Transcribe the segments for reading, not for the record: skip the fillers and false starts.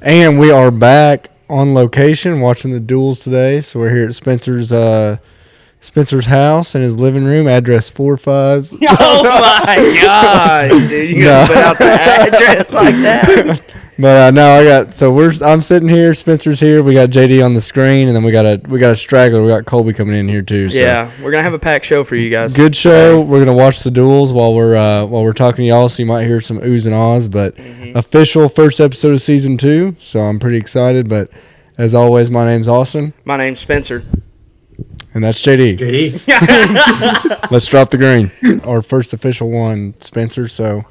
And we are back on location watching the duels today. So we're here at Spencer's house in his living room, address 45. Oh my gosh, dude! You gotta put out the address like that. But I'm sitting here, Spencer's here, we got JD on the screen, and then we got a straggler. We got Colby coming in here too. So. Yeah, we're gonna have a packed show for you guys. Good show. We're gonna watch the duels while we're talking to y'all, so you might hear some oohs and ahs. But official first episode of season 2, so I'm pretty excited. But as always, my name's Austin. My name's Spencer. And that's JD. Let's drop the green. Our first official one, Spencer. So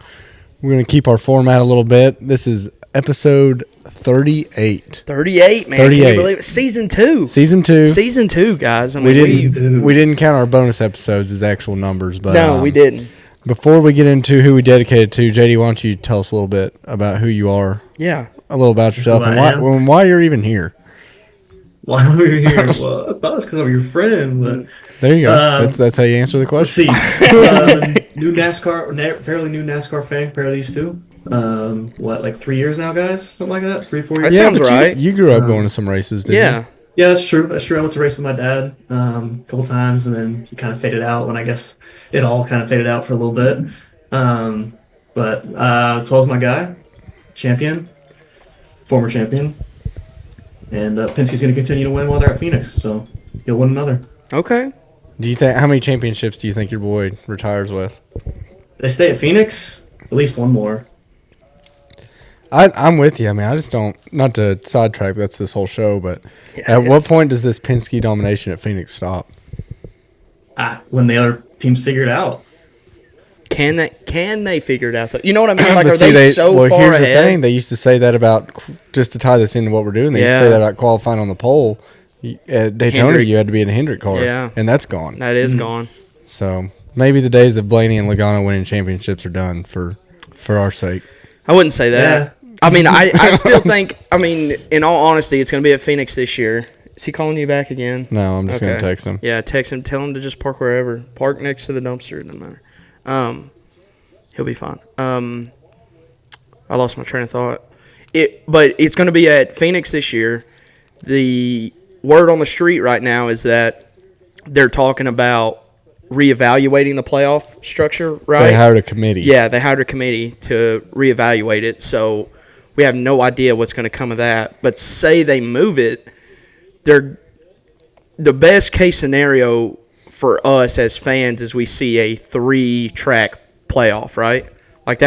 we're going to keep our format a little bit. This is episode 38. 38, man. 38. Can you believe it? Season 2. Season 2, guys. I mean, we didn't count our bonus episodes as actual numbers. But no, we didn't. Before we get into who we dedicated to, JD, why don't you tell us a little bit about who you are? Yeah. A little about yourself and why you're even here. Why are we here? Well, I thought it was because I'm your friend. But, there you go. That's how you answer the question. Let's see. Fairly new NASCAR fan compared to these two. Like 3 years now, guys? Something like that? 3-4 years? That sounds right. You grew up going to some races, didn't you? Yeah, that's true. I went to race with my dad a couple times, and then he kind of faded out when I guess it all kind of faded out for a little bit. But 12's my guy. Champion. Former champion. And Penske's going to continue to win while they're at Phoenix, so he'll win another. Okay. How many championships do you think your boy retires with? They stay at Phoenix, at least one more. I'm with you. I mean, I just don't, not to sidetrack, that's this whole show, but at what point does this Penske domination at Phoenix stop? When the other teams figure it out. Can they figure it out? You know what I mean? Like, are they here's far ahead? The thing. They used to say that about, just to tie this into what we're doing, they used to say that about qualifying on the pole. At Daytona, you had to be in a Hendrick car. Yeah. And that's gone. That is gone. So maybe the days of Blaney and Logano winning championships are done for our sake. I wouldn't say that. Yeah. I mean, I still think, in all honesty, it's going to be at Phoenix this year. Is he calling you back again? No, I'm just going to text him. Yeah, text him. Tell him to just park wherever. Park next to the dumpster. It doesn't matter. He'll be fine. I lost my train of thought. But it's going to be at Phoenix this year. The word on the street right now is that they're talking about reevaluating the playoff structure, right? They hired a committee. Yeah, they hired a committee to reevaluate it. So we have no idea what's going to come of that. But say they move it, the best case scenario for us as fans is we see a 3-track playoff, right? Like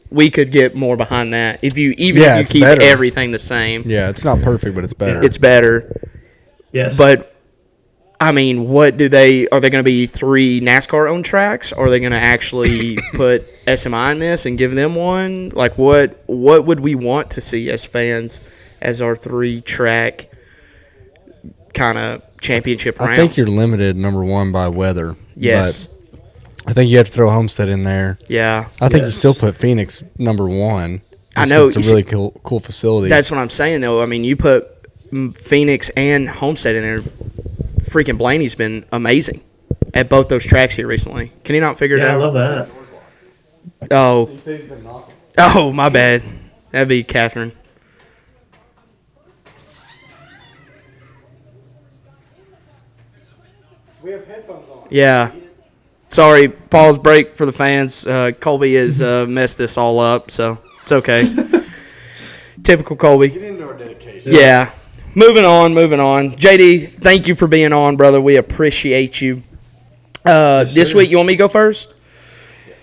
we could get more behind that if you keep better. Everything the same. Yeah, it's not perfect, but it's better. It's better. Yes. But I mean, are they going to be 3 NASCAR owned tracks? Or are they going to actually put SMI in this and give them one? Like what would we want to see as fans as our 3-track kind of championship round? I think you're limited, number one, by weather. Yes. But I think you have to throw Homestead in there. Yeah. I think you still put Phoenix number 1. I know. It's a really cool facility. That's what I'm saying, though. I mean, you put Phoenix and Homestead in there. Freaking Blaney's been amazing at both those tracks here recently. Can you not figure it out? Yeah, I love that. Oh, my bad. That'd be Catherine. We have headphones on. Yeah. Sorry, pause break for the fans. Colby has messed this all up, so it's okay. Typical Colby. Get into our dedication. Yeah. Moving on. JD, thank you for being on, brother. We appreciate you. This week, you want me to go first? Yes.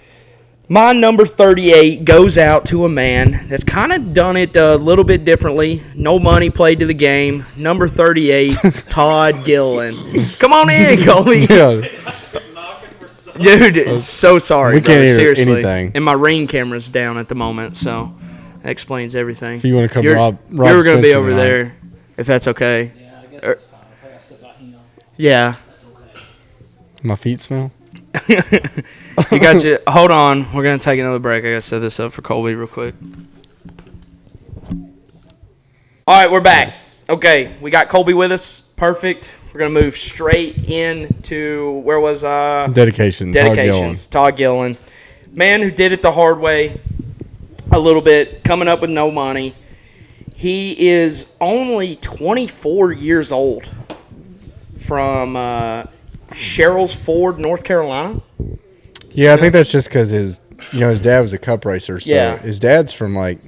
My number 38 goes out to a man that's kind of done it a little bit differently. No money played to the game. Number 38, Todd Gilliland. Come on in, Colby. Yeah. Dude, so sorry, we can't hear seriously. Anything. And my ring camera's down at the moment, so that explains everything. If you want to come rob you're going to be over there, if that's okay. Yeah, I guess it's fine. If I gotta sit by him. Yeah. That's okay. My feet smell? You got you. Hold on. We're going to take another break. I got to set this up for Colby real quick. All right, we're back. Okay, we got Colby with us. Perfect. We're going to move straight into, where was Dedications. Todd Gilliland. Man who did it the hard way a little bit, coming up with no money. He is only 24 years old from Sherrills Ford, North Carolina. Yeah, I think that's just because his dad was a cup racer. So Yeah. his dad's from like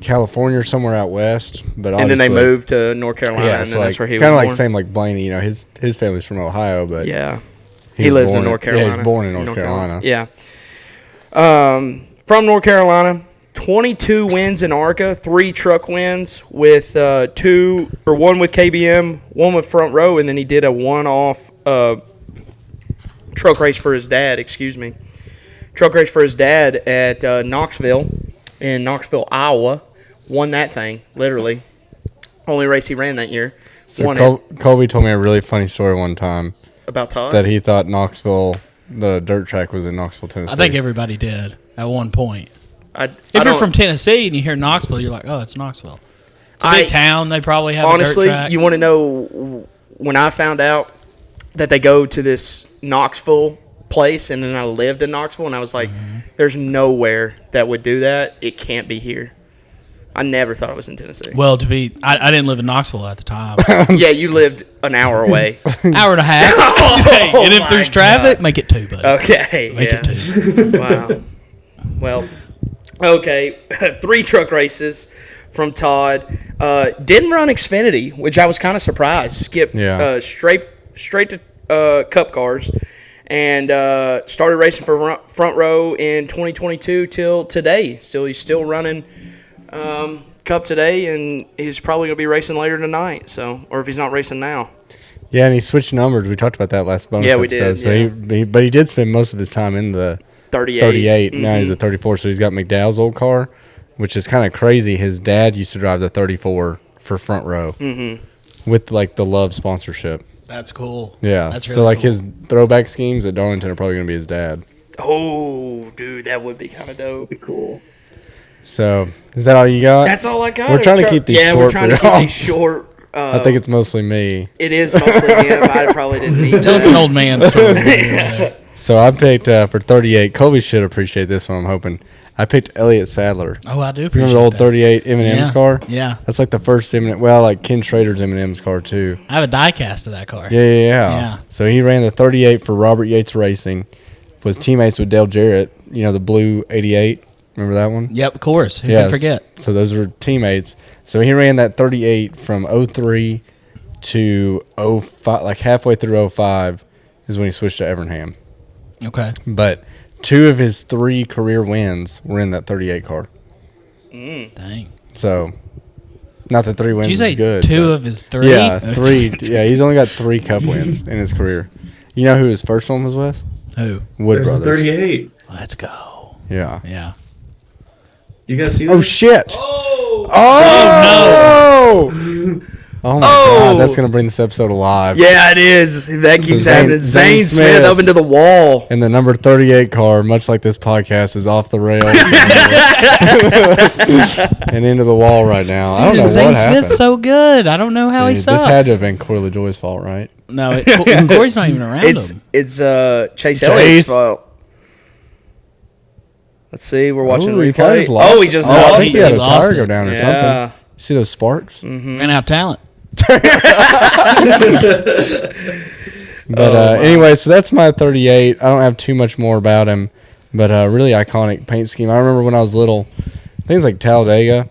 California or somewhere out west. But And then they moved to North Carolina, Yeah, and so then like, that's where he was kind of like born. same like Blaney. His family's from Ohio, but Yeah. he He was lives in born North Carolina. Yeah, he's born in North Carolina. Yeah. From North Carolina, 22 wins in ARCA, 3 truck wins with one with KBM, 1 with Front Row, and then he did a one-off truck race for his dad, Truck race for his dad at Knoxville, Iowa. Won that thing, literally. Only race he ran that year. So Colby told me a really funny story one time About Todd? that he thought Knoxville, the dirt track, was in Knoxville, Tennessee. I think everybody did at one point. If I you're from Tennessee and you hear Knoxville, you're like, oh, it's Knoxville. It's a big town. They probably have honestly, a dirt track. you want to know when I found out that they go to this Knoxville place, and then I lived in Knoxville, and I was like, there's nowhere that would do that. It can't be here. I never thought it was in Tennessee. Well, I didn't live in Knoxville at the time. Yeah, you lived an hour away. Hour and a half. Oh, and if there's my traffic, God. make it 2, buddy. Okay. Make yeah. it 2. Wow. Well, okay. 3 truck races from Todd. Didn't run Xfinity, which I was kind of surprised. Skipped straight to Cup cars, and started racing for Front Row in 2022 till today. He's still running Cup today, and he's probably going to be racing later tonight. So, or if he's not racing now. Yeah, and he switched numbers. We talked about that last bonus Yeah, we episode. did, So yeah. but he did spend most of his time in the 38. Now he's a 34, so he's got McDowell's old car, which is kind of crazy. His dad used to drive the 34 for Front Row with like the Love sponsorship. That's cool. Yeah, That's really so like cool. his throwback schemes at Darlington are probably going to be his dad. Oh, dude, that would be kind of dope. Be cool. So is that all you got? That's all I got. We're trying to keep these short. Yeah, we're trying to for keep y'all. these short. I think it's mostly me. It is mostly him. I probably didn't need Tell us an old man story. So I picked for 38. Colby should appreciate this one, I'm hoping. I picked Eliott Sadler. Oh, I do Remember appreciate the old that. 38 M&M's Yeah. car? Yeah. That's like the first M&M. Well, like Ken Schrader's M&M's car too. I have a die cast of that car. Yeah. So he ran the 38 for Robert Yates Racing. Was teammates with Dale Jarrett. The blue 88. Remember that one? Yep, of course. Who can forget? So those were teammates. So he ran that 38 from 03 to 05, like halfway through 05 is when he switched to Evernham. Okay. But 2 of his 3 career wins were in that 38 car. Dang. So, not that 3 wins Did you say is good. 2 but- of his 3? Yeah, 3. Yeah, he's only got 3 cup wins in his career. You know who his first one was with? Who? Wood There's Brothers. the 38. Let's go. Yeah. Yeah. You guys see that? Oh, shit. Oh, Oh, my God. That's going to bring this episode alive. Yeah, it is. That keeps happening. Zane Smith up into the wall. And the number 38 car, much like this podcast, is off the rails and into the wall right now. I don't know Zane what happened. Smith's so good. I don't know how he sucks. This had to have been Corey LaJoy's fault, right? No, Corey's not even around him. It's Chase Elliott's fault. Let's see. We're watching he replay. kinda just lost Oh, he it. just I lost think he it. had a lost tire it. go down or Yeah. something. See those sparks? Ran out of talent. But anyway, so that's my 38. I don't have too much more about him, but really iconic paint scheme. I remember when I was little, things like Talladega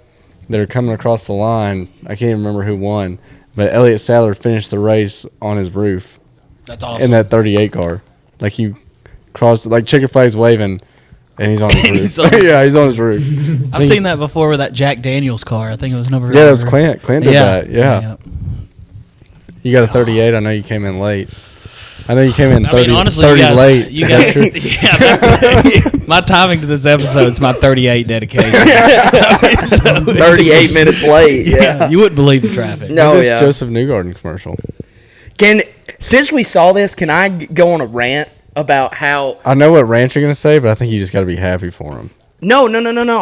that are coming across the line. I can't even remember who won, but Eliott Sadler finished the race on his roof That's awesome. in that 38 car. Like he crossed, like chicken flags waving, and he's on his roof. He's on- Yeah, he's on his roof. I've seen that before with that Jack Daniels car. I think it was number. Yeah, that was Clint. Clint did that. Yeah. Yep. You got a 38. I know you came in late. I know you came in 30, I mean, honestly, 30 you guys, late. You Is that guys, true? yeah, that's, my timing to this episode is my 38 dedication. So, 38 minutes late. Yeah. you wouldn't believe the traffic. No, This yeah. Joseph Newgarden commercial. Since we saw this, can I go on a rant about how? I know what Ranch are going to say, but I think you just got to be happy for him. No.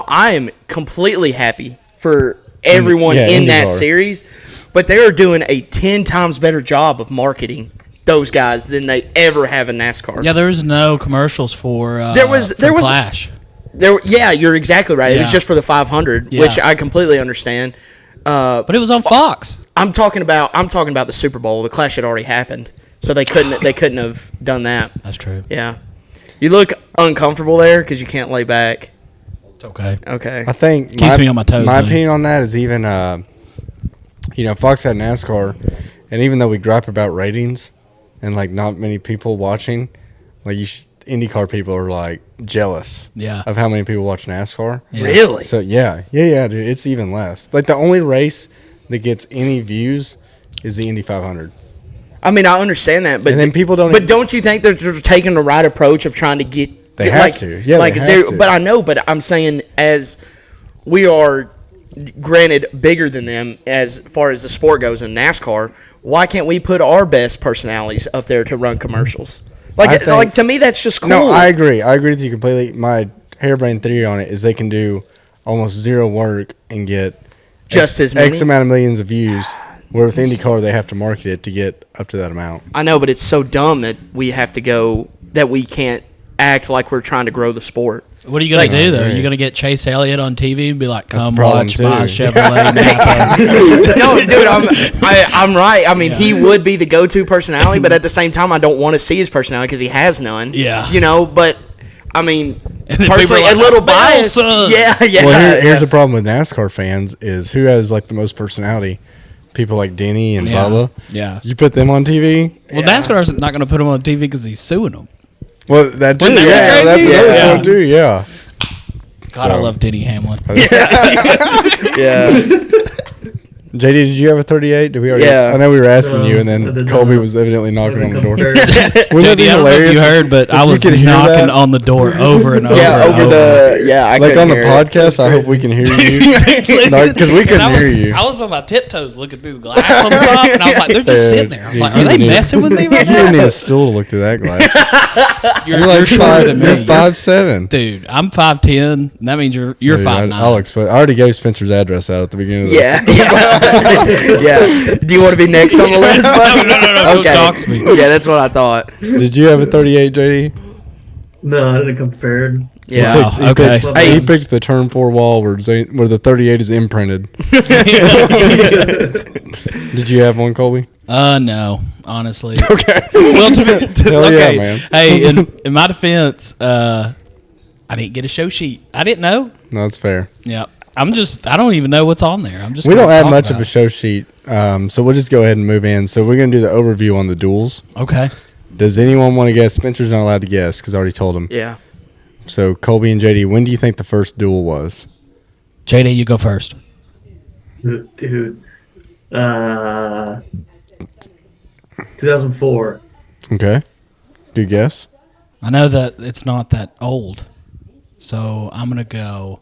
I am completely happy for everyone Yeah, in that IndyCar. series, but they are doing a 10 times better job of marketing those guys than they ever have in NASCAR. Yeah, there was no commercials for There was Clash. Yeah, you're exactly right. It was Yeah. just for the 500, Yeah. which I completely understand. But it was on Fox. I'm talking about the Super Bowl. The clash had already happened, so they couldn't have done that. That's true. Yeah, you look uncomfortable there because you can't lay back. It's okay. Okay. I think Keeps me on my toes. My buddy. opinion on that is even, Fox had NASCAR, and even though we gripe about ratings and like not many people watching, like IndyCar people are like jealous of how many people watch NASCAR. Yeah. Really? So yeah, dude, it's even less. Like the only race that gets any views is the Indy 500. I mean, I understand that, but and then people don't. But don't you think they're taking the right approach of trying to get? They have to. Yeah, like they have to. But I know. But I'm saying as we are, granted, bigger than them as far as the sport goes in NASCAR. Why can't we put our best personalities up there to run commercials? Like to me, that's just cool. No, I agree. I agree with you completely. My harebrained theory on it is they can do almost zero work and get just as many? X amount of millions of views. Where with IndyCar, they have to market it to get up to that amount. I know, but it's so dumb that we have to go that we can't act like we're trying to grow the sport. What are you going to do, though? You're going to get Chase Elliott on TV and be like, come watch too. my Chevrolet Napa. No, dude, I'm right. I mean, he would be the go-to personality, but at the same time, I don't want to see his personality because he has none. Yeah. But, I mean, personally, like, a little biased. Yeah. Well, here's the problem with NASCAR fans is who has, like, the most personality? People like Denny and Bubba. Yeah. You put them on TV? Well, NASCAR's not going to put him on TV because he's suing them. Well, that too. Wouldn't that be crazy? That's another point too. Yeah. God, I love Denny Hamlin. Yeah. JD, did you have a 38? Did we already? Yeah. I know we were asking you, and then Colby was evidently knocking on the door. Wouldn't that JD, be I don't know if hilarious? you heard, but I was knocking on the door over and over. Yeah, and over over. I like on the hear podcast. I hope we can hear you. Because we couldn't hear you. I was on my tiptoes looking through the glass on the top, and I was like, they're just sitting there. I was like, are they messing with me right You now? didn't need a stool to look through that glass. You're like shorter than me. You're 5'7". Dude, I'm 5'10". And that means you're 5'9". I'll explain. I already gave Spencer's address out at the beginning of this. Yeah. Do you want to be next on the list, buddy? No. Okay. Don't dox me. Yeah, that's what I thought. Did you have a 38, JD? No, I didn't come prepared. Yeah. He picked the turn 4 wall where the 38 is imprinted. Did you have one, Colby? No, honestly. Okay. Well, yeah, man. Hey, in my defense, I didn't get a show sheet. I didn't know. No, that's fair. Yeah. I don't even know what's on there. We don't have much of a show sheet, so we'll just go ahead and move in. So we're going to do the overview on the duels. Okay. Does anyone want to guess? Spencer's not allowed to guess because I already told him. Yeah. So Colby and JD, when do you think the first duel was? JD, you go first. Dude, 2004. Okay. Good guess. I know that it's not that old, so I'm going to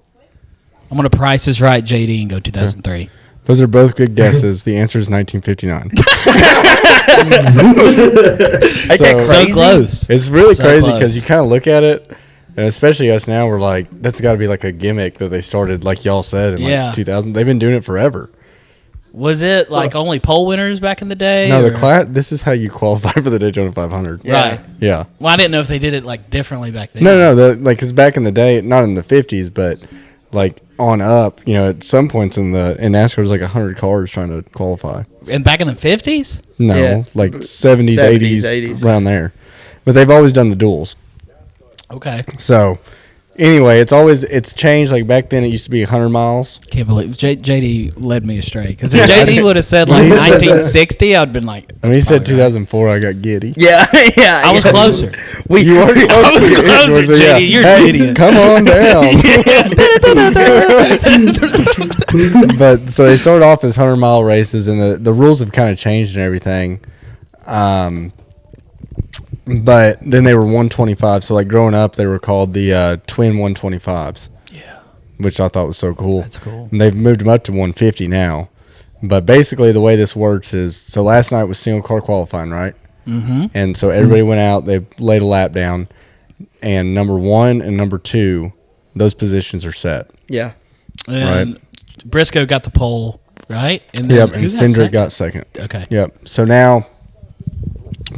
Price is Right JD and go 2003. Okay. Those are both good guesses. The answer is 1959. So close. It's really crazy because you kind of look at it, and especially us now, we're like, that's got to be like a gimmick that they started, like y'all said, in like 2000. They've been doing it forever. Was it like only pole winners back in the day? No, this is how you qualify for the Daytona 500. Right. Yeah. Well, I didn't know if they did it like differently back then. No, because back in the day, not in the 50s, but like on up, at some points in NASCAR, there's like 100 cars trying to qualify. And back in the 50s? No, like 70s, 80s, around there. But they've always done the duels. Okay. So, anyway, it's changed. Like back then, it used to be 100 miles. Can't believe JD led me astray. Because if JD would have said like 1960, I'd been like. When he said 2004, I got giddy. Yeah. I was closer. You were closer. I was closer, JD. You're an idiot. Come on down. But so they started off as 100-mile races, and the rules have kind of changed and everything. But then they were 125. So like growing up, they were called the twin 125s. Yeah. Which I thought was so cool. That's cool. And they've moved them up to 150 now. But basically the way this works is, so last night was single car qualifying, right? Mm-hmm. And so everybody went out, they laid a lap down, and number 1 and number 2, those positions are set. Yeah. And right. Briscoe got the pole, right? And then and Cindric got second. Okay. Yep. So now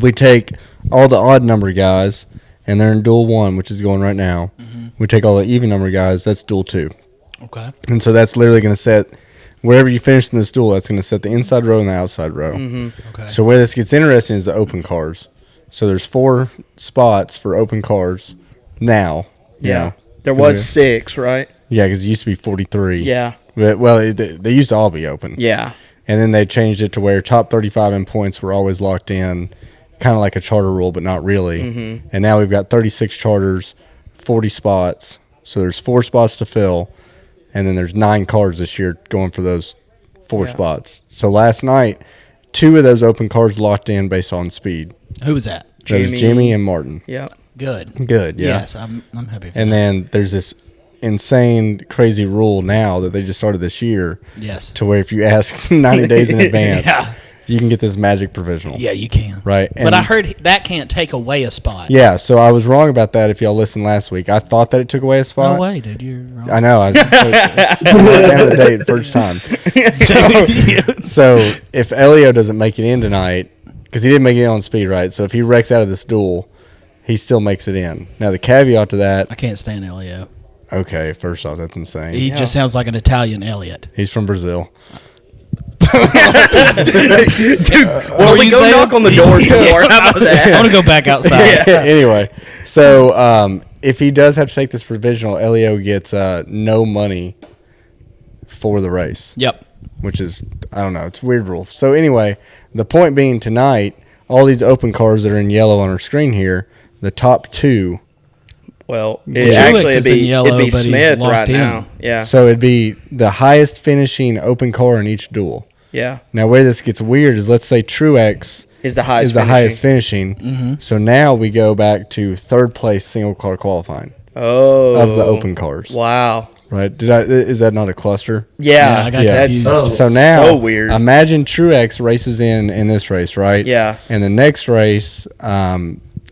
we take all the odd number guys, and they're in duel 1, which is going right now. Mm-hmm. We take all the even number guys, that's duel 2. Okay. And so that's literally going to set wherever you finish in this duel, that's going to set the inside row and the outside row. Okay. So where this gets interesting is the open cars. So there's 4 spots for open cars now. Yeah. There was 6, right? Yeah, because it used to be 43. Yeah. Well, they used to all be open. Yeah. And then they changed it to where top 35 in points were always locked in, kind of like a charter rule, but not really. Mm-hmm. And now we've got 36 charters, 40 spots. So there's 4 spots to fill, and then there's 9 cars this year going for those 4 spots. So last night, 2 of those open cars locked in based on speed. Who was that? That was Jimmy and Martin. Yeah. Good. Yeah. Yes, I'm happy for And that. then there's this insane, crazy rule now that they just started this year. Yes. To where if you ask 90 days in advance, Yeah. you can get this magic provisional. Yeah, you can. Right. But I heard that can't take away a spot. Yeah, so I was wrong about that if y'all listened last week. I thought that it took away a spot. No way, dude. You're wrong. I know. I was end of the date first time. So if Eliott doesn't make it in tonight, because he didn't make it in on speed, right? So if he wrecks out of this duel, he still makes it in. Now, the caveat to that, I can't stand Eliott. okay, first off, that's insane. He just sounds like an Italian Eliott. He's from Brazil. Well, we go knock on the door some more. How about that? I want to go back outside. Anyway, so if he does have to take this provisional, Eliott gets no money for the race. Yep. Which is, I don't know, it's a weird rule. So anyway, the point being tonight, all these open cars that are in yellow on our screen here, the top 2. Well, Truex actually is in yellow, it'd be but he's Smith locked right in. now. Yeah. So it'd be the highest finishing open car in each duel. Yeah. Now, where this gets weird is, let's say Truex Is the highest finishing. Mm-hmm. So now we go back to third place single car qualifying Oh. of the open cars. Wow. Right? Is that not a cluster? Yeah. I got that's confused. So now, so weird. imagine Truex races in this race, right? Yeah. And the next race, I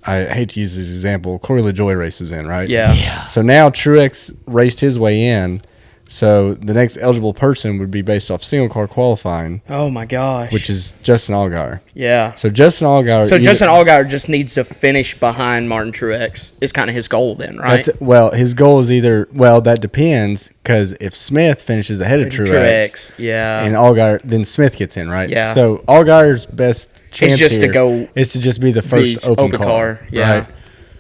hate to use this example, Corey LaJoy races in, right? Yeah. So now Truex raced his way in. So the next eligible person would be based off single car qualifying, Oh my gosh. which is Justin Allgaier. Yeah. So Justin Allgaier. So Justin Allgaier just needs to finish behind Martin Truex. Is kind of his goal then, right? His goal is either, that depends, because if Smith finishes ahead of Truex, yeah. and Allgaier, then Smith gets in, right? Yeah. So Allgaier's best chance just to here go is to just be the first open car. Yeah. Right?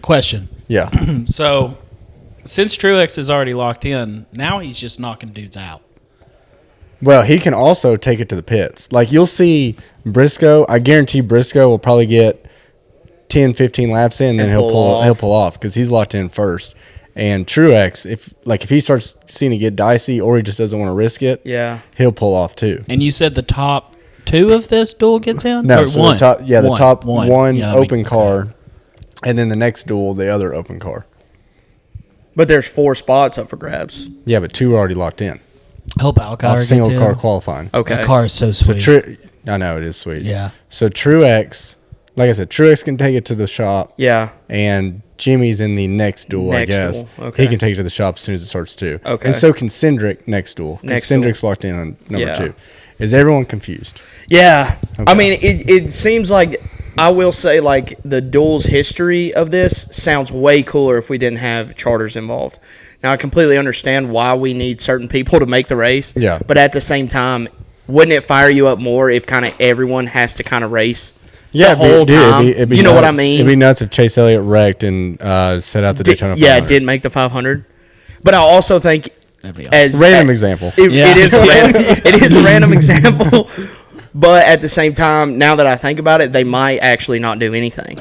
Question. Yeah. So, since Truex is already locked in, now he's just knocking dudes out. Well, he can also take it to the pits. Like, you'll see Briscoe. I guarantee Briscoe will probably get 10, 15 laps in, then he'll pull off because he's locked in first. And Truex, if he starts seeing it get dicey or he just doesn't want to risk it, he'll pull off too. And you said the top 2 of this duel gets in? No, Or so one? the top one Yeah, open car, and then the next duel, the other open car. But there's 4 spots up for grabs. Yeah, but 2 are already locked in. Hope Allgaier Off gets single in. car qualifying. Okay. That car is so So sweet. I know it is sweet. Yeah. So Truex, like I said, Truex can take it to the shop. Yeah. And Jimmy's in the next duel, I guess. duel, okay. He can take it to the shop as soon as it starts too. Okay. And so can Cindric next duel. Cindric's locked in on number 2. Is everyone confused? Yeah. Okay. I mean, it seems like, I will say, like, the duels history of this sounds way cooler if we didn't have charters involved. Now, I completely understand why we need certain people to make the race. Yeah. But at the same time, wouldn't it fire you up more if kind of everyone has to kind of race Yeah, the whole time? it'd be You know what I nuts. mean? It'd be nuts if Chase Elliott wrecked and set out the Daytona 500. Yeah, didn't make the 500. But I also think That'd be as Random example. It is it is a random example. But at the same time, now that I think about it, they might actually not do anything.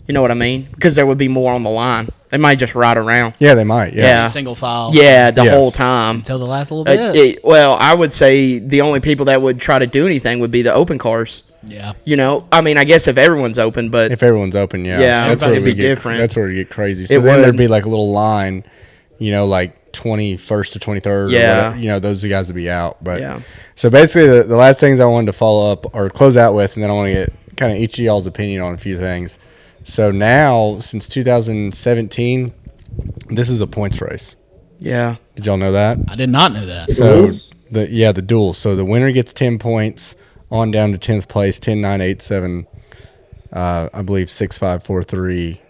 You know what I mean? Because there would be more on the line. They might just ride around. Yeah, they might. Yeah. Single file. Yeah, the Yes. whole time. Until the last little bit. Well, I would say the only people that would try to do anything would be the open cars. Yeah. You know, I mean, I guess if everyone's open, but If everyone's open, yeah. Yeah, that's where it'd we be get different. That's where we get crazy. So It then would. there'd be like a little line, like 21st to 23rd. Yeah. Or whatever, those guys would be out. But Yeah. So basically, the last things I wanted to follow up or close out with, and then I want to get kind of each of y'all's opinion on a few things. So now, since 2017, this is a points race. yeah. Did y'all know that? I did not know that. So Duels? the duels. So the winner gets 10 points on down to 10th place, 10, 9, 8, 7, I believe 6, 5, 4, 3,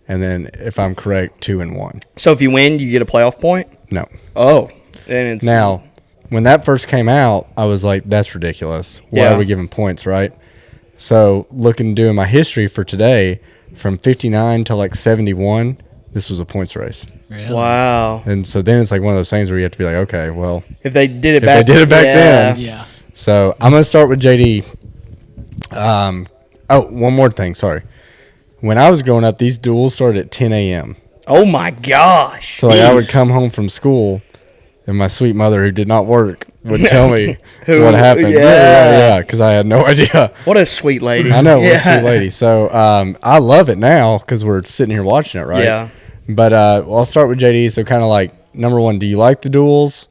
and then if I'm correct, 2 and 1. So if you win, you get a playoff point? No. Oh. Then it's Now, when that first came out, I was like, that's ridiculous. Why Yeah. are we giving points, right? So doing my history for today, from 59 to like 71, this was a points race. Really? Wow. And so then it's like one of those things where you have to be like, okay, well, If they did it If back, they did it back then. Yeah. so I'm going to start with JD. One more thing. Sorry. When I was growing up, these duels started at 10 a.m. Oh my gosh. So like, I would Jeez. come home from school, and my sweet mother, who did not work, would tell me Who- what happened. yeah. Because I had no idea. What a sweet lady. I know, what a Yeah. sweet lady. So I love it now because we're sitting here watching it, right? Yeah. But I'll start with JD. So kind of like, number one, do you like the duels?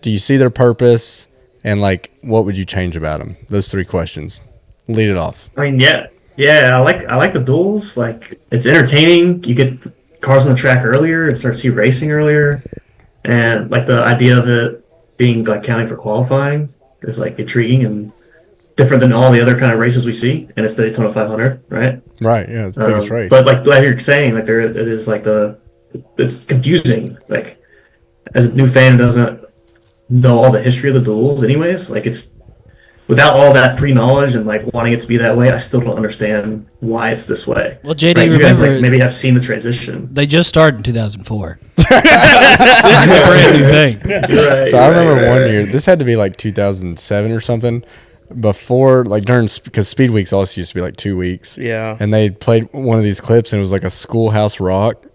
Do you see their purpose? And like, what would you change about them? Those 3 questions. Lead it off. I mean, yeah. I like the duels. Like, it's entertaining. You get the cars on the track earlier and start to see racing earlier, and like the idea of it being like counting for qualifying is like intriguing and different than all the other kind of races we see. And it's the Daytona 500, right? Right. Yeah. It's the biggest race. But like as you're saying, like it is like it's confusing. Like as a new fan who doesn't know all the history of the duels, anyways, like it's without all that pre-knowledge and like wanting it to be that way, I still don't understand why it's this way. Well, JD, Right? You guys remember like maybe have seen the transition. they just started in 2004. This is a brand new thing. Right, So I remember one year, this had to be like 2007 or something, before, like because Speed Weeks also used to be like 2 weeks. Yeah. And they played one of these clips and it was like a Schoolhouse Rock,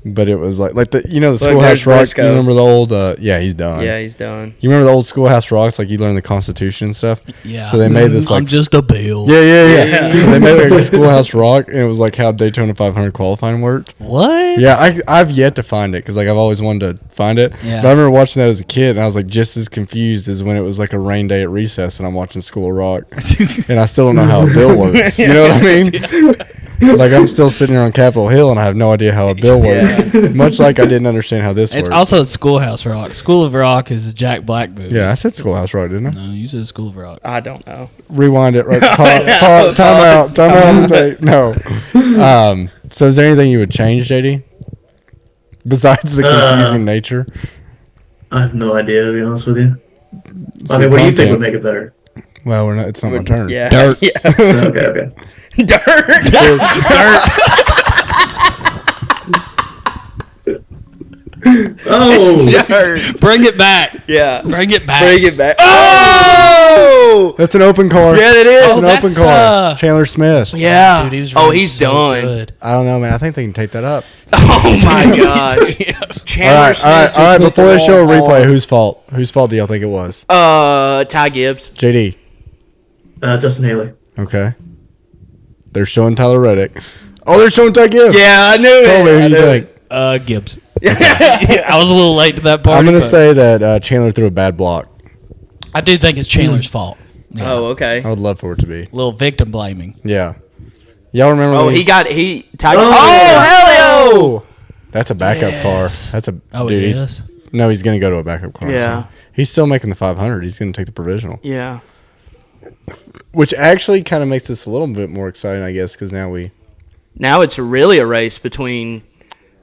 but it was like the there's Schoolhouse Rock. Briscoe. You remember the old, yeah, he's done. Yeah, he's done. You remember the old Schoolhouse Rocks, like you learn the Constitution and stuff? Yeah. So they made this like. I'm just a bill. Yeah. So they made like a Schoolhouse Rock and it was like how Daytona 500 qualifying worked. What? Yeah, I've yet to find it because like I've always wanted to find it. Yeah. But I remember watching that as a kid, and I was like just as confused as when it was like a rain day at recess, and I'm watching School of Rock, and I still don't know how a bill works. You know what I mean? Like I'm still sitting here on Capitol Hill, and I have no idea how a bill works. Much like I didn't understand how this It's works. also Schoolhouse Rock. School of Rock is a Jack Black movie. Yeah, I said Schoolhouse Rock, didn't I? No, you said School of Rock. I don't know. Rewind it right. Time out on the tape. No. So is there anything you would change, JD? Besides the confusing nature? I have no idea, to be honest with you. So I mean, what do you think content. would make it better? Well, we're not. It's not my turn. Yeah. Dirt. Yeah. Okay. Dirt. Oh, Dirt. Bring it back. Yeah. Bring it back. Bring it back. Oh! That's an open car. Yeah, it is. It's an open that's, car. Chandler Smith. Yeah. Dude, he was Oh, running he's so done. good. I don't know, man. I think they can tape that up. Oh my gosh. All Chandler right. Smith. All right. just Before they hit the show a wall replay, hard. whose fault? Whose fault do y'all think it was? Ty Gibbs. JD. Justin Haley. Okay. They're showing Tyler Reddick. Oh, they're showing Ty Gibbs. Yeah, I knew Tell me it. who I you knew think. it. Gibbs. I was a little late to that part. I'm gonna say that Chandler threw a bad block. I do think it's Chandler's fault. Yeah. Oh, okay. I would love for it to be. A little victim blaming. Yeah. Y'all remember? Oh, when he he's- got Ty. Oh! Oh, hell Oh, that's a backup Yes. car. That's a. Oh, dude, it he's- is? No, he's gonna go to a backup car. Yeah. So he's still making the 500. He's gonna take the provisional, yeah. which actually kind of makes this a little bit more exciting, I guess, because now we. Now it's really a race between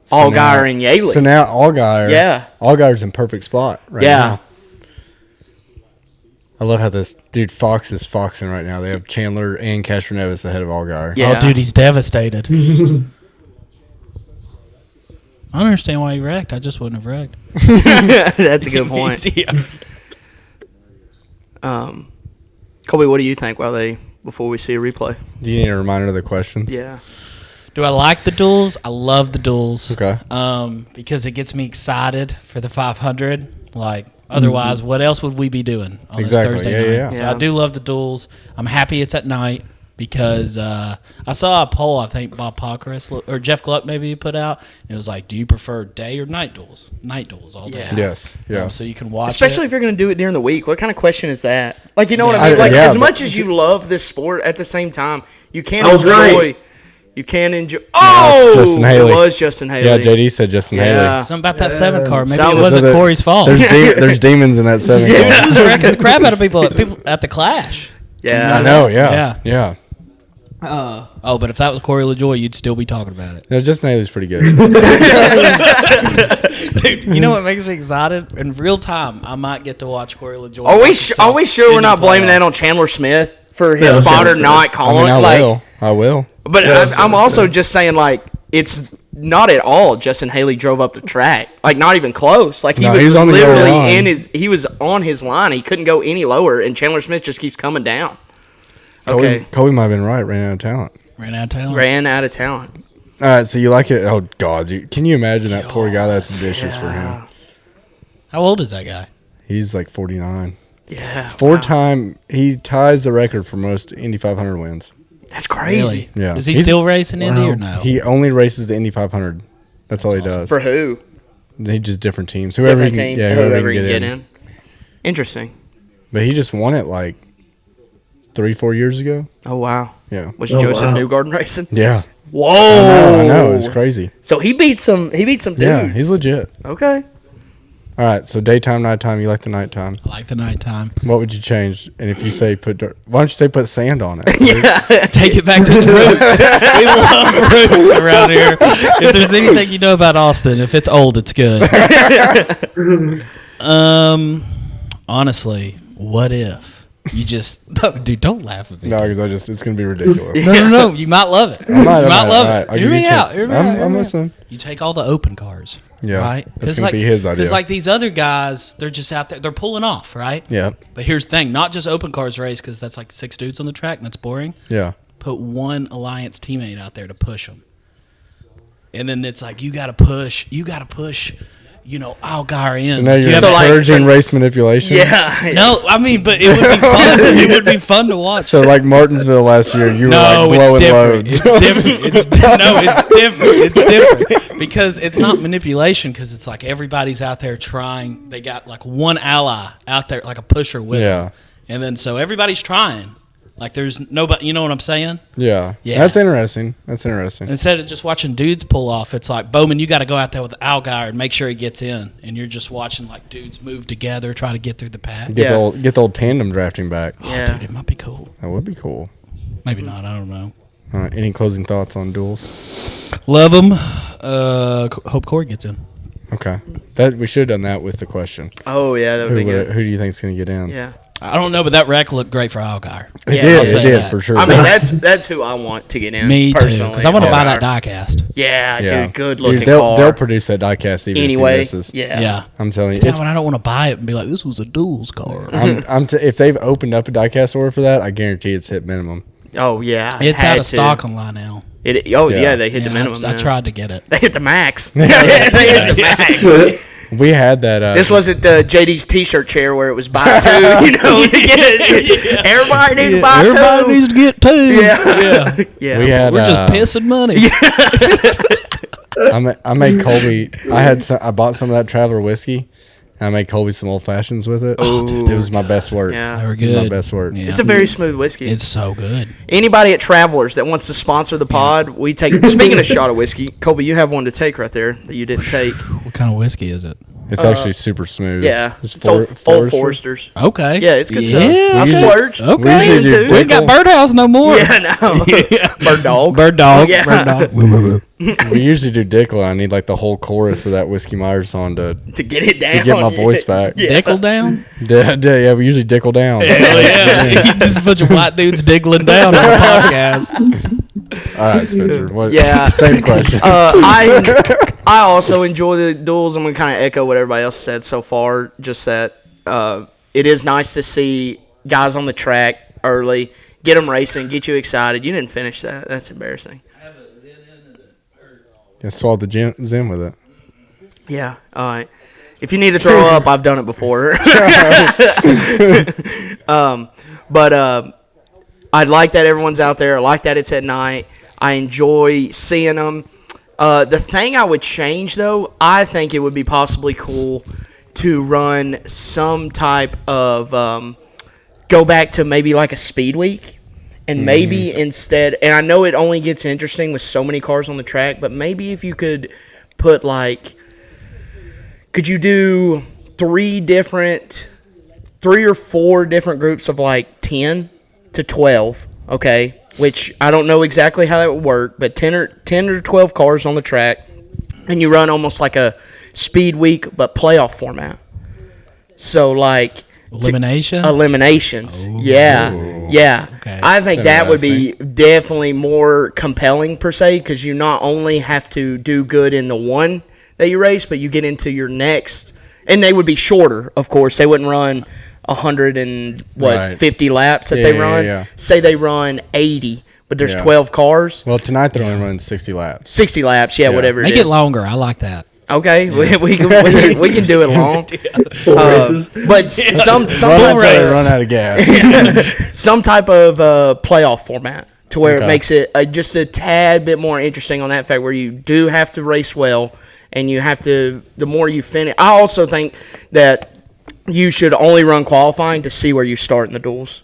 So Allgaier now- and Yaley. So now Allgaier. Yeah. Allgaier's in perfect spot right Yeah. now. I love how this dude Fox is foxing right now. They have Chandler and Castroneves ahead of Allgaier. Yeah. Oh, dude, he's devastated. I don't understand why he wrecked. I just wouldn't have wrecked. That's a good point. Yeah. Colby, what do you think before we see a replay? Do you need a reminder of the questions? Yeah. Do I like the duels? I love the duels. Okay. Because it gets me excited for the 500. Like, otherwise, what else would we be doing on Exactly. this Thursday night? Yeah. So Yeah. I do love the duels. I'm happy it's at night because I saw a poll, I think Bob Pockris or Jeff Gluck maybe put out. It was like, do you prefer day or night duels? Night duels all day. Yeah. Yes. Yeah. So you can watch Especially it. if you're going to do it during the week. What kind of question is that? Like, you know what Yeah. I mean? Like, Yeah, as but- much as you love this sport, at the same time, you can't I was enjoy. right. You can't enjoy. it's Oh, Justin Haley. it was Justin Haley. Yeah, JD said Justin Yeah. Haley. Something about that 7 car. Maybe Something. it wasn't So that- Corey's fault. There's demons in that 7 He car. was wrecking the crap out of people at the Clash. Yeah. I know. Yeah. Yeah. But if that was Corey LaJoy, you'd still be talking about it. No, Justin Haley's pretty good. Dude, you know what makes me excited? In real time, I might get to watch Corey LaJoy. Are we sure we're not blaming that on Chandler Smith for his spotter not calling? I will. But I'm also just saying, like, it's not at all Justin Haley drove up the track. Like, not even close. Like, he was on literally he was on his line. He couldn't go any lower, and Chandler Smith just keeps coming down. Okay. Kobe might have been right. Ran out of talent. All right, so you like it. Oh, God. Can you imagine that poor guy? That's vicious for him. How old is that guy? He's like 49. Yeah. Four-time. He ties the record for most Indy 500 wins. That's crazy. Really? Yeah. Is he still racing Indy or no? He only races the Indy 500. That's all he does. For who? He just different teams. Whoever he can get in. Interesting. But he just won it like 3-4 years ago. Oh, wow. Yeah. Was Joseph Newgarden racing? Yeah. Whoa. I know. It was crazy. So he beat some dudes. Yeah, he's legit. Okay. All right, so daytime, nighttime. You like the nighttime? I like the nighttime. What would you change? And if you say put dirt, why don't you say put sand on it? Take it back to its roots. We love roots around here. If there's anything you know about Austin, if it's old, it's good. Honestly, what if you just dude? Don't laugh at me. No, because it's gonna be ridiculous. No. You might love it. You might love it. Hear me out. I'm listening. You take all the open cars. Yeah, right. That's gonna be his idea. Because like these other guys, they're just out there. They're pulling off, right? Yeah. But here's the thing: not just open cars race because that's like 6 dudes on the track and that's boring. Yeah. Put one Alliance teammate out there to push them, and then it's like you got to push. Allgaier in. So now you're encouraging race manipulation. Yeah. No, I mean, but it would be fun. It would be fun to watch. So like Martinsville last year, you were like blowing loads. It's different. It's different because it's not manipulation because it's like everybody's out there trying. They got like one ally out there, like a pusher with them. And then so everybody's trying. Like there's nobody, you know what I'm saying? Yeah. That's interesting. Instead of just watching dudes pull off, it's like, Bowman, you got to go out there with Allgaier and make sure he gets in. And you're just watching like dudes move together, try to get through the pack. Get the old tandem drafting back. Yeah. Dude, it might be cool. That would be cool. Maybe not. I don't know. All right. Any closing thoughts on duels? Love them. Hope Corey gets in. Okay. That we should have done that with the question. Oh, yeah. That would be good. Who do you think is going to get in? Yeah. I don't know, but that wreck looked great for Allgaier. It did for sure. I mean, that's who I want to get in. Me personally. too, because I want to buy that diecast. Yeah, dude, good looking car. They'll produce that diecast even if he misses. Yeah. I'm telling you. But I don't want to buy it and be like, this was a duels car. If they've opened up a diecast order for that, I guarantee it's hit minimum. Oh yeah, it's out of stock online now. They hit the minimum. I tried to get it. They hit the max. They hit the max. We had that. This wasn't JD's T-shirt chair where it was buy two. Everybody needs to buy two. Everybody needs to get two. Yeah. We're just pissing money. I made Colby. I bought some of that Traveler whiskey. And I made Colby some old fashions with it. Oh, it was my best work. Yeah, they were good. It was my best work. Yeah. It's a very smooth whiskey. It's so good. Anybody at Travelers that wants to sponsor the pod, we take. Speaking of shot of whiskey, Colby, you have one to take right there that you didn't take. What kind of whiskey is it? It's actually super smooth. Yeah, it's Old Foresters. Okay. Yeah, it's good stuff. I splurged. Okay. Season 2. We ain't got Birdhouse no more. Yeah, no. Bird dog. Bird dog. Yeah. Bird dog. We usually do Dickel. I need like the whole chorus of that Whiskey Myers song to get it down. To get my voice back. Dickel down? Yeah, we usually Dickel down. Hell yeah. Just a bunch of white dudes diggling down on the podcast. All right, Spencer. Same question. I also enjoy the duels. I'm going to kind of echo what everybody else said so far. Just that it is nice to see guys on the track early, get them racing, get you excited. You didn't finish that. That's embarrassing. Yeah, swallowed the Zim with it. Yeah, all right. If you need to throw up, I've done it before. But I like that everyone's out there. I like that it's at night. I enjoy seeing them. The thing I would change, though, I think it would be possibly cool to run some type of go back to maybe like a speed week. And maybe instead, and I know it only gets interesting with so many cars on the track, but maybe if you could put could you do 3 or 4 different groups of like 10 to 12, okay? which I don't know exactly how that would work, but 10 or 12 cars on the track, and you run almost like a speed week but playoff format. So like eliminations. Oh. Yeah. Okay. I think that would be definitely more compelling per se, because you not only have to do good in the one that you race, but you get into your next, and they would be shorter, of course. They wouldn't run 50 laps that they run. Yeah. Say they run 80, but there's 12 cars. Well, tonight they're only running 60 laps. 60 laps, whatever it is. Make it longer. I like that. Okay, we can do it long. Races. But some Run type out of gas. some type of playoff format to where it Okay. makes it just a tad bit more interesting on that fact, where you do have to race well, and you have to, the more you finish. I also think that you should only run qualifying to see where you start in the duels.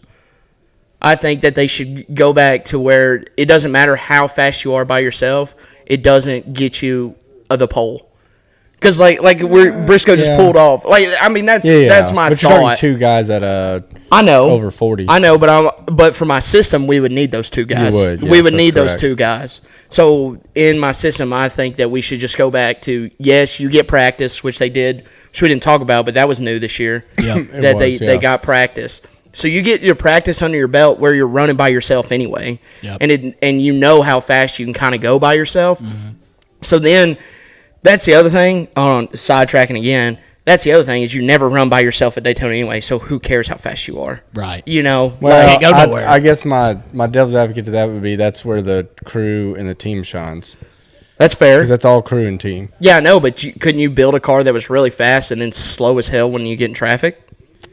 I think that they should go back to where it doesn't matter how fast you are by yourself, it doesn't get you the pole. Because Briscoe just pulled off. That's my but you're talking thought. two guys at I know over 40. I know, but for my system, we would need those two guys. You would, yes, we would that's need those correct. two guys. So in my system, I think that we should just go back to, yes, you get practice, which they did, which we didn't talk about, but that was new this year. Yeah, that they got practice. So you get your practice under your belt where you're running by yourself anyway, and you know how fast you can kind of go by yourself. Mm-hmm. So then. That's the other thing, sidetracking again, that's the other thing is you never run by yourself at Daytona anyway, so who cares how fast you are? Right. You know? Well, can't go nowhere. I guess my devil's advocate to that would be that's where the crew and the team shines. That's fair. Because that's all crew and team. Yeah, I know, but couldn't you build a car that was really fast and then slow as hell when you get in traffic?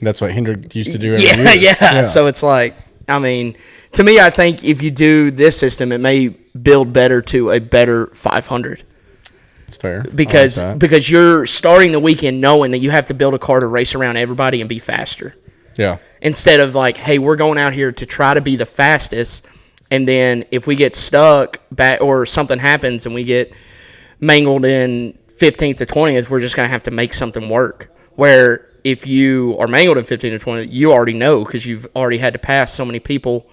That's what Hendrick used to do every year. Yeah. So it's like, I mean, to me, I think if you do this system, it may build better to a better 500. It's fair. Because you're starting the weekend knowing that you have to build a car to race around everybody and be faster. Yeah. Instead of like, hey, we're going out here to try to be the fastest, and then if we get stuck back or something happens and we get mangled in 15th to 20th, we're just going to have to make something work. Where if you are mangled in 15th to 20th, you already know because you've already had to pass so many people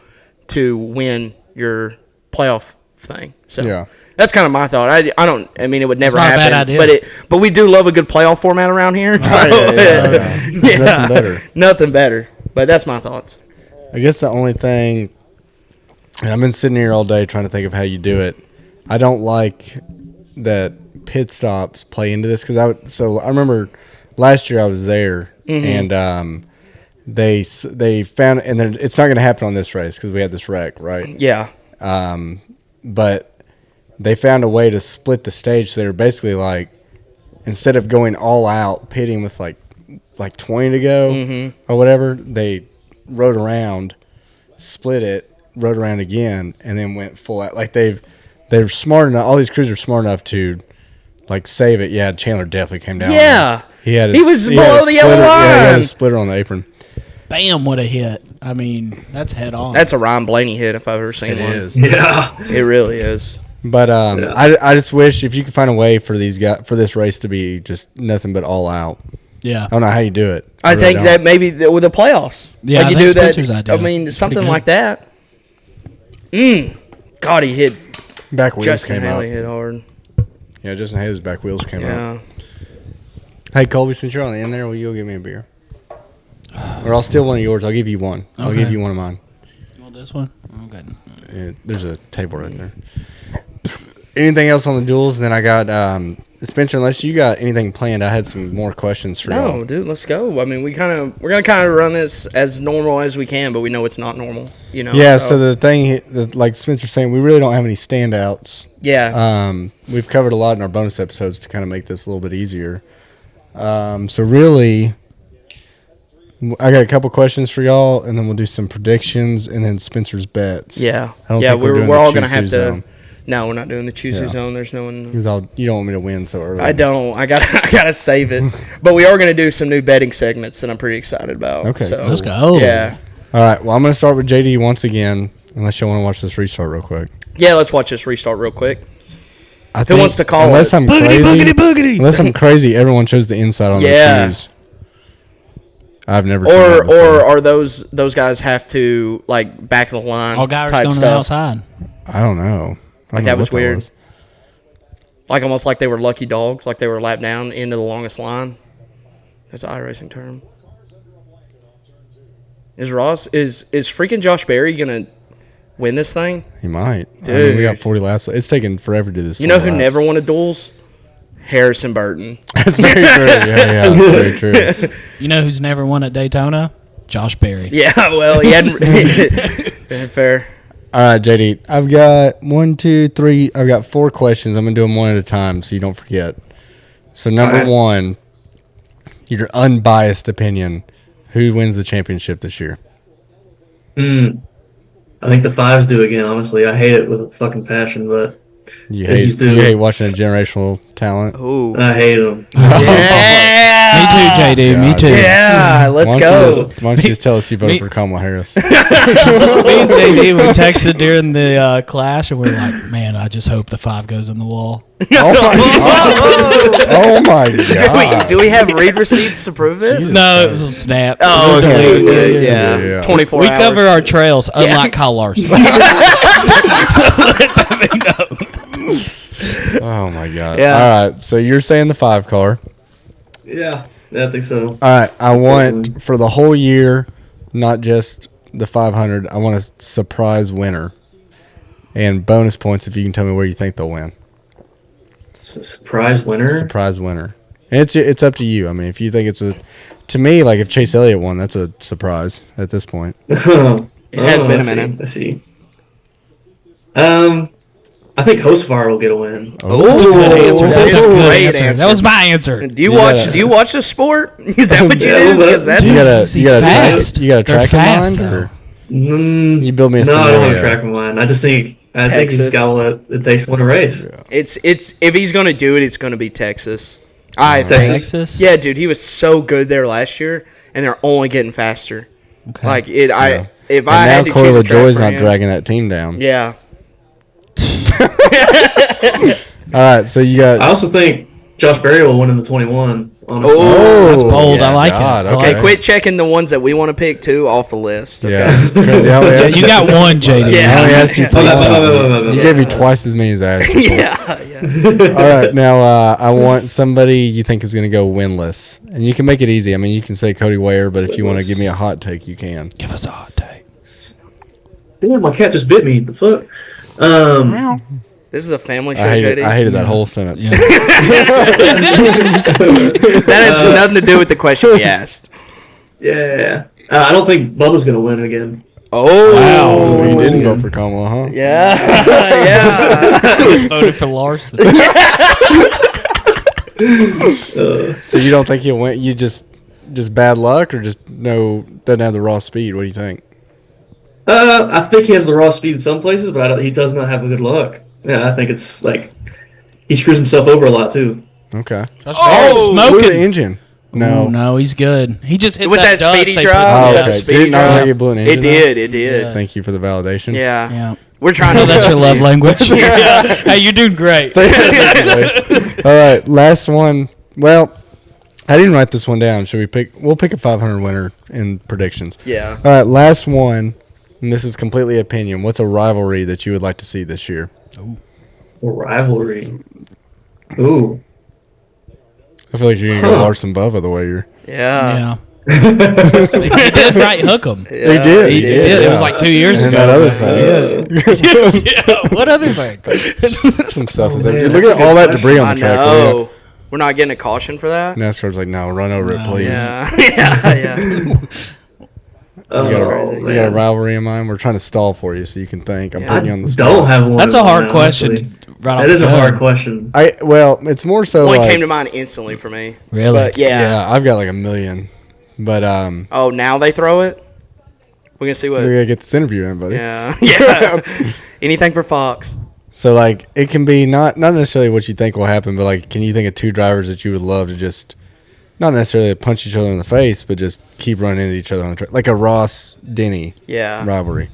to win your playoff thing. So yeah. That's kind of my thought. I mean, it would never happen. Not a bad idea. But we do love a good playoff format around here. So, Nothing better. Nothing better. But that's my thoughts. I guess the only thing, and I've been sitting here all day trying to think of how you do it. I don't like that pit stops play into this because I remember last year I was there and they found, and it's not going to happen on this race because we had this wreck, right? Yeah. But they found a way to split the stage. So they were basically like, instead of going all out, pitting with like 20 to go or whatever, they rode around, split it, rode around again, and then went full out. Like they're smart enough. All these crews are smart enough to like save it. Yeah, Chandler definitely came down. Yeah, he was below the yellow line. Yeah, he had a splitter on the apron. Bam! What a hit! I mean, that's head on. That's a Ryan Blaney hit if I've ever seen one. It is. Yeah. It really is. But I just wish if you could find a way for these guys for this race to be just nothing but all out. Yeah. I don't know how you do it. I really think don't. that maybe with the playoffs. Yeah, like I you think do that. Spencer's idea. I mean, something Pretty like good. that. God, he hit. Back wheels Justin came Haley out. hit hard. Yeah, Justin Haley's back wheels came out. Yeah. Hey, Colby, since you're on the end there, will you go give me a beer? Or I'll steal one of yours. I'll give you one. I'll Okay. give you one of mine. You want this one? Okay. Yeah, there's a table right there. Anything else on the duels? Then I got Spencer. Unless you got anything planned, I had some more questions for y'all. No, dude, let's go. I mean, we're gonna kind of run this as normal as we can, but we know it's not normal. You know. Yeah. So the thing, like Spencer's saying, we really don't have any standouts. Yeah. We've covered a lot in our bonus episodes to kind of make this a little bit easier. So really, I got a couple questions for y'all, and then we'll do some predictions, and then Spencer's bets. Yeah. I don't yeah, think we're doing all the gonna have to. zone. No, we're not doing the choose Yeah. zone. There's no one. Because you don't want me to win so early. I don't. I gotta save it. But we are gonna do some new betting segments that I'm pretty excited about. Okay, So, Let's go. Yeah. All right. Well, I'm going to start with JD once again, unless you want to watch this restart real quick. Yeah. Let's watch this restart real quick. I Who think wants to call unless it? I'm Boogity, crazy, boogity, boogity. Unless I'm crazy, everyone chose the inside on Yeah. the cues. I've never. Or are those guys have to like back of the line? All guys type going to the outside. I don't know. Like that was weird. Like almost like they were lucky dogs, like they were lapped down into the longest line. That's an iRacing term. Is freaking Josh Berry gonna win this thing? He might. Dude. I mean, we got 40 laps. It's taken forever to do this. You know who never won a duels? Harrison Burton. That's very true. Yeah, that's very true. You know who's never won at Daytona? Josh Berry. Yeah, well, he hadn't. Fair. All right, JD. I've got 1, 2, 3. I've got 4 questions. I'm going to do them one at a time so you don't forget. So, number 1, your unbiased opinion. Who wins the championship this year? I think the 5s do again, honestly. I hate it with a fucking passion, but You hate watching a generational talent? Ooh. I hate them. Yeah. Me too, JD. Me too. Yeah, let's go. Why don't you just tell us you voted for Kamala Harris? Me and JD, we texted during the clash, and we're like, man, I just hope the 5 goes in the wall. Oh, my God. Oh, my God. Do we have read receipts to prove this? No, it was a snap. Oh, okay. Yeah. Yeah. 24 We hours. cover our trails, unlike Kyle Larson. so let me know. Oh, my God. Yeah. All right. So, you're saying the 5 car. Yeah, I think so. All right. I want, for the whole year, not just the 500, I want a surprise winner. And bonus points if you can tell me where you think they'll win. Surprise winner? Surprise winner. And it's up to you. I mean, if you think to me, like if Chase Elliott won, that's a surprise at this point. It has been a minute. Let's see. I think Hostfire will get a win. That's a good answer. That's a good great answer. answer. That was my answer. Do you watch the sport? Is that what you do? Because that's You got fast. a track in fast, mind, though. or you build me a No, I don't scenario. have a track in mind. I think he's got what it takes to win a race. it's if he's gonna do it, it's gonna be Texas. I think. Texas? Yeah, dude, he was so good there last year, and they're only getting faster. Okay. Like it, Yeah. if And I now had to Corey choose a track LaJoy's for not him- dragging that team down. Yeah. All right, so you got. I also think Josh Berry will win in the 21. Honestly. Oh, That's bold. I like God, it. I okay. like Hey, quit checking the ones that we want to pick too off the list. Okay? Yeah, it's crazy. I only Yeah, asked you got one, JD. Yeah. I only asked you for Wait, You gave me twice as many as I asked you for. yeah. All right, now I want somebody you think is going to go winless, and you can make it easy. I mean, you can say Cody Ware, but if you want to give me a hot take, you can. Give us a hot take. Damn, my cat just bit me. The fuck? This is a family show, I JD. hated that whole sentence. Yeah. That has nothing to do with the question we asked. Yeah. I don't think Bubba's going to win again. Oh, Oh, you didn't yeah. vote for Kamala, huh? yeah, yeah. Voted for Larson. So you don't think he'll win? You just bad luck, or just doesn't have the raw speed? What do you think? I think he has the raw speed in some places, but he does not have a good luck. Yeah, I think it's like he screws himself over a lot too. Okay. Oh, Blew the smoking. engine. No. Ooh, no, he's good. He just hit With that dust speedy they drive? put- Oh, Is that okay. a speedy Did it not drive? know you blew an engine? It did. It did. Yeah. Thank you for the validation. Yeah. Yeah. We're trying I to. know that's your love language. Yeah. Hey, you're doing great. All right, last one. Well, I didn't write this one down. Should we pick? We'll pick a 500 winner in predictions. Yeah. All right, last one. And this is completely opinion. What's a rivalry that you would like to see this year? A rivalry. Ooh. I feel like you're gonna go Larson Bubba the way you're. Yeah. Yeah. He did right hook him. They did. He did. It was like 2 years And ago. that other thing. Yeah. What other thing? Some stuff is there. man, Look that's at a all good that debris on I the track. know. We're not getting a caution for that. NASCAR's like, no, run over it, please. Yeah. Yeah. Oh, You got, crazy. you got a rivalry in mind? We're trying to stall for you so you can think. I'm Yeah. putting you on the spot. don't have one. That's in a hard mind, question. honestly. Right off That is the a dome. hard question. Well, it's more so One like, came to mind instantly for me. Really? But yeah. I've got like a million. But Oh, now they throw it? We're going to see what. we gotta get this interview in, buddy. Yeah. Yeah. Anything for Fox. So like it can be not necessarily what you think will happen, but like can you think of two drivers that you would love to just not necessarily punch each other in the face, but just keep running into each other on the track, like a Ross Denny Yeah. rivalry.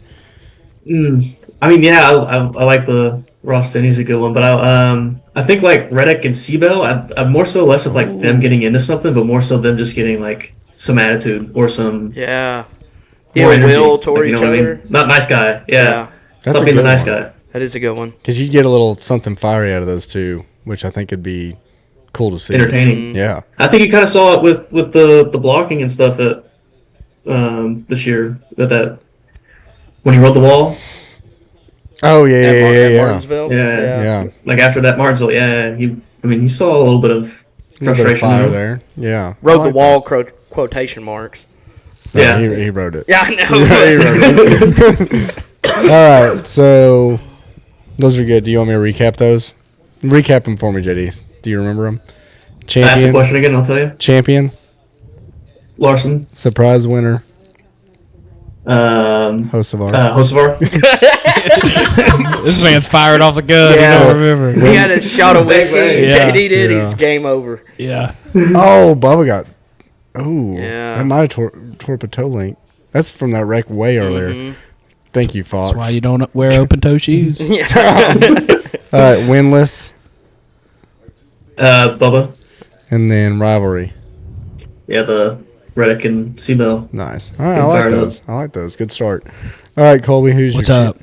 I mean, yeah, I like the Ross Denny's a good one, but I think like Reddick and Seabell, I'm more so less of like them getting into something, but more so them just getting like some attitude or some Yeah. more energy. Will toward you know each what I other. mean? Not nice guy. Yeah. That's Stop a being the good nice one. guy. That is a good one. Because you get a little something fiery out of those two, which I think would be cool to see. Entertaining. Yeah. I think you kind of saw it with the blocking and stuff at this year. That when he rode the wall. Oh yeah, At yeah. Martinsville. Yeah. Like after that Martinsville, you saw a little bit of A little bit of frustration fire in him. there. Yeah. I Rode like the wall quotation marks. that. Yeah. No, he wrote it. Yeah, I know. He wrote it. All right, so those are good. Do you want me to recap those? Recap them for me, JD. Do you remember them? Ask the Champion, question again. I'll tell you. champion, Larson, surprise winner, Hocevar. Hocevar. This man's fired off the gun. Yeah. You don't remember. He had a shot of whiskey. Yeah. JD did. Yeah. He's game over. Yeah. Oh, Bubba got. Oh, Yeah. that might have tore up a toe link. That's from that wreck way earlier. Thank you, Fox. That's why you don't wear open toe shoes. All right, winless, Bubba. and then rivalry. Yeah, the Reddick and Seabell. Nice. All right, I Getting like fired up. those. I like those. Good start. All right, Colby, who's What's your up?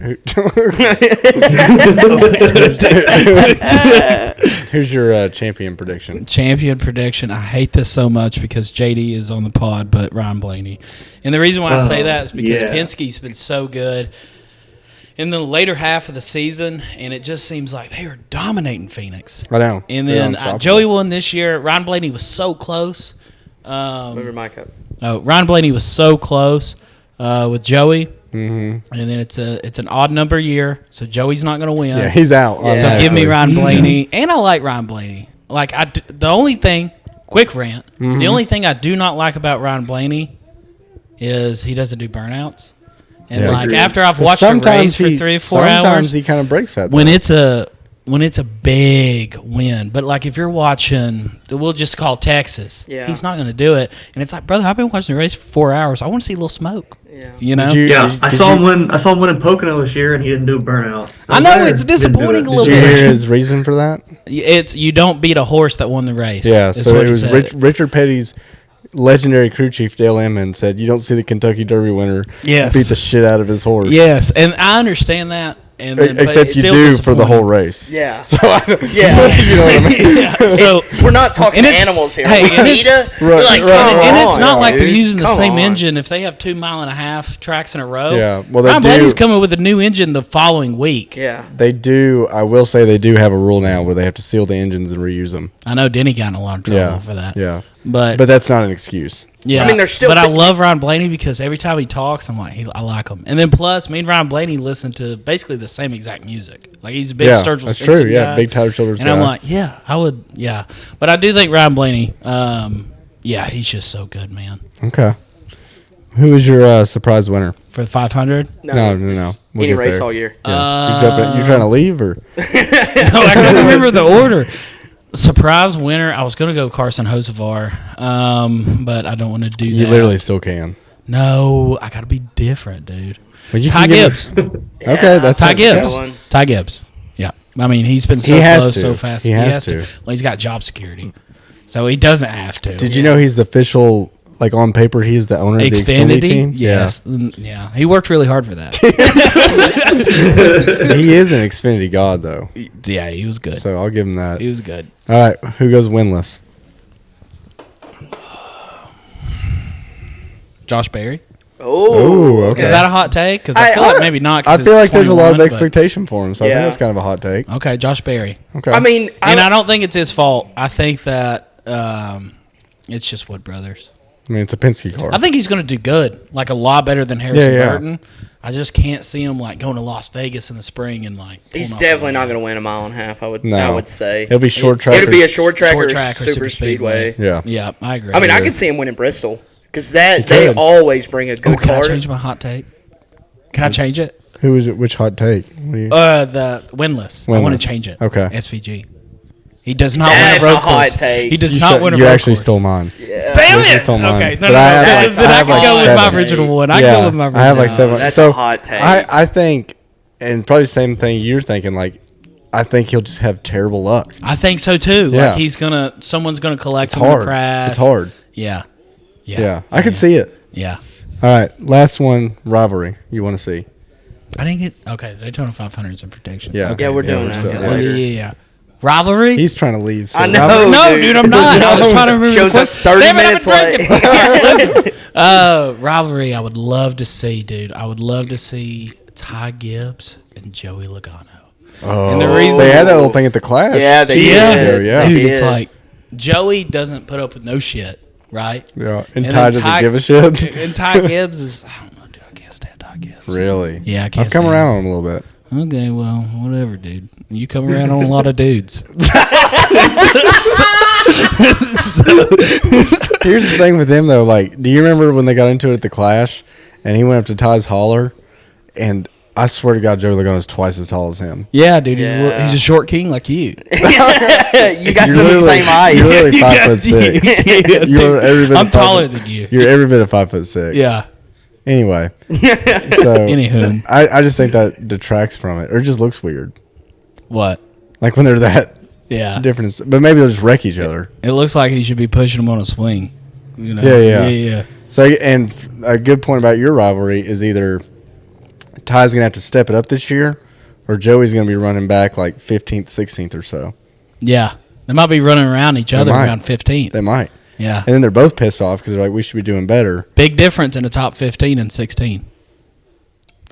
who's your champion prediction? Champion prediction. I hate this so much because JD is on the pod, but Ryan Blaney. And the reason why I say that is because yeah. Penske's been so good in the later half of the season, and it just seems like they are dominating Phoenix. I know. And They're then unstoppable. Joey won this year. Ryan Blaney was so close. Move your mic up. Ryan Blaney was so close with Joey. Mm-hmm. And then it's an odd number year, so Joey's not going to win. Yeah, he's out. So give me Ryan Blaney, and I like Ryan Blaney. Like the only thing, quick rant. Mm-hmm. The only thing I do not like about Ryan Blaney is he doesn't do burnouts. And Yeah. like Agreed. after I've watched a race for 3 or 4 sometimes hours, he kind of breaks that. when though. it's a big win, but like if you're watching, we'll just call Texas. Yeah. He's not going to do it, and it's like, brother, I've been watching the race for 4 hours. I want to see a little smoke. Yeah. You know. Did you- Yeah, did I saw him win in Pocono this year, and he didn't do a burnout. I know, it's disappointing a little Did you bit. hear his reason for that? It's you don't beat a horse that won the race. Yeah, is so what it he was said. Richard Petty's legendary crew chief Dale Emmons said, "You don't see the Kentucky Derby winner Yes. beat the shit out of his horse." Yes, and I understand that. And then, but Except it's you still do for the disappointing. whole race. Yeah. So I don't, Yeah. you know what I mean? Yeah, so We're not talking And it's- animals here. hey, and it's- PETA? Right, Like, right, come right. and on, it's not like they're dude. using the Come same on. engine if they have 2.5 mile tracks in a row. Yeah, well, they Ryan do- Blaney's coming with a new engine the following week. Yeah. They do. I will say they do have a rule now where they have to steal the engines and reuse them. I know Denny got in a lot of trouble Yeah, for that. yeah. But But that's not an excuse. yeah, I mean, they're still- But I love Ryan Blaney because every time he talks, I'm like, I like him. And then plus, me and Ryan Blaney listen to basically the same exact music. Like he's a big Yeah, Sturgill that's Simpson true. Yeah, guy. big Tyler Childers And I'm guy. like, yeah, I would, yeah. But I do think Ryan Blaney, yeah, he's just so good, man. Okay. Who is your surprise winner? For the 500, No. just We'll any get race there. all year. Yeah. You trying to leave or? no, I couldn't remember the order. Surprise winner, I was going to go Carson Hocevar, but I don't want to do You that. literally still can. No, I got to be different, dude. But you Ty can give Gibbs. Okay, that's Ty that's Gibbs. good. one. Ty Gibbs. Yeah. I mean, he's been so He has close to. so fast. He has to. Well, he's got job security. So he doesn't have to. Did you know he's the official? Like on paper, he's the owner of the Xfinity team. Yes. Yeah. He worked really hard for that. Yeah. He is an Xfinity god, though. Yeah, he was good. So I'll give him that. He was good. All right, who goes winless? Josh Berry. Oh. okay. Is that a hot take? Because I feel like maybe not. 'cause I feel it's like there's a lot of 21, but- expectation for him, so I Yeah. think that's kind of a hot take. Okay, Josh Berry. Okay. I mean, And I don't think it's his fault. I think that it's just Wood Brothers. it's a Penske car. I think he's going to do good, like a lot better than Harrison Yeah. Burton. I just can't see him like going to Las Vegas in the spring and like. he's pulling off definitely a not win. going to win a mile and a half. I would No. say It'll be short track. It'll be a short track, Short or track or super speedway. Yeah. Yeah, I agree. I mean, I could see him winning Bristol because they could. always bring a Oh, good can I car. change my hot take? Can I change it? Who is it? Which hot take? What do you- The winless. I want Winless. to change it. Okay. SVG. He does not That's win a road a hot course. take. He does you not said- win a You road actually course. stole mine. Damn You it! stole mine. Okay, no, But no, I have no. like- Then I I have can like go with my 7. original one. I go with my original. I have like 7. That's so a hot take. I think, and probably the same thing you're thinking. Like, I think he'll just have terrible luck. I think so too. Yeah. Like someone's gonna collect It's him in a hard. crash. It's hard. Yeah. Yeah. I could see it. Yeah. All right. Last one, rivalry. You want to see? I didn't get okay. Daytona 500s in protection. Yeah. Okay. Yeah, we're doing we're that still- later. Yeah. Rivalry? He's trying to leave. So I know. rivalry- No, dude. dude, I'm not. I was trying to remember. Shows the up quote. 30 Damn it, minutes I've been late. drinking. Listen, rivalry. I would love to see, dude. I would love to see Ty Gibbs and Joey Logano. Oh, And the reason- they had that little thing at the Clash. Yeah, they Yeah, did. Yeah. dude. They It's did. like Joey doesn't put up with no shit, right? Yeah. And And Ty then doesn't give a shit. And Ty Gibbs is. I don't know, dude. I can't stand Ty Gibbs. Really? Yeah, I can't. I've come stand around on him a little bit. Okay, well, whatever, dude. You come around on a lot of dudes. Here's the thing with him though. Like, do you remember when they got into it at the Clash, and he went up to Ty's holler, and I swear to God, Joey Logano's twice as tall as him. Yeah, dude. Yeah. He's a short king like you. You guys You're are the literally- same height. You're literally 5'6". Yeah, You're every bit I'm of taller 5'6". than you. You're every bit of 5'6". Yeah. Anyway, so Anywho. I just think that detracts from it, or it just looks weird. What? Like when they're that Yeah. different, but maybe they'll just wreck each other. It looks like he should be pushing him on a swing. You know? Yeah. So, and a good point about your rivalry is either Ty's gonna have to step it up this year, or Joey's gonna be running back like 15th, 16th or so. Yeah. They might be running around each other might. around 15th. They might, Yeah. and then they're both pissed off because they're like, we should be doing better. Big difference in the top 15 and 16.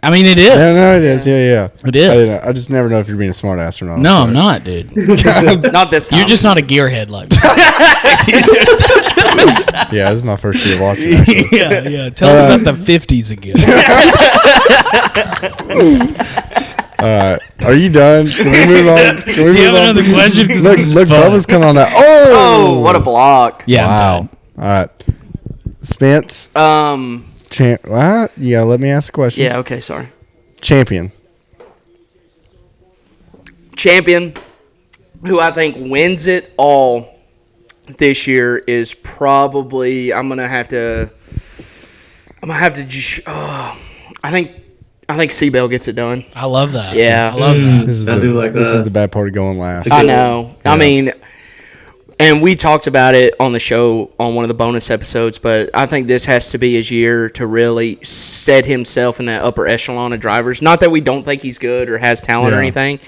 I mean, it is. No, it is. Yeah. It is. I just never know if you're being a smart ass or not. No, I'm not, dude. Not this time. You're just not a gearhead like me. Yeah, this is my first year watching. Actually. yeah. Tell us about the 50s again. All right, are you done? Can we move on? Can we Do you move have on? another question? 'Cause this is Look, fun. Bubba's coming on that. Oh, what a block. Yeah. Wow. All right, Spence. What? You gotta let me ask the questions. Yeah, okay, sorry. Champion. Champion, who I think wins it all this year, is probably I think Seabell gets it done. I love that. Yeah. I love that. This is I do like this that. is the bad part of going last. I know. I mean, and we talked about it on the show on one of the bonus episodes, but I think this has to be his year to really set himself in that upper echelon of drivers. Not that we don't think he's good or has talent or Yeah. anything,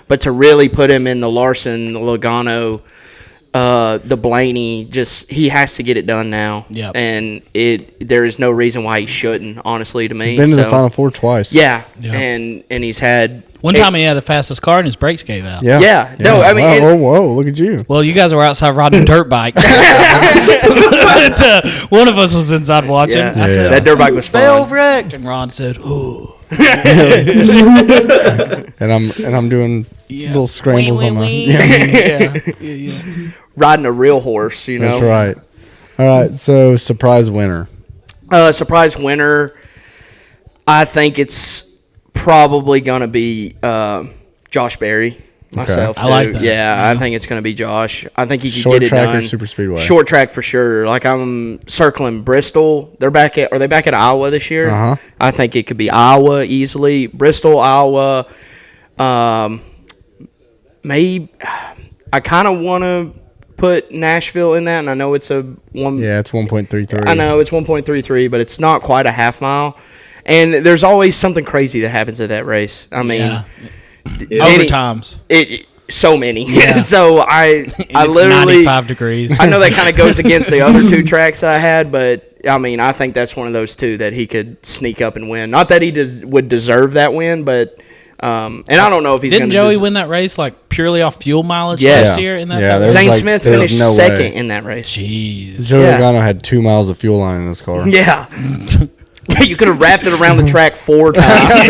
but to really put him in the Larson, the Logano, the Blaney, just he has to get it done now. Yep. And there is no reason why he shouldn't, honestly, to me. He's been to the So, Final Four twice. Yeah. Yeah. And he's had One time he had the fastest car and his brakes gave out. Yeah. Yeah. No, I mean, Wow, whoa, look at you. Well, you guys were outside riding a dirt bike. But, one of us was inside watching. Yeah. I said, That dirt bike was fail fun. wrecked. And Ron said, ooh. And I'm doing little scrambles on my. Yeah. Riding a real horse, you know. That's right. All right, so surprise winner. Surprise winner, I think it's probably going to be Josh Berry, myself. I like too. that. Yeah, I think it's going to be Josh. I think he could Short get it track done. or super speedway? Short track for sure. Like I'm circling Bristol. Are they back at Iowa this year? Uh-huh. I think it could be Iowa easily. Bristol, Iowa. Maybe I kind of want to put Nashville in that, and I know it's a one. Yeah, it's 1.33. I know it's 1.33, but it's not quite a half mile. And there's always something crazy that happens at that race. I mean, Yeah. any- Overtimes. so many. Yeah. So I It's literally 95 degrees. I know that kind of goes against the other two tracks that I had, but I mean, I think that's one of those two that he could sneak up and win. Not that he would deserve that win, but and I don't know if he's Didn't gonna Joey win that race like purely off fuel mileage Yes. last year in that Yeah, race? there was Zane like- Smith there was finished no way. second in that race. Jeez. Joey Yeah. Logano had 2 miles of fuel line in his car. Yeah. You could have wrapped it around the track 4 times.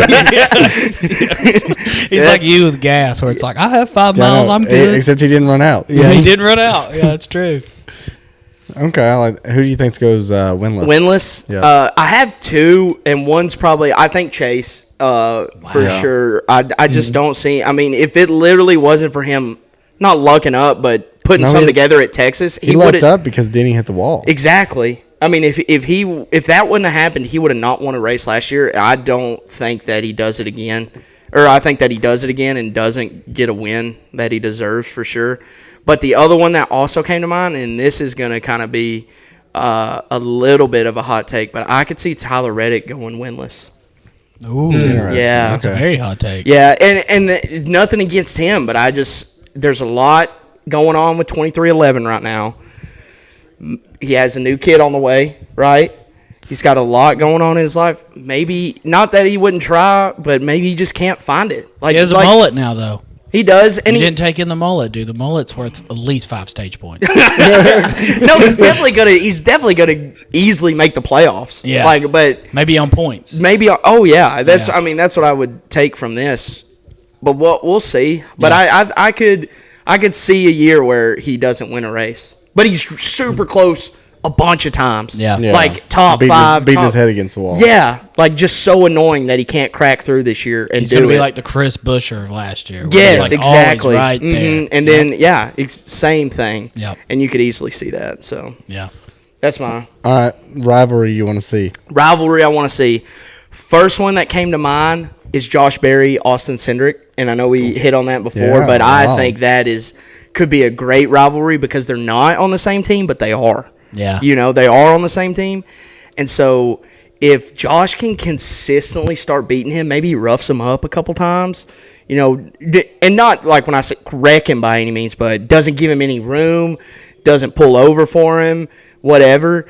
He's like you with gas, where it's like, I have 5 Yeah, I miles, know, I'm good. Except he didn't run out. Yeah, he did run out. Yeah, that's true. Okay, who do you think goes winless? Winless. Yeah. I have 2, and one's probably I think Chase. For Yeah. sure. I just don't see. I mean, if it literally wasn't for him not lucking up, but putting No, something he- together at Texas, He would left up because Denny hit the wall. Exactly. I mean, if that wouldn't have happened, he would have not won a race last year. I don't think that he does it again, or I think that he does it again and doesn't get a win that he deserves for sure. But the other one that also came to mind, and this is going to kind of be a little bit of a hot take, but I could see Tyler Reddick going winless. Ooh, Interesting. Yeah. that's a very hot take. Yeah, and nothing against him, but there's a lot going on with 2311 right now. He has a new kid on the way, right? He's got a lot going on in his life. Maybe, not that he wouldn't try, but maybe he just can't find it. He has a mullet now, though. He does. And he didn't take in the mullet, dude. The mullet's worth at least 5 stage points. No, he's definitely gonna easily make the playoffs. Yeah. But maybe on points. Maybe. Oh yeah. That's what I would take from this. But we'll see. But I could see a year where he doesn't win a race, but he's super close a bunch of times. Yeah. Like top five. Beating his head against the wall. Yeah. Like just so annoying that he can't crack through this year and he's do gonna be it. like the Chris Buescher of last year. Yes, like exactly. Right there. And then it's same thing. Yep. And you could easily see that. So yeah, that's my All right, rivalry you want to see? Rivalry I want to see. First one that came to mind is Josh Berry, Austin Cindric, and I know we hit on that before, Yeah, but I wow. think that could be a great rivalry because they're not on the same team, but they are. Yeah. They are on the same team. And so if Josh can consistently start beating him, maybe he roughs him up a couple times, and not like when I say wreck him by any means, but doesn't give him any room, doesn't pull over for him, whatever.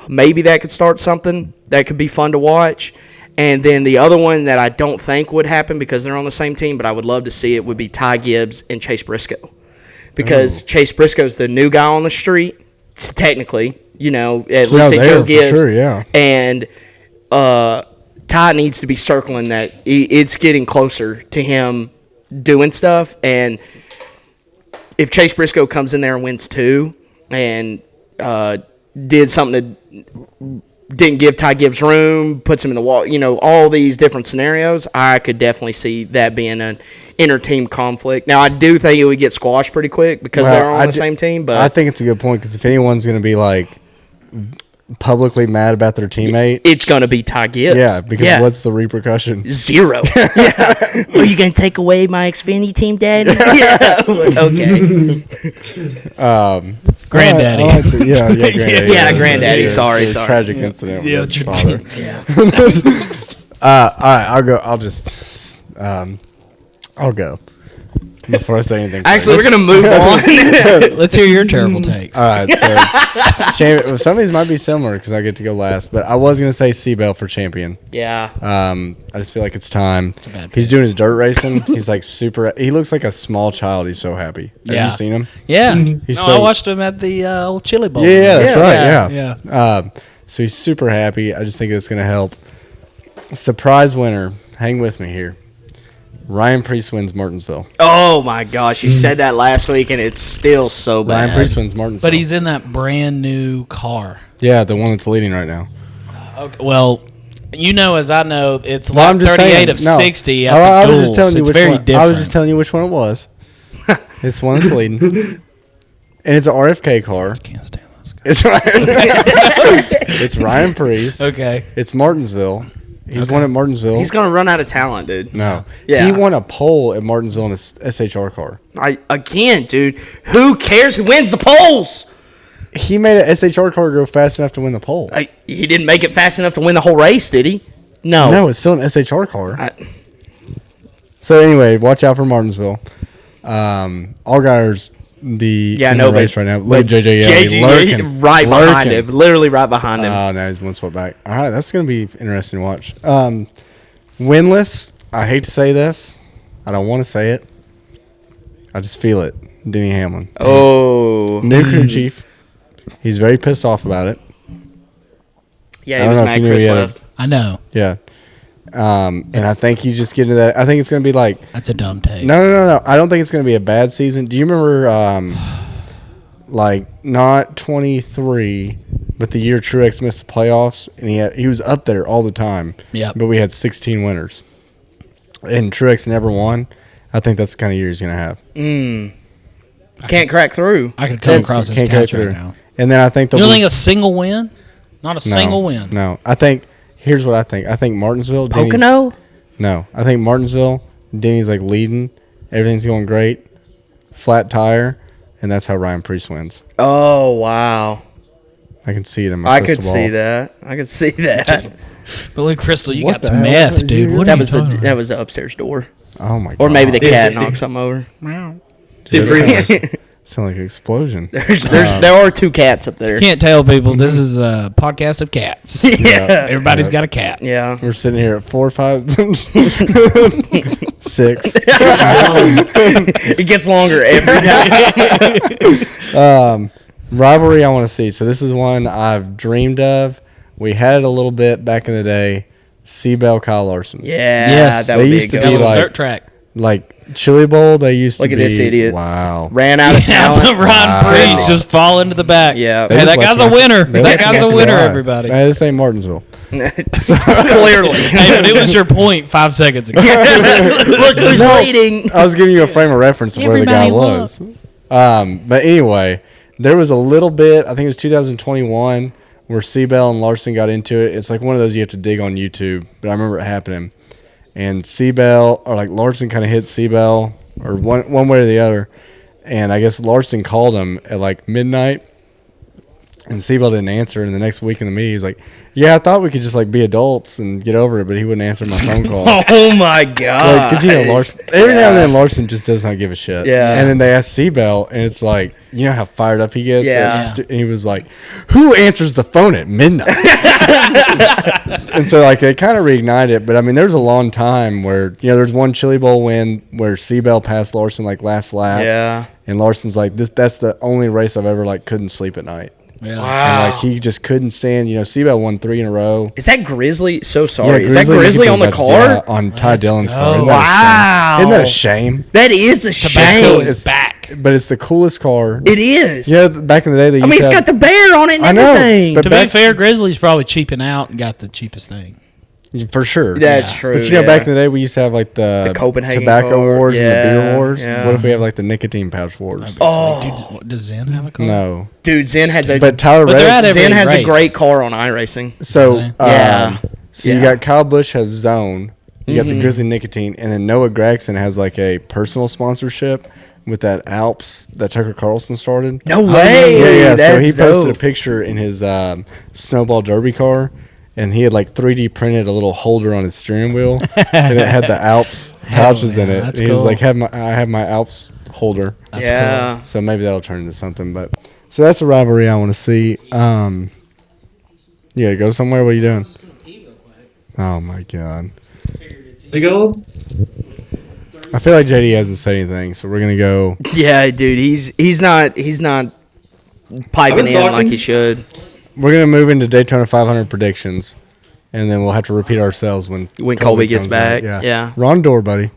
Maybe that could start something that could be fun to watch. And then the other one that I don't think would happen because they're on the same team, but I would love to see it, would be Ty Gibbs and Chase Briscoe. Because Chase Briscoe's the new guy on the street, technically, at least they Joe Gibbs. Sure, yeah. And Ty needs to be circling that it's getting closer to him doing stuff. And if Chase Briscoe comes in there and wins 2 and did something that didn't give Ty Gibbs room, puts him in the wall, all these different scenarios, I could definitely see that being an inter-team conflict. Now, I do think it would get squashed pretty quick because they're on the same team. But I think it's a good point because if anyone's going to be like publicly mad about their teammate, it's going to be Ty Gibbs. Yeah, because what's the repercussion? 0. Yeah. Are you going to take away my Xfinity team, Daddy? Yeah. Okay. Granddaddy. I like Granddaddy. Yeah, Granddaddy. Sorry. Tragic incident with his father. Yeah. All right, I'll go. I'll go before I say anything. Actually, we're going to move on. Let's hear your terrible takes. All right, so some of these might be similar because I get to go last, but I was going to say Seabell for champion. Yeah. I just feel like it's time. It's a bad He's pick. doing his dirt racing. He's like super. He looks like a small child. He's so happy. Have you seen him? Yeah. He's I so- watched him at the old Chili Bowl. Yeah, that's right. Yeah. Yeah. So he's super happy. I just think it's going to help. Surprise winner. Hang with me here. Ryan Preece wins Martinsville. Oh, my gosh. You said that last week, and it's still so bad. Ryan Preece wins Martinsville. But he's in that brand new car. Yeah, the one that's leading right now. Okay. Well, as I know, it's Well, like I'm just 38 saying, of no. 60 at I the was duels. just telling you It's which very one. different. I was just telling you which one it was. It's the one that's leading. And it's an RFK car. Can't stand this guy. It's Ryan. It's Ryan Preece. Okay. It's Martinsville. He's won at Martinsville. He's going to run out of talent, dude. No. Yeah. He won a pole at Martinsville in a SHR car. Again, dude, who cares who wins the polls? He made an SHR car go fast enough to win the pole. He didn't make it fast enough to win the whole race, did he? No, it's still an SHR car. I- So anyway, watch out for Martinsville. Allgaier's in the race right now. Look at JJ lurking. Right behind him. Literally right behind him. Oh, no, he's one spot back. All right, that's going to be interesting to watch. Winless, I hate to say this. I don't want to say it. I just feel it. Denny Hamlin. Oh. New crew chief. He's very pissed off about it. Yeah, I he don't was know if mad you knew Chris he had left. I know. Yeah. And I think he's just getting to that. I think it's going to be like, That's a dumb take. no. I don't think it's going to be a bad season. Do you remember, not 23, but the year Truex missed the playoffs, and he was up there all the time. Yeah. But we had 16 winners, and Truex never won. I think that's the kind of year he's going to have. Can't crack through. I could come across his Can't go couch through. right now. And then I think You don't think a single win? Not a single win. No, I think here's what I think. I think Martinsville. Pocono? No, I think Martinsville. Denny's like leading. Everything's going great. Flat tire, and that's how Ryan Preece wins. Oh, wow. I can see it in my crystal ball. I could see that. But look, Crystal, you What got the some hell meth, is dude. that? What That are was you talking about? that was the upstairs door. Oh my god! Or maybe the cat 60. knocked something over. Sound like an explosion. There are 2 cats up there. Can't tell people this is a podcast of cats. Yeah. Everybody's got a cat. Yeah. We're sitting here at 4, 5, 6. It gets longer every time. Rivalry I want to see. So this is one I've dreamed of. We had it a little bit back in the day. Seabell, Kyle Larson. Yeah. Yes. That They would be used to a be good one. like- Dirt track. Like Chili Bowl, they used Look to at be. this idiot. Wow. Ran out of Yeah, talent. Ryan Priest just fall into the back. Yeah. They Hey, just that let guy's you- a winner. they That let you guy's a get winner, to everybody. Hey, this ain't Martinsville. Clearly. Hey, but it was your point 5 seconds ago. Look who's No. leading. I was giving you a frame of reference of where the guy Everybody was. But anyway, there was a little bit, I think it was 2021, where Seabell and Larson got into it. It's like one of those you have to dig on YouTube, but I remember it happening. And Seabell, or like Larson kind of hit Seabell, or one way or the other. And I guess Larson called him at like midnight. And Seabell didn't answer. And the next week in the meeting, he was like, "Yeah, I thought we could just like be adults and get over it," but he wouldn't answer my phone call. Oh my god. Because, you know, Larson, every now and then Larson just does not give a shit. Yeah. And then they asked Seabell, and it's like, you know how fired up he gets? Yeah. And he was like, "Who answers the phone at midnight?" And so, like, they kind of reignited it. But, I mean, there's a long time where, you know, there's one Chili Bowl win where Seabell passed Larson, like, last lap. Yeah. And Larson's like, that's the only race I've ever, like, couldn't sleep at night. Yeah. And, like, he just couldn't stand, you know, Seabell won 3 in a row. Is that Grizzly? So sorry. Yeah, Is that Grizzly on the Nicotine car? Patches, yeah, on Ty Dillon's car. go. Isn't that a shame? That is a Tobacco shame. is back. But it's the coolest car. It is. Yeah, back in the day, they used I mean, to it's have, got the bear on it and I know, everything. but To be fair, Grizzly's probably cheaping out and got the cheapest thing. for sure. That's true. But you know, yeah. back in the day, we used to have like the Copenhagen tobacco car. wars and the Yeah, beer wars. yeah. What if we have like the nicotine pouch wars? Oh, Dude, does Zen have a car? No, dude, Zen has a but Tyler But they're at Reddick. every Zen has a race. great car on iRacing. So Okay. Yeah. so you Yeah. got Kyle Busch has Zone. You got the Grizzly Nicotine, and then Noah Gragson has like a personal sponsorship with that Alps that Tucker Carlson started. No way. Yeah. So That's he posted dope. a picture in his Snowball Derby car, and he had like 3D printed a little holder on his steering wheel, and it had the Alps pouches in yeah, it. that's And he was cool. like, I have my Alps holder. That's Yeah. So maybe that'll turn into something. But so that's a rivalry I want to see. Yeah, go somewhere. What are you doing? Oh my god. You go? I feel like JD hasn't said anything, so we're gonna go. Yeah, dude, he's not piping I've been in talking. like he should. We're gonna move into Daytona 500 predictions, and then we'll have to repeat ourselves when Colby gets comes back. out. Yeah. Ron Door, buddy.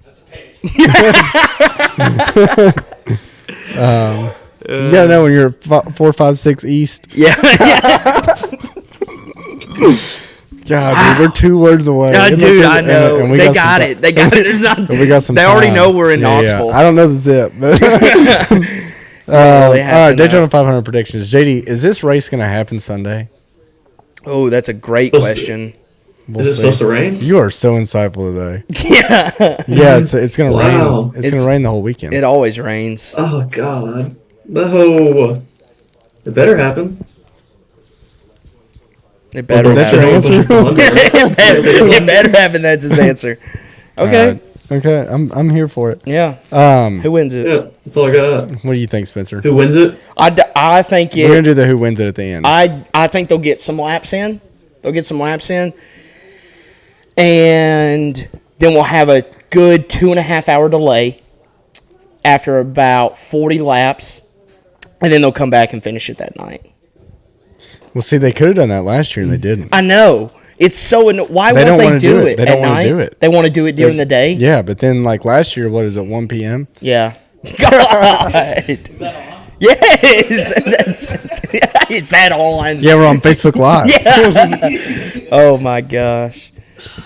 You gotta know when you're 4, 5, 6 east. Yeah. God, dude, we're 2 words away. Yeah, And dude, look, I know. and we They some got ti- it. They got it. There's not. We got some. They already time. know we're in Yeah, Knoxville. I don't know the zip, but Really all right, happen, Daytona 500 predictions. JD, is this race gonna happen Sunday? Oh, that's a great Supposed to- question. We'll Is it see. supposed to rain? You are so insightful today. Yeah. Yeah, it's gonna Wow. rain. It's gonna rain the whole weekend. It always rains. Oh God, no! It better happen. It better Is that your happen. answer? It better happen. That's his answer. Okay. All right. Okay, I'm here for it. Yeah. Um, Who wins it? Yeah, that's all I got. what do you think, Spencer? Who wins it? I think We're gonna it. do the who wins it at the end. I think they'll get some laps in. They'll get some laps in, and then we'll have a good 2.5 hour delay after about 40 laps, and then they'll come back and finish it that night. Well, see, they could have done that last year and they didn't. I know. It's so why They won't don't they wanna do do it, it. They at don't wanna night? do it. They want to do it during the day? Yeah, but then like last year, what is it, 1 p.m.? Yeah. God. Is that on? Yes. Is that on? Yeah, we're on Facebook Live. Oh my gosh.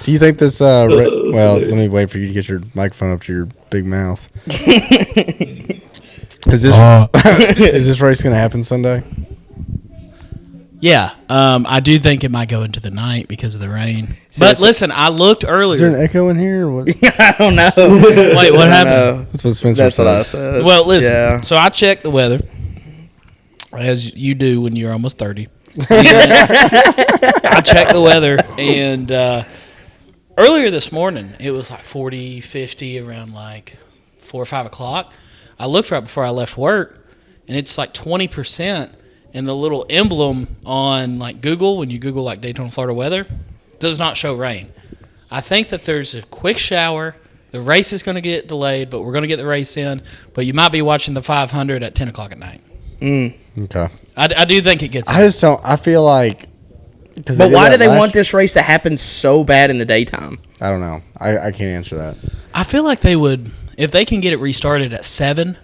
Do you think this? Well, let me wait for you to get your microphone up to your big mouth. Is this is this race going to happen Sunday? Yeah, I do think it might go into the night because of the rain. But listen, I looked Is there earlier. an echo in here? Or what? I don't know. Wait, what I happened? know. That's what Spencer That's said. what I said. Well, listen. Yeah. So I checked the weather, as you do when you're almost 30. I checked the weather, and earlier this morning, it was like 40, 50 around like 4 or 5 o'clock. I looked right before I left work, and it's like 20%. And the little emblem on like Google, when you Google like Daytona, Florida weather, does not show rain. I think that there's a quick shower. The race is going to get delayed, but we're going to get the race in. But you might be watching the 500 at 10 o'clock at night. Okay. I do think it gets in. I just don't. I feel like. But why do they want this race to happen so bad in the daytime? I don't know. I can't answer that. I feel like they would, if they can get it restarted at 7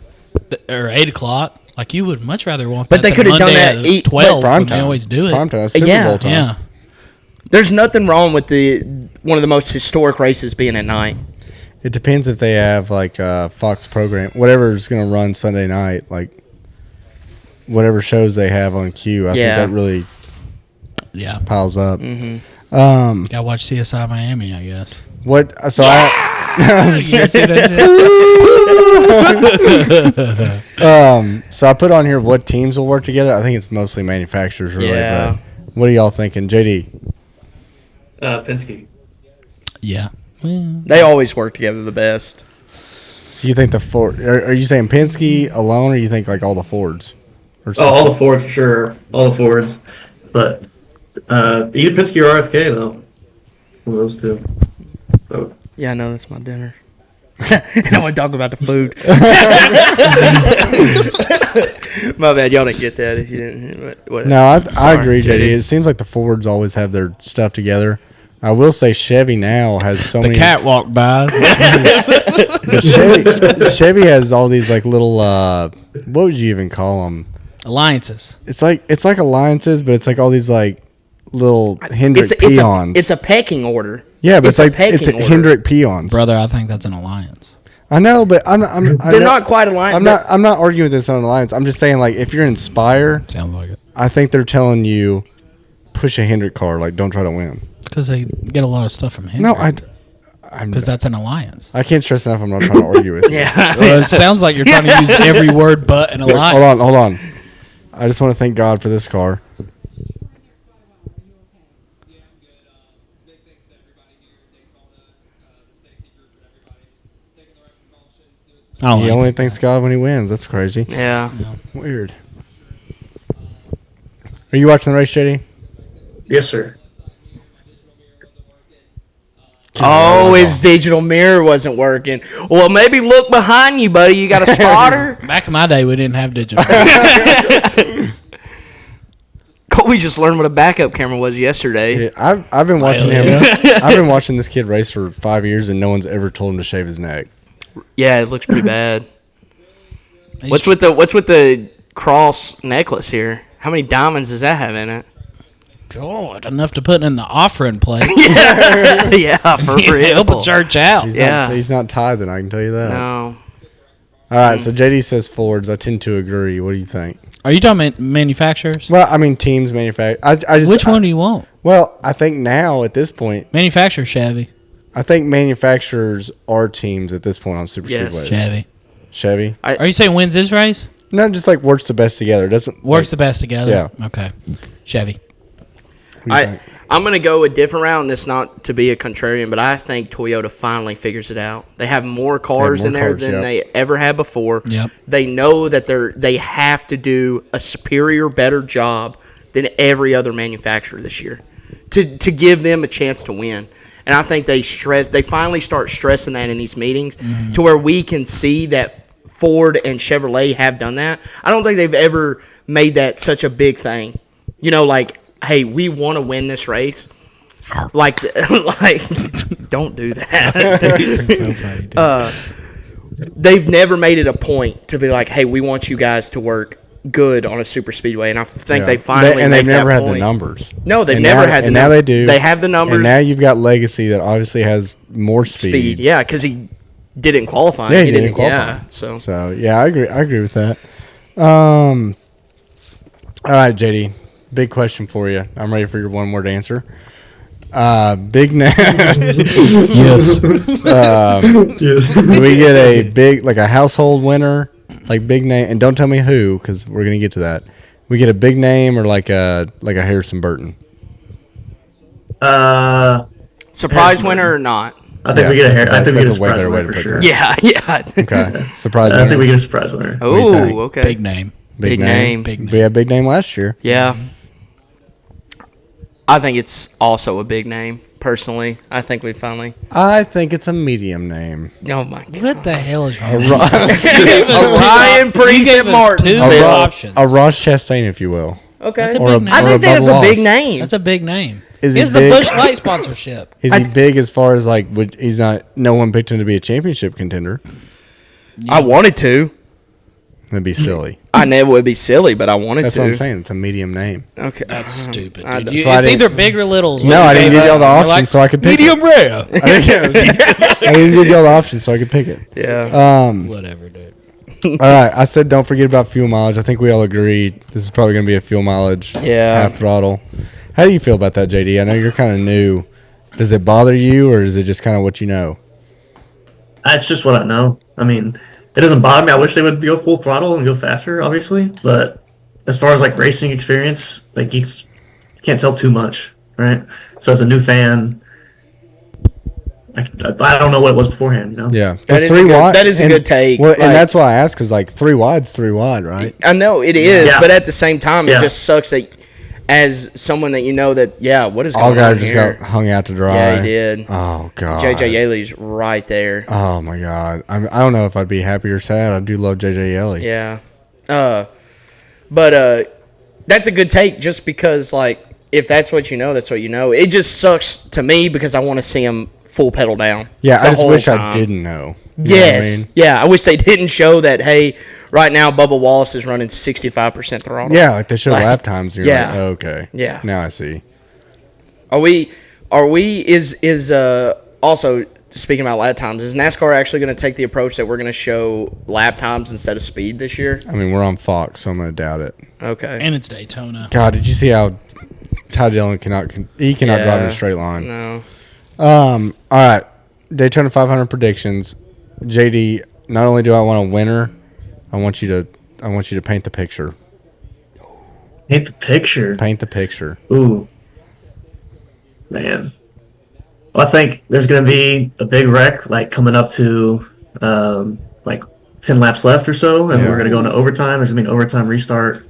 or 8 o'clock. Like, you would much rather want but that they could have done that at 12 prime when time. they always do it's it. Prime time. It's Super Bowl time. Yeah. There's nothing wrong with one of the most historic races being at night. It depends if they have, like, Fox program. Whatever's going to run Sunday night, like, whatever shows they have on queue. I think that really piles up. Gotta watch CSI Miami, I guess. What? So so I put on here what teams will work together. I think it's mostly manufacturers, really. Yeah. But what are y'all thinking, JD? Penske. Yeah. They always work together the best. So you think the Ford? Are you saying Penske alone, or you think like all the Fords? Or all the Fords for sure. All the Fords, but either Penske or RFK though. One of those two. So. Yeah, I know that's my dinner. I don't want to talk about the food. My bad, y'all didn't get that. If you didn't, whatever. No, I agree, JD. It seems like the Fords always have their stuff together. I will say Chevy now has so many. The cat walked by. Chevy has all these like little. What would you even call them? Alliances. It's like alliances, but it's like all these like little Hendrick peons. It's a pecking order. Yeah, but it's order. Hendrick peons. Brother, I think that's an alliance. I know, but they're not quite aligned. I'm not arguing with this on alliance. I'm just saying, like, if you're Inspire, sounds like it. I think they're telling you push a Hendrick car, like don't try to win. Because they get a lot of stuff from Hendrick. No, because that's an alliance. I can't stress enough. I'm not trying to argue with you. Yeah, well, it sounds like you're trying to use every word but an alliance. Hold on. I just want to thank God for this car. He only thanks God when he wins. That's crazy. Yeah. Weird. Are you watching the race, JD? Yes, sir. Oh, his digital mirror wasn't working. Well, maybe look behind you, buddy. You got a spotter? Back in my day, we didn't have digital. Colby just learned what a backup camera was yesterday. Yeah, I've been watching him. I've been watching this kid race for 5 years, and no one's ever told him to shave his neck. Yeah, it looks pretty bad. What's with the cross necklace here? How many diamonds does that have in it? God, enough to put in the offering plate. Yeah, for real. Help a church out. He's not tithing, I can tell you that. No. All right, so JD says Fords. I tend to agree. What do you think? Are you talking about manufacturers? Well, I mean teams manufacture. Which one do you want? Well, I think now at this point, manufacturer Chevy. I think manufacturers are teams at this point on super speedways. Chevy. Are you saying wins this race? No, just like works the best together. Works the best together. Yeah. Okay. Chevy. I'm going to go a different route, and this not to be a contrarian, but I think Toyota finally figures it out. They have more cars in there than they ever had before. Yep. They know that they have to do a superior, better job than every other manufacturer this year to give them a chance to win. And I think they finally start stressing that in these meetings to where we can see that Ford and Chevrolet have done that. I don't think they've ever made that such a big thing. You know, like, hey, we want to win this race. Like, don't do that. It's so funny, dude. They've never made it a point to be like, hey, we want you guys to work good on a super speedway, and I think they finally and they've make never that had point. the numbers. No, they've never had the numbers. And now they do. They have the numbers. And now you've got Legacy that obviously has more speed. Yeah, because he didn't qualify. Yeah, he didn't qualify. Yeah, so yeah, I agree with that. All right, JD, big question for you. I'm ready for your one-word answer. Big name. Yes. Yes. Do we get a big, like a household winner, like big name? And don't tell me who, because we're gonna get to that. We get a big name or like a Harrison Burton. Surprise winner or not? I think we get that's a way surprise better way winner to for put sure. Yeah. Okay. Surprise I winner. think we get a surprise winner. do you think? Oh, okay. Big name. Big name. Big name. We had a big name last year. Yeah. I think it's also a big name, personally. I think we finally... I think it's a medium name. Oh, my God. What the hell is wrong? Ryan Priest at Martin. two A options. Ross Chastain, if you will. Okay. That's a Or big name. I or think that's Bubba a big Wallace. name. That's a big name. Is he It's the big? Busch Light sponsorship. Is he big as far as like he's not? No one picked him to be a championship contender. I wanted to. That'd be silly. I know it would be silly, but I wanted That's to. what I'm saying. It's a medium name. Okay. That's stupid, I- dude. that's why I It's didn't- either big or little. is what No, I didn't gave give y'all us. the You're option like, so I could pick medium rare. I didn't give y'all the option so I could pick it. Yeah. Whatever, dude. All right. I said don't forget about fuel mileage. I think we all agreed this is probably going to be a fuel mileage. Yeah. Half throttle. How do you feel about that, JD? I know you're kind of new. Does it bother you, or is it just kind of what you know? It's just what I know. I mean, it doesn't bother me. I wish they would go full throttle and go faster, obviously. But as far as like racing experience, like you can't tell too much, right? So as a new fan, I don't know what it was beforehand. You know? Yeah, That is that is a good take. Well, Like- and that's why I asked, because like 3 wide's 3 wide, right? I know it is, Yeah. but at the same time, it Yeah. just sucks that as someone that you know that, what is going All on guys just here? got hung out to dry. Yeah, he did. Oh god. JJ Yeley's right there. Oh my god. I don't know if I'd be happy or sad. I do love JJ Yeley. Yeah. But that's a good take just because, like, if that's what you know, that's what you know. It just sucks to me because I want to see him full pedal down. Yeah, the I just whole wish I time. didn't know. You know what I Yes. mean? Yeah, I wish they didn't show that, hey, right now Bubba Wallace is running 65% throttle. Yeah, like they show Like, lap times and you're yeah. like, oh, okay. Yeah. Now I see. Is also speaking about lap times, is NASCAR actually going to take the approach that we're going to show lap times instead of speed this year? I mean, we're on Fox, so I'm going to doubt it. Okay. And it's Daytona. God, did you see how Todd Dillon cannot drive in Yeah. a straight line? No. All right. Daytona 500 predictions. JD, not only do I want a winner, I want you to paint the picture. Paint the picture. Paint the picture. Ooh, man. Well, I think there's going to be a big wreck, like coming up to like 10 laps left or so, and Yeah. we're going to go into overtime. There's going to be an overtime restart,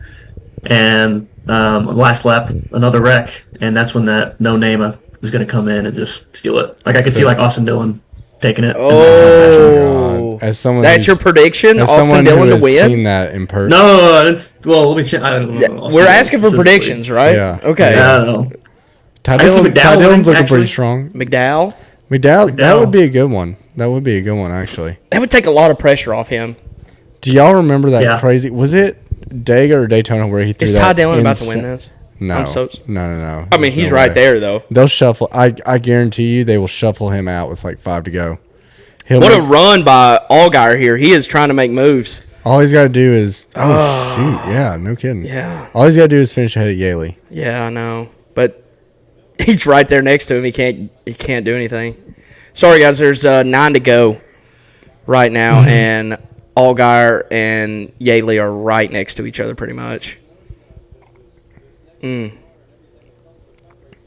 and last lap, another wreck, and that's when that no name is going to come in and just steal it. Like I could see like Austin Dillon taking it. Oh. As someone That's your who's- prediction? as Austin someone Dillon who to has win? seen that in person. No, it's let me check. I don't know. Yeah, Austin we're Dillon asking for specifically. predictions, right? Yeah. Okay. Yeah, I don't know. Todd I see Dillon, McDowell Todd Dillon's winning, looking actually. pretty strong. McDowell? That McDowell. would be a good one. That would be a good one, actually. That would take a lot of pressure off him. Do y'all remember that Yeah. crazy? Was it Dega or Daytona where he threw Is that? Todd Dillon about to insa- win this? No, I'm so- no. I mean, There's he's no right way. there, though. They'll shuffle. I guarantee you, they will shuffle him out with like 5 to go. He'll What a make- run by Allgaier here. He is trying to make moves. all he's got to do is. Oh shoot! Yeah, no kidding. Yeah. All he's got to do is finish ahead of Yaley. Yeah, I know. But he's right there next to him. He can't do anything. Sorry, guys. There's 9 to go right now, and Allgaier and Yaley are right next to each other pretty much.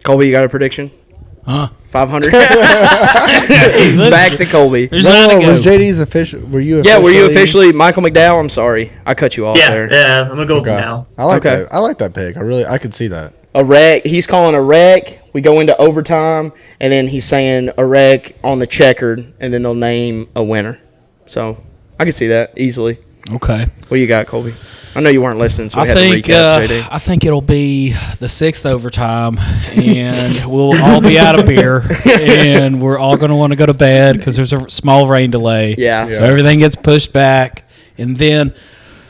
Colby, you got a prediction? Huh? 500? Back to Colby. There's nine to go. Was JD's official? Were you? Yeah, were you officially Michael McDowell? I'm sorry. I cut you off Yeah, there. yeah. I'm gonna go Okay. now. I like Okay. that. I like that pick. I could see that. A wreck. He's calling a wreck. We go into overtime, and then he's saying a wreck on the checkered, and then they'll name a winner. So I can see that easily. Okay. What you got, Colby? I know you weren't listening, so we I had think to recap, JD. I think it'll be the 6th overtime, and we'll all be out of beer, and we're all going to want to go to bed because there's a small rain delay. Yeah. So everything gets pushed back, and then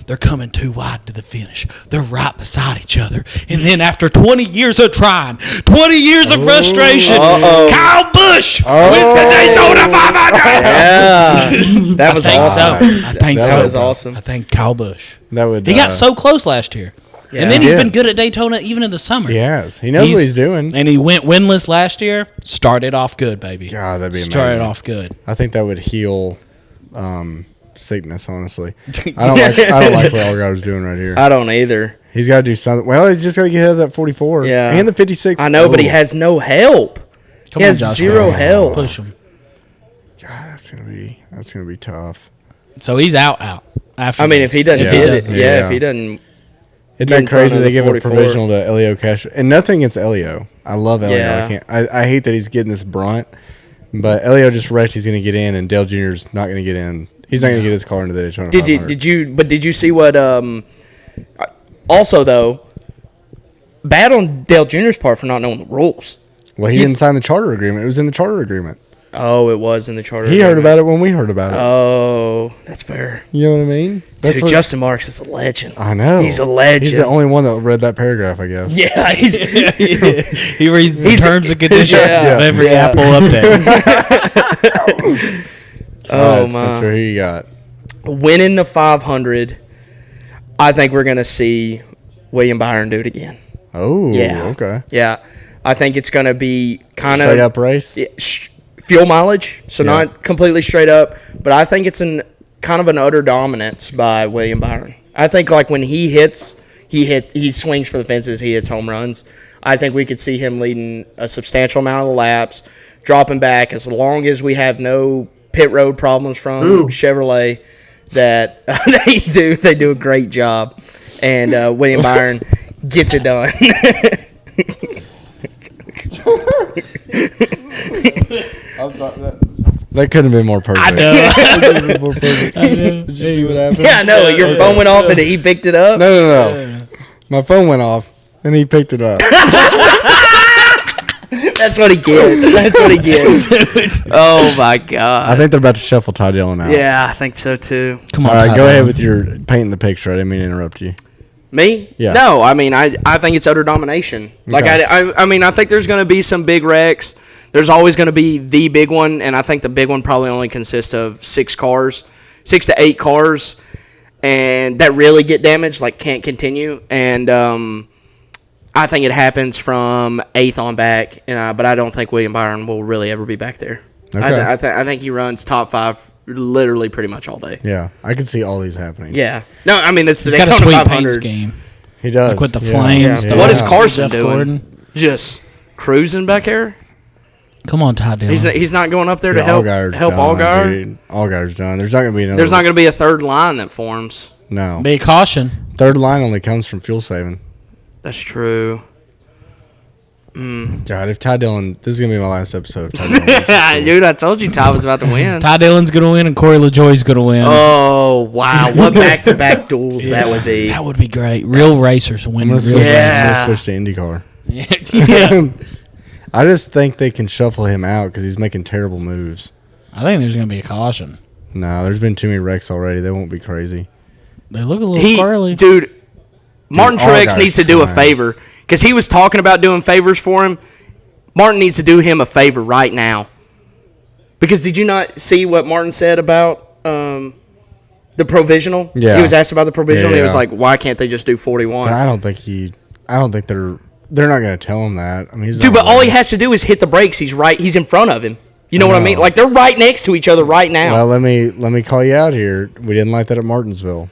they're coming too wide to the finish. They're right beside each other, and then after 20 years of trying, 20 years of frustration, Kyle Busch wins the Daytona 500. Yeah. That was I think awesome. so. I think That so. was awesome. I think Kyle Busch. That would. He got so close last year. Yeah. And then he's He been did. good at Daytona even in the summer. He has. He knows what he's doing. And he went winless last year. Started off good, baby. God, that'd be Started amazing. off good. I think that would heal sickness. Honestly, I don't like what Allgaier's doing right here. I don't either. He's got to do something. Well, he's just got to get ahead of that 44. Yeah. And the 56. I know, but he has no help. Come he has on, Josh, zero help. Push him. God, that's gonna be tough. So he's out. After if he doesn't hit it, if he doesn't. Isn't that crazy? They give a provisional to Eliott Cash, and nothing against Eliott. I love Eliott. Yeah. I hate that he's getting this brunt, but Eliott just wrecked. He's gonna get in, and Dale Jr.'s not gonna get in. He's not gonna get his car into the Daytona 500. Did you see what? Also, though, bad on Dale Jr.'s part for not knowing the rules. Well, he didn't sign the charter agreement. It was in the charter agreement. Oh, it was in the charter. He heard about it when we heard about it. Oh, that's fair. You know what I mean? Dude, Justin Marks is a legend. I know. He's a legend. He's the only one that read that paragraph, I guess. Yeah, he reads the terms and conditions of every Apple update. All right, Spencer, who you got? Winning the 500, I think we're going to see William Byron do it again. Oh, yeah. Okay. Yeah. I think it's going to be kind of straight up race. Fuel mileage, so not completely straight up, but I think it's kind of an utter dominance by William Byron. I think like when he hits, he swings for the fences, he hits home runs. I think we could see him leading a substantial amount of the laps, dropping back as long as we have no pit road problems from Chevrolet. That they do a great job, and William Byron gets it done. I'm sorry. That couldn't have been more perfect. I know. Did you see what happened? Yeah, I know. Your phone went off and he picked it up. No. My phone went off and he picked it up. That's what he gets. Oh my God. I think they're about to shuffle Todd Dillon out. Yeah, I think so too. Come on, all right, Todd go ahead Dillon. with your painting the picture. I didn't mean to interrupt you. Me? Yeah. No, I mean I think it's utter domination. Like Okay. I think there's going to be some big wrecks. There's always going to be the big one, and I think the big one probably only consists of 6 to 8 cars, and that really get damaged, like can't continue. And I think it happens from 8th on back, but I don't think William Byron will really ever be back there. Okay. I think he runs top 5 literally pretty much all day. Yeah, I can see all these happening. Yeah. No, I mean it's He's got a sweet paint scheme. He does. Like with the Yeah. flames. Yeah. What is Carson Jeff doing? Gordon. Just cruising back here? Come on, Todd Dillon. He's not going up there to Yeah, help done, Allgaier? dude. Allgaier's done. There's not going to be another. There's not going to be a third line that forms. No. Be caution. Third line only comes from fuel saving. That's true. God, if Todd Dillon, this is going to be my last episode of Todd Dillon. Dude, I told you Todd was about to win. Todd Dillon's going to win and Corey LaJoy's going to win. Oh, wow. What back-to-back duels that would be. That would be great. Real racers win real I'm Yeah. going to switch to IndyCar. races. Yeah. I just think they can shuffle him out because he's making terrible moves. I think there's going to be a caution. No, there's been too many wrecks already. They won't be crazy. They look a little squirrely. Dude, Martin Truex Allgaier's needs to do a fine. favor because he was talking about doing favors for him. Martin needs to do him a favor right now. Because did you not see what Martin said about the provisional? Yeah. He was asked about the provisional. Yeah, He was yeah. like, why can't they just do 41? But I don't think they're not going to tell him that. I mean, he's Dude, not but all he really- has to do is hit the brakes. He's in front of him. You know what I mean? know. Like, they're right next to each other right now. Well, let me call you out here. We didn't like that at Martinsville.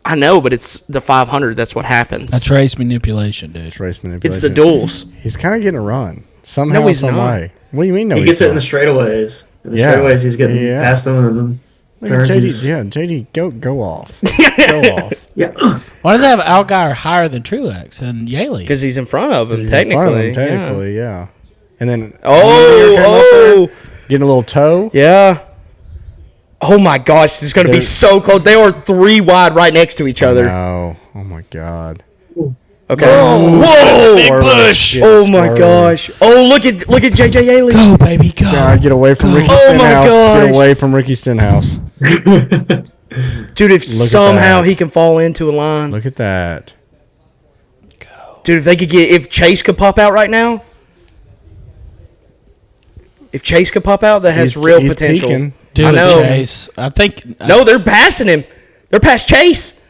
I know, but it's the 500. That's what happens. That's race manipulation, dude. It's race manipulation. It's the duels. He's kind of getting a run somehow, No, he's some not. way. What do you mean? No, He he's gets it in not? the straightaways. In the Yeah. straightaways, he's getting Yeah. past them, and then Look at turns. JD. he's- Yeah, JD, go off. Go off. Yeah. Why does it have Allgaier higher than Truex and Yaley? Because he's in front of him, He's in front of him, technically. technically, yeah. And then Oh, getting a little toe. yeah. Oh, my gosh. This is going to be They're- so close. They are 3 wide right next to each other. No. Oh my God. Okay. Whoa! Big bush. Yeah, Oh, my swerve. gosh. Oh, look at JJ Yaley. Go, baby, go. God, get away from Ricky Oh, my Stenhouse. gosh. Get away from Ricky Stenhouse. Dude, if at somehow that. he can fall into a line. Look at that. Dude, if Chase could pop out right now. If Chase could pop out, that has real potential. peaking. Do I it, know. Chase. I think. No, they're passing him. They're past Chase.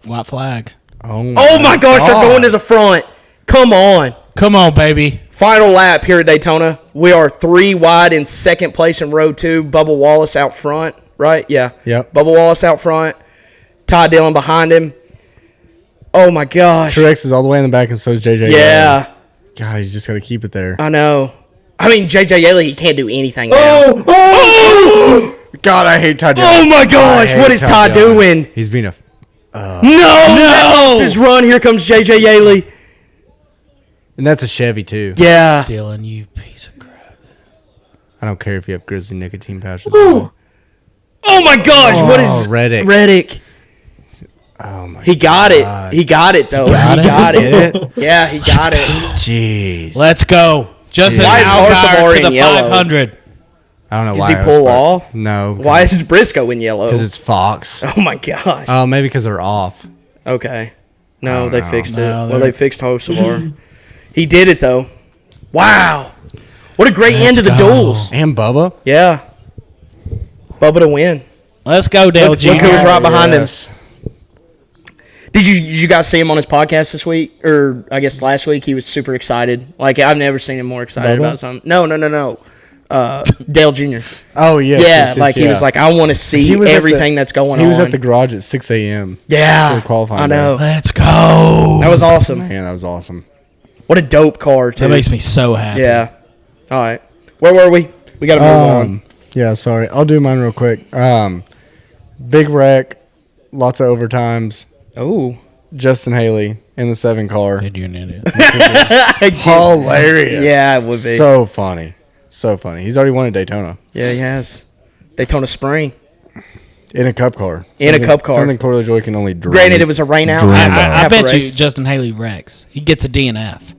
White flag. Oh my gosh, they're going to the front. Come on. Come on, baby. Final lap here at Daytona. We are 3 wide in second place in row 2. Bubba Wallace out front, right? Yeah. Yep. Bubba Wallace out front. Todd Dillon behind him. Oh my gosh. Truex is all the way in the back, and so is JJ. Yeah. God, you just got to keep it there. I know. I mean, JJ Eliott, he can't do anything now. Oh! God, I hate Todd. Oh my gosh, what is Todd doing? He's being a. No! His run. Here comes JJ Eliott. And that's a Chevy too. Yeah. Dylan, you piece of crap. I don't care if you have Grizzly nicotine pouches. Oh my gosh, what is Reddick? Oh my! He got God. it. He got it though. He got it. Yeah, he got it. Jeez. Let's go. Justin Why is Allgaier Arcemore to the in yellow? 500. I don't know Does why. he pull off? No. Why is Briscoe in yellow? Because it's Fox. Oh my gosh. Oh, maybe because they're off. Okay. No, don't they know. fixed it. No, Well, they fixed Hocevar. He did it though. Wow. What a great end to the duels. And Bubba. Yeah. Bubba to win. Let's go, Dale Jr. Look who was right behind him. Yes. Did you guys see him on his podcast this week? Or I guess last week he was super excited. Like I've never seen him more excited Bubba? about something. No. Dale Jr. Oh, yes. Yeah, yes, like he yeah. was like, I want to see He was at everything that's going on. He was at the garage at 6 a.m. Yeah, for the qualifying I know. day. Let's go. That was awesome. Man, that was awesome. What a dope car, too. That makes me so happy. Yeah. All right. Where were we? We got to move on. Yeah, sorry. I'll do mine real quick. Big wreck, lots of overtimes. Oh. Justin Haley in the 7 car. Dude, you're an idiot. Hilarious. Yeah, it would be. So funny. So funny. He's already won at Daytona. Yeah, he has. Daytona Spring. In a cup car. In a cup car. Something Corey LaJoy can only dream. Granted, it was a rain out. Dream I half a bet you race. Justin Haley wrecks. He gets a DNF.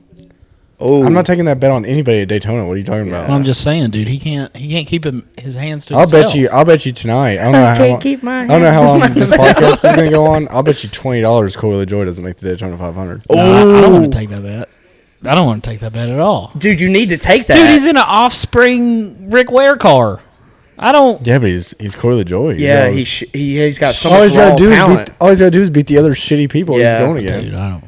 Oh. I'm not taking that bet on anybody at Daytona. What are you talking about? Well, I'm just saying, dude. He can't keep his hands to I'll himself. bet you tonight. I don't know how long, keep my I don't know how long hands this podcast is going to go on. I'll bet you $20 Corey LaJoy doesn't make the Daytona 500. No, I don't want to take that bet. I don't want to take that bet at all. Dude, you need to take that. Dude, he's in an Offspring Rick Ware car. I don't. Yeah, but he's Corey LaJoy. Yeah, he's got so all much he's got raw to do talent. is all he's got to do is beat the other shitty people Yeah. he's going Dude, against. I don't.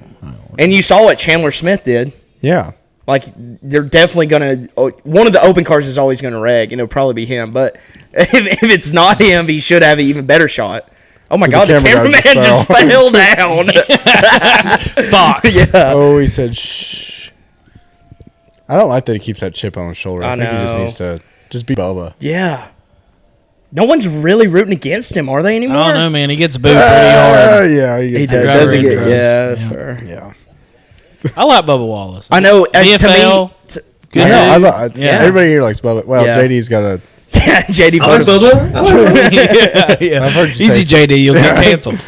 And you saw what Chandler Smith did. Yeah. Like, they're definitely going to – one of the open cars is always going to reg, and it'll probably be him. But if it's not him, he should have an even better shot. Oh, my God, the cameraman just fell down. Fox. Yeah. Oh, he said, shh. I don't like that he keeps that chip on his shoulder. I think he just know. needs to just be Bubba. Yeah. No one's really rooting against him, are they anymore? I don't know, man. He gets booed pretty hard. Yeah, He Driver does. He intros. yeah, that's Yeah. fair. Yeah. I like Bubba Wallace. I know. VFL. To me, Good I know. dude. Yeah. Everybody here likes Bubba. Well, Yeah. JD's got a. yeah, JD I like Bubba. Bubba. I like Bubba. yeah. I've heard you Easy, say JD. You'll get canceled.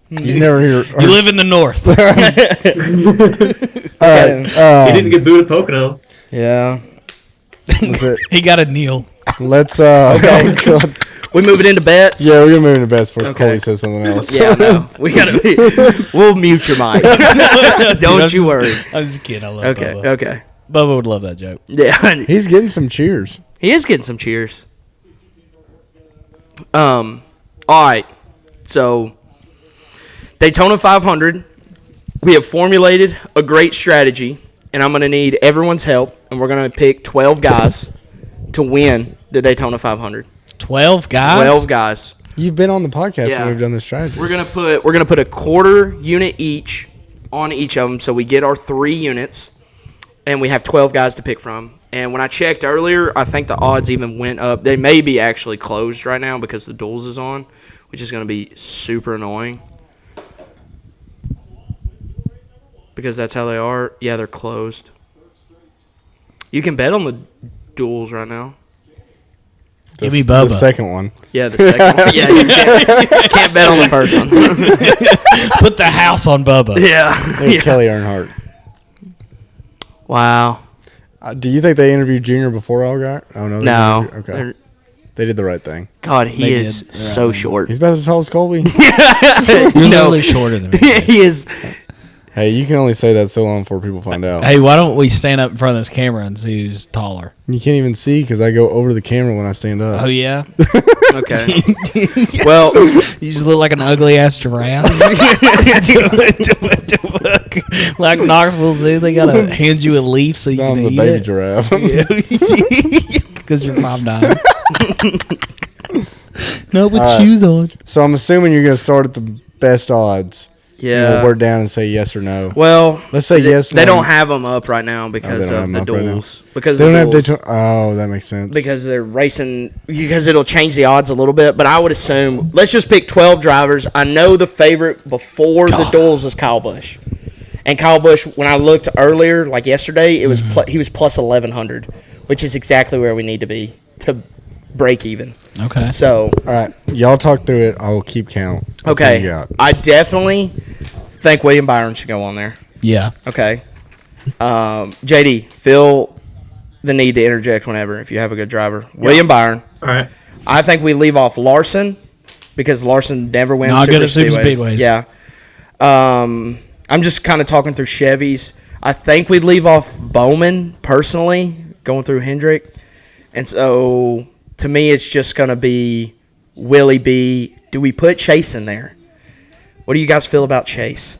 You never hear. You live in the north. All right. He didn't get booed at Pocono. Yeah. That's it. He got a kneel. Let's. Okay. Oh, God. We moving into bets? Yeah, we're gonna move into bets before Okay. Coley says something else. Yeah, no. We gotta. We'll mute your mic. Don't you worry. I'm just kidding. I love Okay. Bubba. Okay. Bubba would love that joke. Yeah. He's getting some cheers. He is getting some cheers. All right. So Daytona 500. We have formulated a great strategy, and I'm going to need everyone's help, and we're going to pick 12 guys to win the Daytona 500. 12 guys? 12 guys. You've been on the podcast Yeah. when we've done this strategy. We're gonna put a quarter unit each on each of them, so we get our 3 units, and we have 12 guys to pick from. And when I checked earlier, I think the odds even went up. They may be actually closed right now because the duels is on, which is going to be super annoying. Because that's how they are. Yeah, they're closed. You can bet on the duels right now. Give me Bubba. The second one. Yeah, the second one. Yeah, you can't bet on the first one. Put the house on Bubba. Yeah. Hey, Kelly Earnhardt. Wow. Do you think they interviewed Junior before Allgaier? Oh no. No. Okay. They're- They did the right thing. God, he They is did. so short. He's about as tall as Colby. You're No. literally shorter than me. He is. Hey, you can only say that so long before people find out. Hey, why don't we stand up in front of this camera and see who's taller? You can't even see because I go over the camera when I stand up. Oh, yeah? Okay. Well, You just look like an ugly ass giraffe. Like Knoxville Zoo, they gotta hand you a leaf so you I'm can the eat baby it. giraffe. Because you're 5'9". Not with All right. shoes on. So I'm assuming you're going to start at the best odds. Yeah. We'll work down and say yes or no. Well, Let's say yes. They no. don't have them up right now because don't of have the 'em up right now. duels. Because They of don't the have duels. Daytona. Oh, that makes sense. Because they're racing, because it'll change the odds a little bit. But I would assume, let's just pick 12 drivers. I know the favorite before the duels was Kyle Busch. And Kyle Busch, when I looked earlier, like yesterday, it was he was plus 1,100, which is exactly where we need to be to break even. Okay. So, All right. Y'all talk through it. I will keep count. okay. You got. I definitely think William Byron should go on there. Yeah. Okay. JD, feel the need to interject whenever if you have a good driver. William Byron. All right. I think we leave off Larson because Larson never wins Not super good at super speedways. speedways. Yeah. I'm just kind of talking through Chevys. I think we'd leave off Bowman personally, going through Hendrick. And so to me, it's just going to be Willie B. Do we put Chase in there? What do you guys feel about Chase?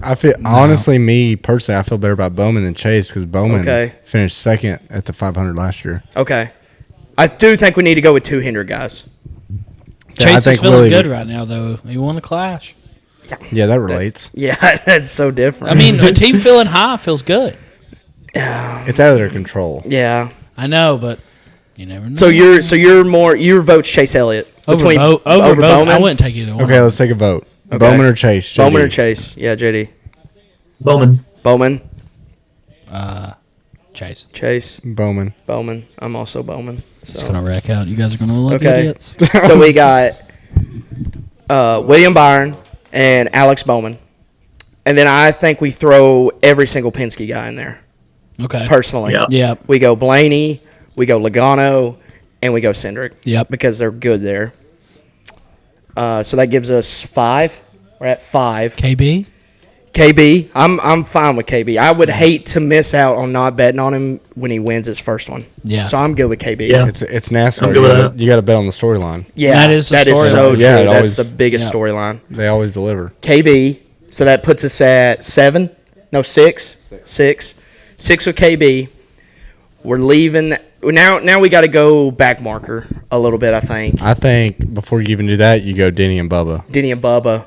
I feel honestly, me personally, I feel better about Bowman than Chase because Bowman Okay. finished second at the 500 last year. Okay. I do think we need to go with two Hendrick guys. Yeah, I Chase is think feeling Willie good would- right now, though. He won the Clash. Yeah, that relates. Yeah, that's so different. I mean, a team feeling high feels good. It's out of their control. yeah. I know, but you never know. So your vote's Chase Elliott over Bowman. I wouldn't take either one. Okay, let's take a vote. Okay. Bowman or Chase? JD? Bowman or Chase? Yeah, JD. Bowman. Bowman. Chase. Chase. Bowman. Bowman. I'm also Bowman. It's So. gonna wreck out. You guys are gonna look Okay. idiots. So we got William Byron and Alex Bowman. And then I think we throw every single Penske guy in there, Okay. personally. Yeah. Yep. We go Blaney, we go Logano, and we go Cindric. Yep. Because they're good there. So that gives us 5. We're at 5. KB. KB, I'm fine with KB. I would hate to miss out on not betting on him when he wins his first one. Yeah. So I'm good with KB. Yeah. It's NASCAR. I'm good with that. You got to bet on the storyline. Yeah, That is the so storyline. true. Yeah, it That's always- the biggest Yeah. storyline. They always deliver. KB, so that puts us at 7. No, 6. 6 with KB. We're leaving. Now we got to go back marker a little bit, I think. I think before you even do that, you go Denny and Bubba. Denny and Bubba.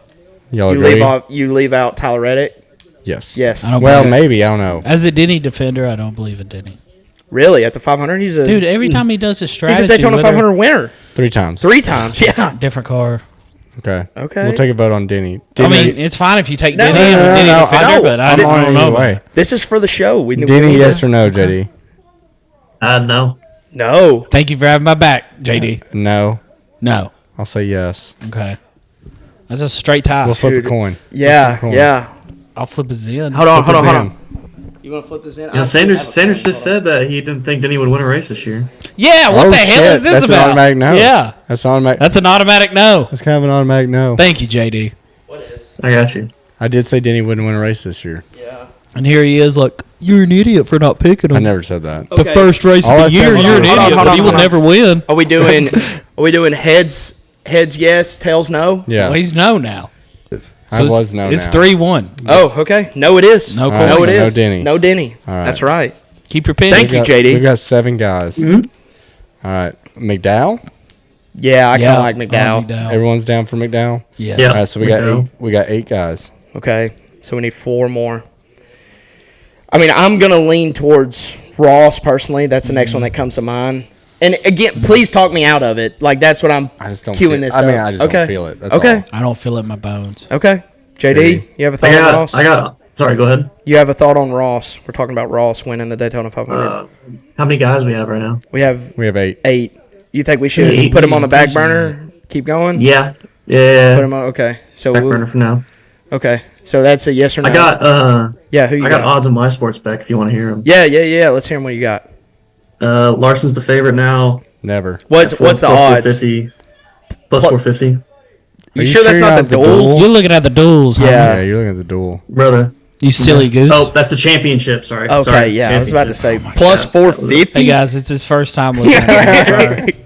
Y'all You agree? leave out Tyler Reddick? Yes. Yes. I don't Well, believe it. maybe. I don't know. As a Denny defender, I don't believe in Denny. Really? At the 500? He's a Dude, every time he does his he's strategy, a Daytona whether- 500 winner. 3 times. 3 times. Yeah. different car. Okay. Okay. We'll take a vote on Denny. I Denny, mean, it's fine if you take No, Denny. no, I'm a no, Denny no, defender, no. but I I'm don't on know. either way. This is for the show. We Denny, need yes to- or no, JD? No. No. Thank you for having my back, JD. No. No. I'll say yes. Okay. That's a straight tie. We'll flip Dude. a coin. Yeah. Cool. Yeah. I'll flip a Zen. Hold on. Flip Hold us on. Hold in. on. You want to flip this in? You know, Sanders just said that he didn't think Denny would win a race this year. Yeah, what Oh, the hell shit. is this That's about? an automatic no. Yeah, That's automatic. that's an automatic no. That's kind of an automatic no. Thank you, JD. What is? I got you. I did say Denny wouldn't win a race this year. Yeah. And here he is, like, you're an idiot for not picking him. I never said that. The Okay. first race All of I the said year, was- you're an Hold on, idiot, hold but on, he will hold on. never win. Are we doing heads yes, tails no? Yeah. Well, he's no now. I was no It's now. 3-1. Oh, okay. No, it is. No All question. right, No, it so is. no Denny. No Denny. All right. That's right. Keep your pen. Thank you, JD. We've got 7 guys. Mm-hmm. All right. McDowell? Yeah, I kind Yeah, of like McDowell. Everyone's down for McDowell? Yes. Yeah. All right, so we got McDowell. 8. We got 8 guys. Okay. So we need 4 more. I mean, I'm going to lean towards Ross personally. That's the next one that comes to mind. And again, please talk me out of it. Like, that's what I'm I just don't queuing feel, this I mean, up. I just Okay. don't feel it. That's Okay. all. I don't feel it in my bones. Okay. JD, you have a thought on Ross? Sorry, go ahead. You have a thought on Ross. We're talking about Ross winning the Daytona 500. How many guys we have right now? We have We have 8. 8. You think we should 8. put him on the back burner? Keep going? Yeah. Put Yeah. him on. Okay. So Back burner for now. okay. So that's a yes or no. I got Yeah, who you I got? got odds on my sports bet if you want to hear them. Yeah. Let's hear him. What you got? Larson's the favorite now. Never. What's the Plus odds? 450. Plus What? 450. You Are sure that's you're not the duel? duels? You're looking at the duels, huh? Yeah. Yeah, you're looking at the duel. Brother. You silly goose. Oh, that's the championship. Sorry. Okay, Sorry, yeah. I was about to say championship. plus Yeah, 450. Hey, guys, it's his first time looking at it.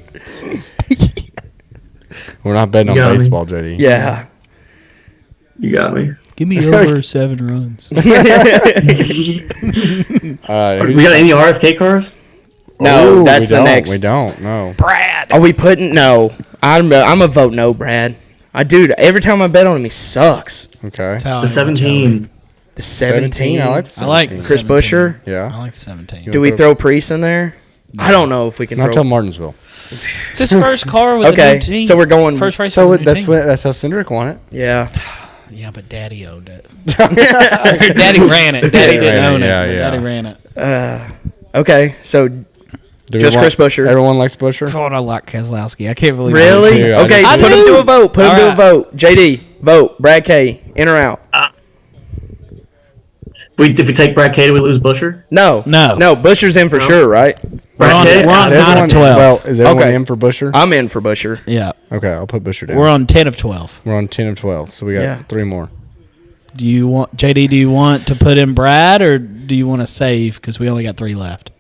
We're not betting on You got me. baseball, JD. Yeah. You got me. Give me over 7 runs. All right. We got any RFK cars? No, Ooh, that's we the don't. next. We don't. No. Brad. Are we putting? No. I'm a vote no, Brad. Dude, every time I bet on him, he sucks. Okay. The 17. The 17. I like the 17. I like Chris 17. Busher. I Yeah. like the 17. Do we throw Priest in there? I don't know if we can Not till throw. Martinsville. It's his first car with a Okay, new team. so we're going- first race. So with a new team. that's how Cindric won it. Yeah. Yeah, but Daddy owned it. Daddy ran it. Daddy didn't ran it, own it. yeah, but yeah. Daddy ran it. Okay, so Do we Just want- Chris Busher. Everyone likes Busher. God, I like Keselowski. I can't believe really? too, I Okay, do put too. him to a vote. Put him All to a right. vote. JD, vote. Brad K, in or out? If we take Brad K, do we lose Busher? No. No. No, Busher's in for sure, right? We're on, Brad K? we're on Is 9 everyone, of 12. well, is everyone Okay. in for Busher? I'm in for Busher. Yeah. Okay, I'll put Busher down. We're on 10 of 12. We're on 10 of 12, so we got Yeah. 3 more. Do you want JD? Do you want to put in Brad, or do you want to save because we only got 3 left?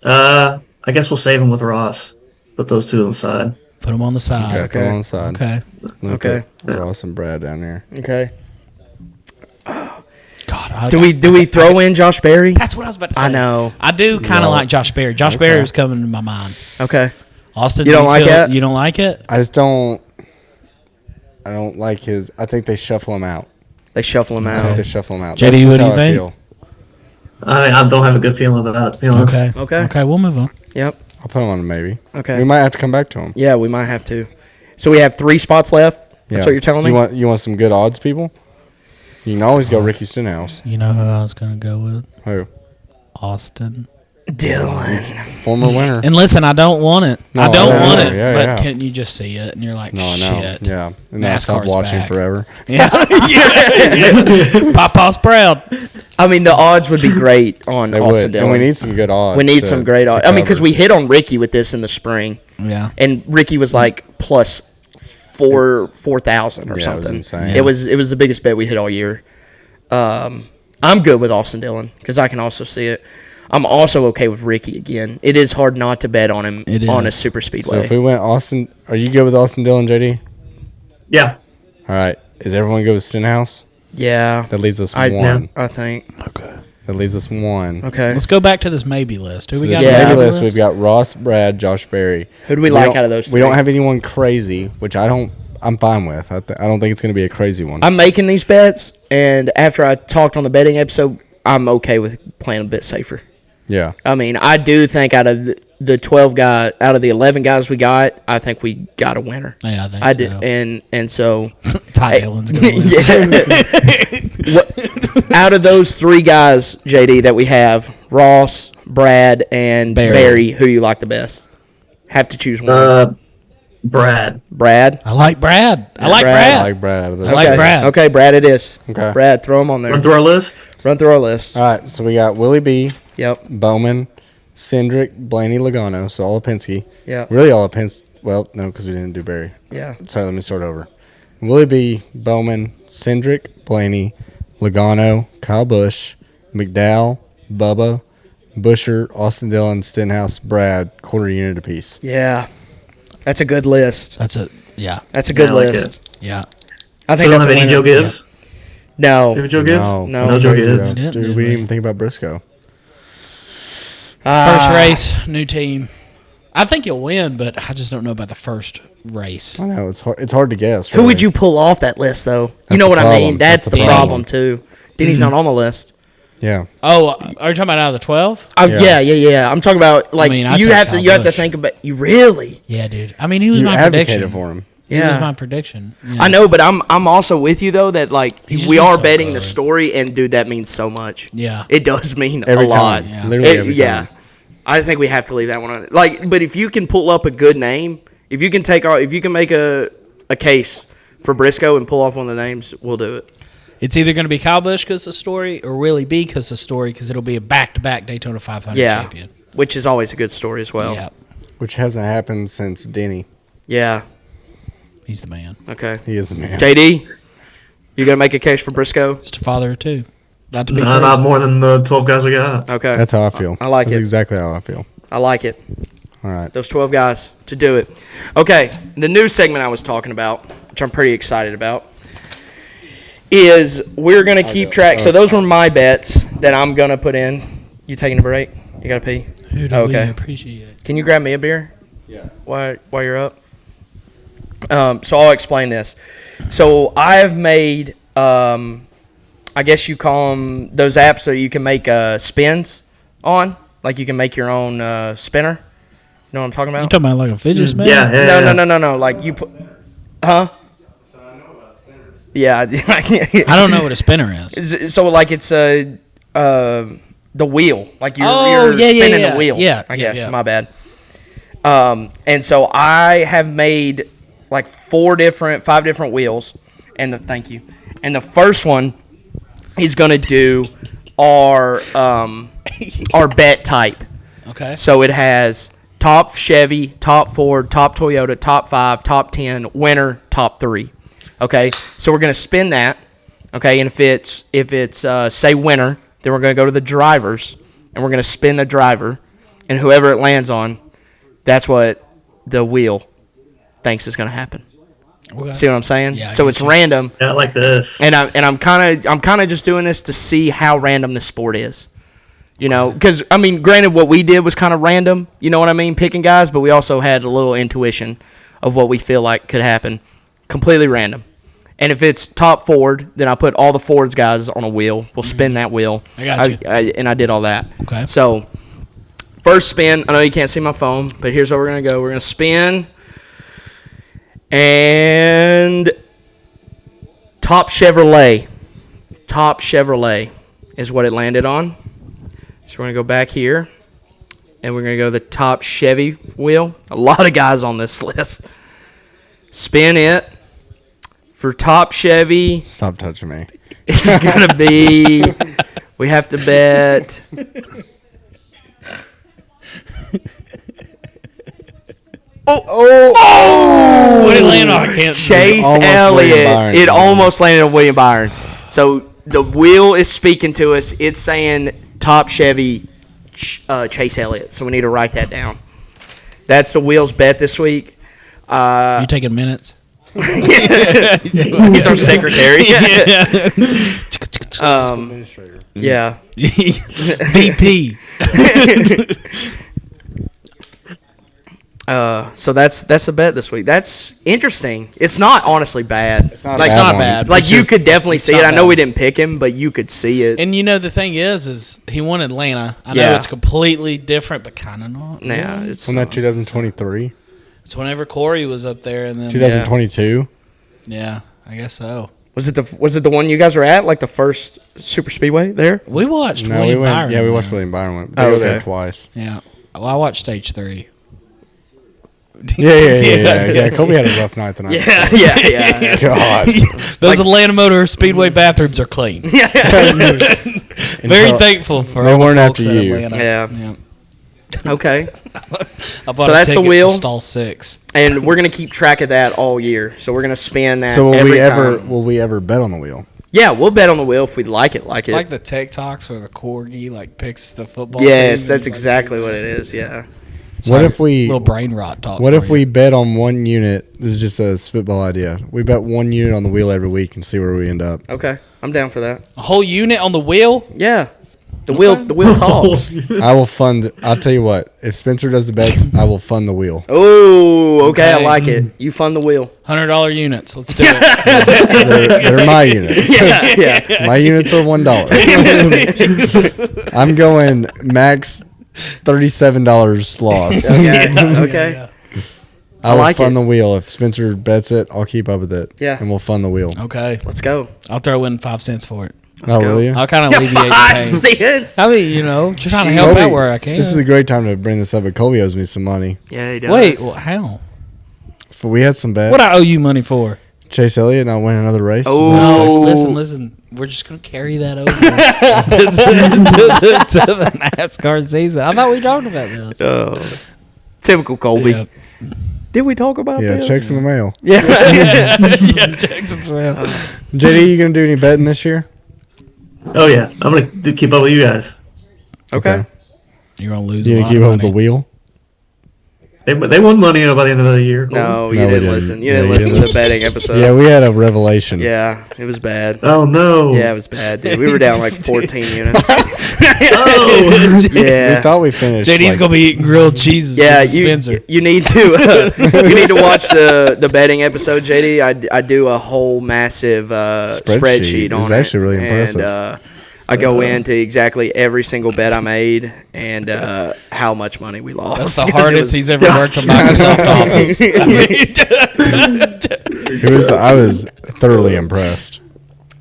I guess we'll save him with Ross. Put those two on the side. Put them on the side. Okay, put it on the side. Okay. Okay. Ross and Brad down there. Okay. God, Do we throw in Josh Berry? That's what I was about to say. I know. I do kind of No. like Josh Berry. Josh Okay. Berry was coming to my mind. Okay. Austin, You do don't like feel- it? You don't like it? I just don't. I don't like his. I think they shuffle him out. They shuffle him I think out. they shuffle him out. JD, That's just what do you how I think? feel. I don't have a good feeling about it, to be honest. Okay. Okay. Okay, we'll move on. Yep. I'll put him on a maybe. Okay. We might have to come back to him. Yeah, we might have to. So we have 3 spots left. That's Yeah. what you're telling me? You want some good odds, people? You can always go Ricky Stenhouse. You know who I was going to go with? Who? Austin. Dylan. Former winner. And listen, I don't want it. No, I don't I know. want it. Yeah, but yeah. can't you just see it? And you're like, No, I know. shit. Yeah. And then I stopped NASCAR's watching back. forever. Yeah. yeah. Papa's proud. I mean, the odds would be great on They Austin would. Dylan. And we need some good odds. We need to- some great to odds. I mean, because cover. we hit on Ricky with this in the spring, Yeah. and Ricky was like plus 4,000 or Yeah, it was something. insane. It was the biggest bet we hit all year. I'm good with Austin Dillon because I can also see it. I'm also okay with Ricky again. It is hard not to bet on him It on a is. super So speedway. if we went Austin, are you good with Austin Dillon, JD? Yeah. All right. Is everyone good with Stenhouse? yeah, That leaves us I one. I think. Okay. That leaves us one. Okay. Let's go back to this maybe list. Who So we this got? on the Yeah. maybe maybe list, we've got Ross, Brad, Josh Berry. Who do we We like don't- out of those We don't three? have anyone crazy, which I'm fine with. I don't think it's going to be a crazy one. I'm making these bets, and after I talked on the betting episode, I'm okay with playing a bit safer. Yeah. I mean, I do think out of the 12 guys, out of the 11 guys we got, I think we got a winner. Yeah, I think I so. did, and so Todd Dillon's going to win. yeah. Out of those 3 guys, JD, that we have, Ross, Brad, and Barry. Barry, who do you like the best? Have to choose one. Brad. Brad. I like Brad. I like Brad. I Brad. like Brad out of those. I like Okay. Brad. Okay, Brad, it is. Okay. Brad, throw him on there. Run through our list. Run through our list. All right. So we got Willie B, Yep. Bowman, Cindric, Blaney, Logano. So all of Penske. Yep. Really all of Penske. Well, no, because we didn't do Barry. Yeah. Sorry, let me start over. Willie B, Bowman, Cindric, Blaney, Logano, Kyle Busch, McDowell, Bubba, Busher, Austin Dillon, Stenhouse, Brad, quarter unit apiece. Yeah. That's a good list. That's a yeah. That's a good Yeah, I like list. Yeah. I So think we don't that's have a any winner. Joe Gibbs? No. Maybe Joe Gibbs? No, No. No Joe crazy, Gibbs. though. Yeah, Dude, did we we? didn't even think about Briscoe. First race, new team. I think you'll win, but I just don't know about the first race. I know it's hard to guess. Who would really. you pull off that list, though? You That's know the what I mean? problem. That's That's the the problem, problem. too. Denny's not on the list. Yeah. Oh, are you talking about out of the 12? Yeah. Yeah. I'm talking about, like, mean, I you took have to Kyle you have to Busch. think about, you really? Yeah, dude. I mean, he was You my advocated prediction. for him. He Yeah. was my prediction. Yeah. I know, but I'm also with you, though, that, like, He's just we been are so betting the good. story, and, dude, that means so much. Yeah. It does mean Every a lot. time. Yeah. Literally every time. I think we have to leave that one on. Like, but if you can pull up a good name, if you can make a case for Briscoe and pull off one of the names, we'll do it. It's either going to be Kyle Busch because of the story or Willie B because of the story because it'll be a back-to-back Daytona 500 Yeah, champion. which is always a good story as well. Yeah. Which hasn't happened since Denny. Yeah. He's the man. Okay. He is the man. JD, you gonna make a case for Briscoe? Just a father of 2. About to be No, three. not more than the 12 guys we got. Okay. That's how I feel. I like That's it. exactly how I feel. I like it. All right. Those 12 guys to do it. Okay. The new segment I was talking about, which I'm pretty excited about, is we're gonna keep track. So those were my bets that I'm gonna put in. You taking a break? You got to pee? Who do we appreciate? Can you grab me a beer? Yeah. While you're up? So I'll explain this. So I have made, I guess you call them those apps that you can make spins on. Like you can make your own spinner. You know what I'm talking about? You talking about like a fidget spinner? Yeah. No. Like you put, huh? Yeah. I don't know what a spinner is. So like it's the wheel. Like you're spinning the wheel. Yeah. I guess. My bad. And so I have made like 5 different wheels. Thank you. And the first one is gonna do our bet type. Okay. So it has top Chevy, top Ford, top Toyota, top 5, top 10, winner, top 3. Okay. So we're gonna spin that. Okay. And if it's say winner, then we're gonna go to the drivers and we're gonna spin the driver, and whoever it lands on, that's what the wheel thinks is gonna happen. Okay. See what I'm saying? Yeah, so it's random. Yeah, I like this. And I'm kind of just doing this to see how random the sport is. You know, because I mean, granted, what we did was kind of random. You know what I mean, picking guys, but we also had a little intuition of what we feel like could happen. Completely random. And if it's top Ford, then I put all the Ford's guys on a wheel. We'll spin that wheel. I got you. And I did all that. Okay. So first spin. I know you can't see my phone, but here's where we're gonna go. We're gonna spin. And top Chevrolet is what it landed on. So we're going to go back here, and we're going to go to the top Chevy wheel. A lot of guys on this list. Spin it. For top Chevy, Stop touching me. it's going to be, we have to bet. What did it land on? I can't see. Chase Almost William Eliott. Byron. It almost landed on William Byron. So the wheel is speaking to us. It's saying top Chevy Chase Eliott. So we need to write that down. That's the wheel's bet this week. You taking minutes? He's our secretary. Yeah. VP. So that's a bet this week. That's interesting. It's not honestly bad. It's not like, a It's not one. bad. Like It's you just- could definitely see not it. I know bad. we didn't pick him, but you could see it. And you know the thing is he won Atlanta. I know Yeah. it's completely different, but kind of not. Yeah, really. it's Wasn't that 2023? It's whenever Corey was up there, and then 2022? yeah, I guess so. Was it the one you guys were at, like the first super speedway there? We watched No, William we went. Byron. Yeah, we watched man. William Byron. They Oh, were there okay. twice. Yeah, well, I watched stage 3. Yeah. Kobe had a rough night the night. Yeah. God. Those Atlanta Motor Speedway bathrooms are clean. Very thankful for They all the weren't folks after at you. Atlanta. Yeah. Okay. I bought So a that's the ticket wheel? for stall 6. And we're gonna keep track of that all year. So we're gonna spin that. So every time. will we ever bet on the wheel? Yeah, we'll bet on the wheel if we like it. It's like the TikToks where the corgi like picks the football. Yes, team, that's and he's, exactly like, what it is. Yeah. What if we? little brain rot talk? What for if you. we bet on one unit? This is just a spitball idea. We bet one unit on the wheel every week and see where we end up. Okay, I'm down for that. a whole unit on the wheel? Yeah. The wheel talks. I will fund. I'll tell you what. If Spencer does the bets, I will fund the wheel. Oh, okay, I Okay. like it. You fund the wheel. $100 units. Let's do it. They're my units. Yeah. My units are $1. I'm going max $37 loss. Okay. I will like fund it. the wheel. If Spencer bets it, I'll keep up with it. Yeah. And we'll fund the wheel. Okay. Let's go. I'll throw in 5 cents for it. Oh, go. will you? I'll kind of alleviate the 5 pain. cents. I mean, just trying to help Colby, out where I can. This is a great time to bring this up, but Colby owes me some money. Yeah, he does. Wait, how? For we had some bets. What I owe you money for? Chase Eliott and I win another race. Oh. No, listen. We're just gonna carry that over to the NASCAR season. I thought we talked about this. Typical Colby. Yeah. Did we talk about Yeah, this? checks in the mail. Yeah. Yeah, Jackson's around. JD, you gonna do any betting this year? Oh yeah, I'm gonna keep up with you guys. Okay. You're gonna lose. You a gonna lot keep of up with the money. wheel? They won money by the end of the year. No, you No, we didn't didn't. listen. You Yeah, didn't you listen didn't to the betting episode. Yeah, we had a revelation. Yeah, it was bad. Oh no. Yeah, it was bad, dude. We were down like 14 units. Oh. Yeah. We thought we finished. JD's gonna be eating grilled cheeses. Yeah, with Spencer. you need to watch the betting episode, JD. I do a whole massive spreadsheet It on was it. actually really impressive. And, I go into exactly every single bet I made and how much money we lost. That's the 'Cause hardest he's ever worked in Microsoft Office. I was thoroughly impressed.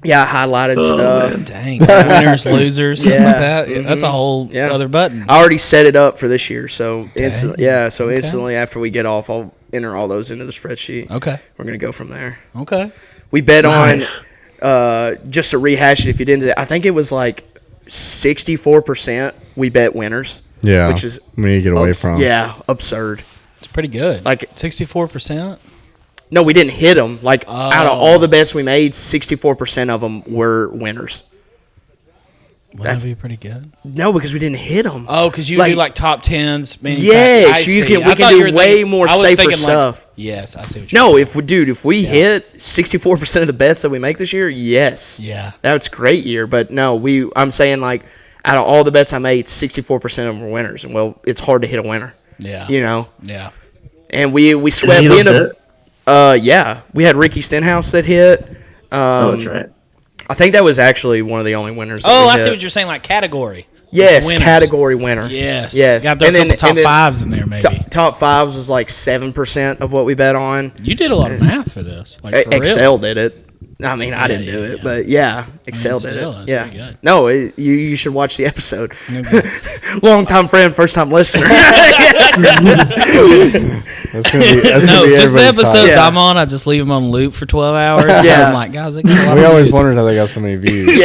Yeah, I highlighted stuff. Dang, winners, losers, stuff Yeah. like that. Yeah, that's a whole Yeah. other button. I already set it up for this year, so instantly, Okay. instantly after we get off, I'll enter all those into the spreadsheet. Okay, We're gonna go from there. okay. We bet Nice. on just to rehash it. If you didn't, I think it was like 64%. We bet winners. Yeah, which is we need to get away from. Yeah, absurd. It's pretty good. Like 64%. no, we didn't hit them. Like out of Oh. all the bets we made, 64% of them were winners. Wouldn't that be pretty good? No, because we didn't hit them. Oh, because you do like top tens. Yes, I you see. can- we I can thought do you were way thinking- more I was safer thinking, like, stuff. yes, I see what you're No, saying. if we hit 64% of the bets that we make this year, yes. Yeah. That's a great year. But no, I'm saying like out of all the bets I made, 64% of them were winners. And well, it's hard to hit a winner. Yeah. You know? Yeah. And we swept. Any We of ended those up, yeah. We had Ricky Stenhouse that hit. Oh, that's right. I think that was actually one of the only winners. that Oh, we I see hit. what you're saying, like category. Yes, Winners. category winner. Yes. Yes. Got there a couple top fives in there, maybe. Top fives was like 7% of what we bet on. You did a lot of math for this. Like, for real. Excel did it. I mean, I didn't do yeah, it, yeah. but yeah, Excel did still, it. that's Yeah. pretty good. No, you should watch the episode. Okay. Long time friend, first time listener. That's gonna be, that's No, gonna be just the everybody's episodes Yeah. I'm on, I just leave them on loop for 12 hours. Yeah. I'm like, guys, they get a lot top. We of always views. wondered how they got so many views.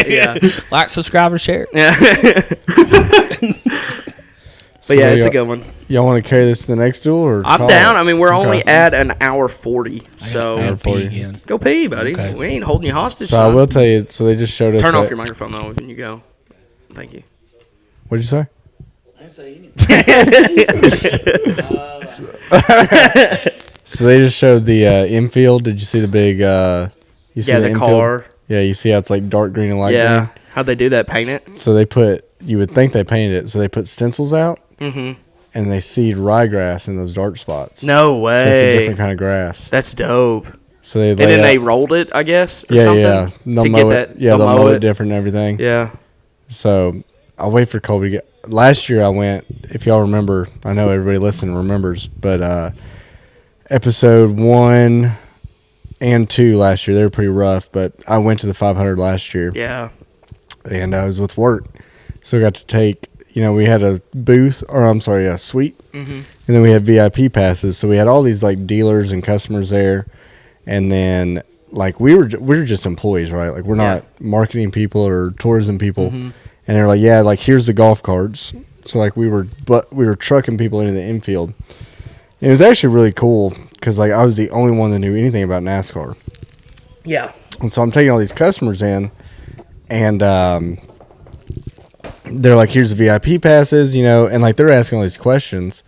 yeah. Like, subscribe, and share. Yeah. So But yeah, it's a y'all- good one. Y'all want to carry this to the next duel, or I'm call down. it? I mean, we're only Okay. at an hour 40, so Gotta pee 40. again. go pee, buddy. Okay. We ain't holding you hostage. So I son. will tell you. So they just showed us. Turn off that- your microphone though when you go. Thank you. What'd you say? So they just showed the infield. Did you see the big? You see Yeah, the infield? car. Yeah, you see how it's like dark green and light Yeah. How'd they do that? Paint it? green. So they put. You would think they painted it. So they put stencils out, Mm-hmm. and they seed ryegrass in those dark spots. No So it's a way. different kind of grass. That's dope. So they And lay then they out- rolled it, I guess. Or yeah, something, yeah. They'll to mow get it. that. Yeah, they'll mow it different and everything. Yeah. So I'll wait for Colby to get. Last year I went. If y'all remember, I know everybody listening remembers, but episode 1 and 2 last year they were pretty rough. But I went to the 500 last year, Yeah. and I was with work, so I got to take. You know, we had a booth, or I'm sorry, a suite, and then we had VIP passes. So we had all these like dealers and customers there, and then like we were just employees, right? Like we're not marketing people or tourism people, and they're like, yeah, like here's the golf carts. So like we were trucking people into the infield, and it was actually really cool because like I was the only one that knew anything about NASCAR, Yeah. and so I'm taking all these customers in, and they're like, here's the VIP passes, you know, and like they're asking all these questions,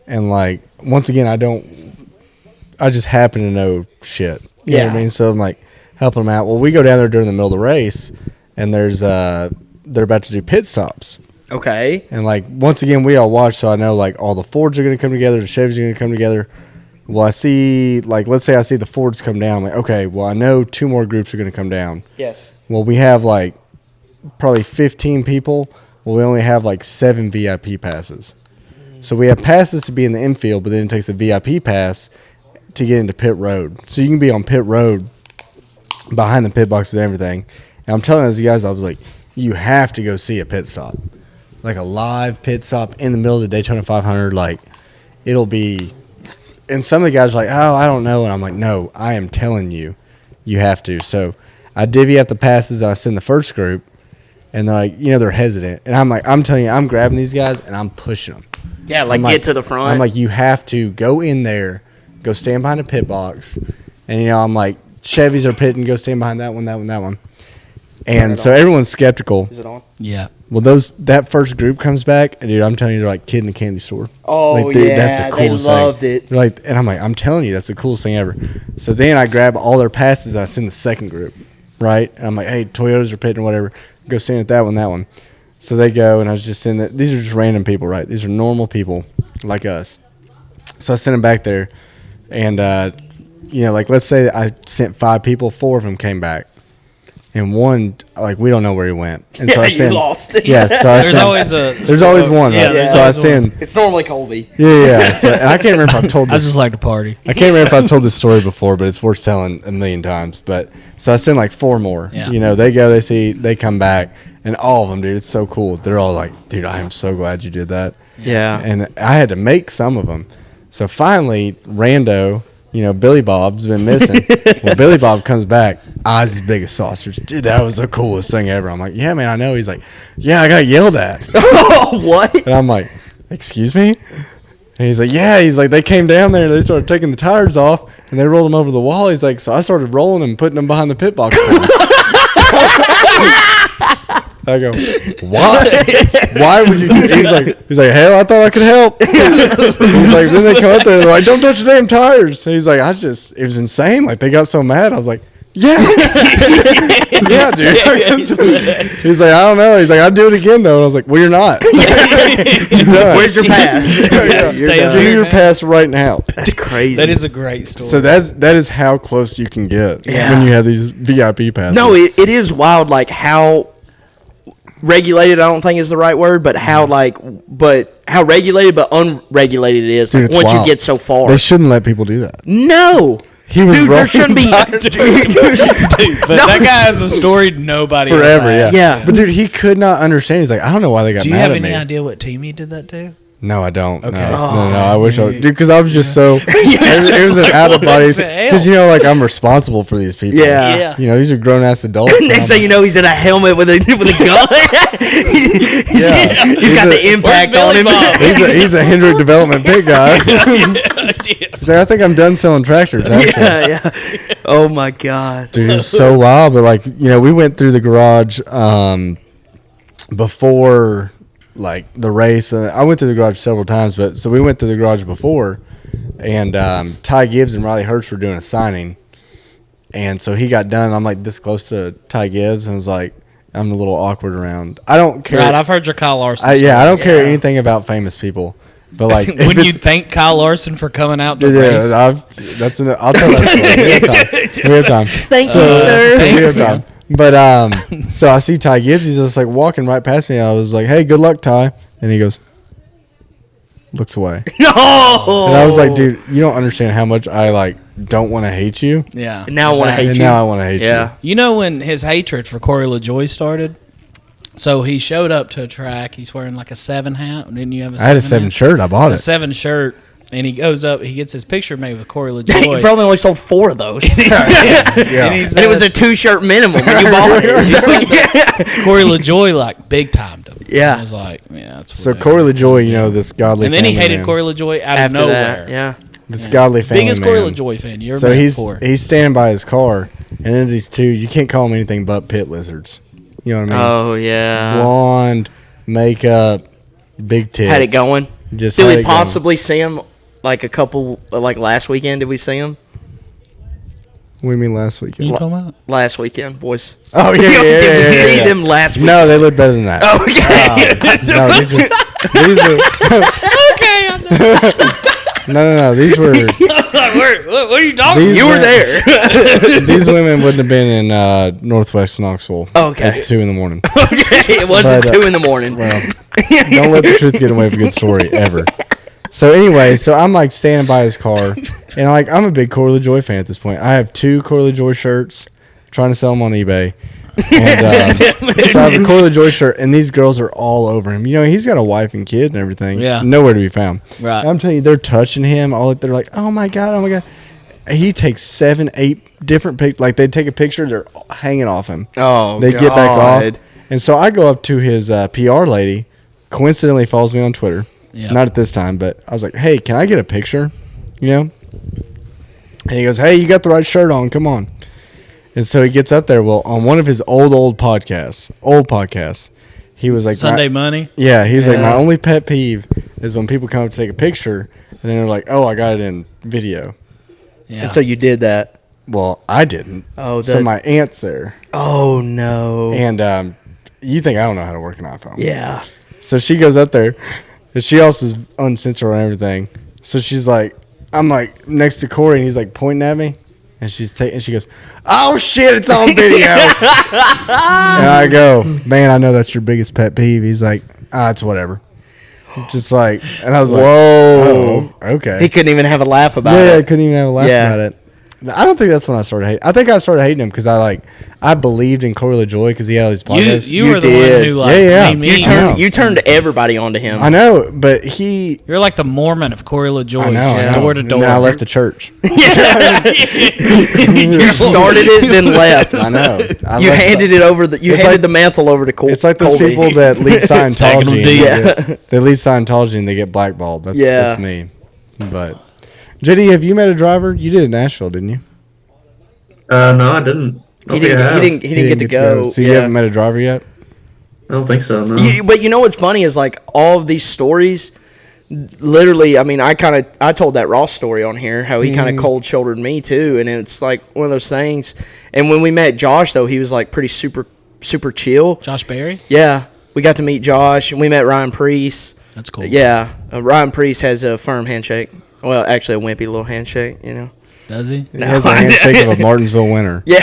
and like once again I just happen to know shit, you know what I mean? So I'm like helping them out. Well, we go down there during the middle of the race, and there's they're about to do pit stops, Okay. and like once again we all watch, so I know like all the Fords are going to come together, the Chevys are going to come together. Well, I see, like, let's say I see the Fords come down. I'm like, okay, well, I know 2 more groups are going to come down. Yes. Well, we have like probably 15 people. Well, we only have like 7 VIP passes. So we have passes to be in the infield, but then it takes a VIP pass to get into pit road. So you can be on pit road behind the pit boxes and everything. And I'm telling those guys, I was like, you have to go see a pit stop. Like a live pit stop in the middle of the Daytona 500. Like, it'll be... And some of the guys are like, oh, I don't know. And I'm like, no, I am telling you, you have to. So I divvy up the passes and I send the first group. And they're like, you know, they're hesitant. And I'm like, I'm telling you, I'm grabbing these guys and I'm pushing them. Yeah, like I'm get to the front. I'm like, you have to go in there, go stand behind a pit box. And, you know, I'm like, Chevys are pitting, go stand behind that one, that one, that one. And so everyone's skeptical. Is it on? Yeah. Well, that first group comes back, and dude, I'm telling you, they're like kid in the candy store. Oh, like, dude, yeah, that's the coolest they loved it. They're like, and I'm like, I'm telling you, that's the coolest thing ever. So then I grab all their passes, and I send the second group, right? And I'm like, hey, Toyotas are pitting or whatever. Go stand at that one. So they go, and I was just sending that. These are just random people, right? These are normal people like us. So I sent them back there, and, like, let's say I sent 5 people, 4 of them came back. And one, like, we don't know where he went. And so I send, you lost it. Yeah, so There's always one, right? Yeah, so I send. It's normally Colby. Yeah. So, and I can't remember if I've told this. I just like to party. I can't remember if I've told this story before, but it's worth telling a million times. But so I send like 4 more. Yeah. They go, they see, they come back, and all of them, dude, it's so cool. They're all like, dude, I am so glad you did that. Yeah. And I had to make some of them. So finally, Rando, Billy Bob's been missing. Well, Billy Bob comes back, eyes as big as saucers. Dude, that was the coolest thing ever. I'm like, yeah, man, I know. He's like, yeah, I got yelled at. What? And I'm like, excuse me? And he's like, yeah. He's like, they came down there and they started taking the tires off and they rolled them over the wall. He's like, so I started rolling them and putting them behind the pit box. I go, why? Why would you? He's like, hell, I thought I could help. He's like, then they come up there and they're like, don't touch the damn tires. And he's like, it was insane. Like, they got so mad. I was like, yeah. Yeah, dude. He's like, I don't know. He's like, I'd do it again, though. And I was like, well, you're not. Where's your pass? Do your pass right now. That's crazy. That is a great story. So that is how close you can get when you have these VIP passes. No, it is wild, like, how regulated, I don't think is the right word, but how regulated but unregulated it is. Dude, like, once wild. you get so far. They shouldn't let people do that. No. Dude, there shouldn't be. That guy has a story nobody forever. else has. Yeah. But dude, he could not understand. He's like, I don't know why they got Do you mad have at any me. idea what team he did that to? No, I don't. Okay. No, I wish I would. Dude, because I was just so. It was an out of body. Because, like, I'm responsible for these people. Yeah. These are grown ass adults. Next thing you know, he's in a helmet with a gun. He's got the impact on him. He's a Hendrick development pit guy. He's like, I think I'm done selling tractors. Actually. Yeah. Oh, my God. Dude, it's so wild. But, like, we went through the garage before, like, the race. I went through the garage several times, so we went through the garage before, and Ty Gibbs and Riley Hurts were doing a signing, and so he got done. I'm like this close to Ty Gibbs, and I was like, I'm a little awkward around. I don't care. Right, I've heard your Kyle Larson story. I don't care anything about famous people, but like, when you thank Kyle Larson for coming out to race, I'll tell that story. We have time. Thank you, sir. We have time. But so I see Ty Gibbs. He's just like walking right past me. I was like, "Hey, good luck, Ty." And he goes, looks away. No. And I was like, "Dude, you don't understand how much I like don't want to hate you." Yeah. And now I want to hate And you. now I want to hate you. You know when his hatred for Corey LaJoie started? So he showed up to a track. He's wearing like a 7 hat. Didn't you have a 7 I had a 7 hat? shirt. I bought A it. 7 shirt. And he goes up. He gets his picture made with Corey He LaJoie. probably only sold 4 of those. Yeah. And, he And it was a 2-shirt minimum when you bought it. So, Corey LaJoie like big timed him. Yeah. I was like, yeah, that's So whatever. Corey LaJoie, this godly. And then he family hated man. Corey LaJoie out of after nowhere. that, yeah. This godly family Biggest man. Corey LaJoie fan you ever So met he's before. he's standing by his car, and then these 2. You can't call them anything but pit lizards. You know what I mean? Oh, yeah. Blonde, makeup, big tits. Had it going. Just Did had we it going. possibly see him like a couple, like last weekend? Did we see him? What do you mean last weekend? you talking about? Last weekend, boys. Oh, yeah. Did we see them last weekend? No, they look better than that. Okay. No, these were. No. These were. What are you talking These You were men- there. These women wouldn't have been in Northwest Knoxville. Okay. At 2 in the morning. Okay. It wasn't But, 2 in the morning. Well, don't let the truth get away with a good story ever. So anyway, I'm like standing by his car, and I'm a big Corey LaJoie fan at this point. I have 2 Corey LaJoie shirts, trying to sell them on eBay. And, so I have a Corey LaJoie shirt, and these girls are all over him. He's got a wife and kid and everything. Yeah. Nowhere to be found. Right. I'm telling you, they're touching him. They're like, oh my god. He takes 7, 8 different pictures. Like, they take a picture, they're hanging off him. Oh, They get back off. God. And so I go up to his PR lady, coincidentally follows me on Twitter. Yeah. Not at this time, but I was like, hey, can I get a picture? And he goes, hey, you got the right shirt on. Come on. And so he gets up there. Well, on one of his old podcasts, he was like Sunday money. Yeah, he was like, my only pet peeve is when people come up to take a picture and then they're like, oh, I got it in video. Yeah. And so you did that. Well, I didn't. Oh, so my aunt's there. Oh no. And you think I don't know how to work an iPhone? Yeah. So she goes up there, and she also is uncensored and everything. So she's like, I'm like next to Corey, and he's like pointing at me, and she goes, "Oh shit, it's on video." And I go, "Man, I know that's your biggest pet peeve." He's like, "It's whatever." Just like, and I was like, "Whoa, oh, okay." He couldn't even have a laugh about it. Yeah, I couldn't even have a laugh about it. I don't think that's when I started hating. I think I started hating him because I believed in Corey LaJoy because he had all these podcasts. You were the one who made me. You turned everybody onto him. I know, but you're like the Mormon of Corey LaJoy. I know. Door to door. And then I left the church. You started it, then left. I know. You handed the mantle over to Corey. It's like those people that lead Scientology. They lead Scientology and they get blackballed. That's me. But JD, have you met a driver? You did in Nashville, didn't you? No, I didn't. He didn't get to go. So you haven't met a driver yet? I don't think so. No. But you know what's funny is like all of these stories. Literally, I mean, I told that Ross story on here how he kind of cold shouldered me too, and it's like one of those things. And when we met Josh, though, he was like pretty super chill. Josh Berry. Yeah, we got to meet Josh, and we met Ryan Priest. That's cool. Yeah, Ryan Priest has a firm handshake. Well, actually, a wimpy little handshake, you know. Does he? He has a handshake of a Martinsville winner. Yeah.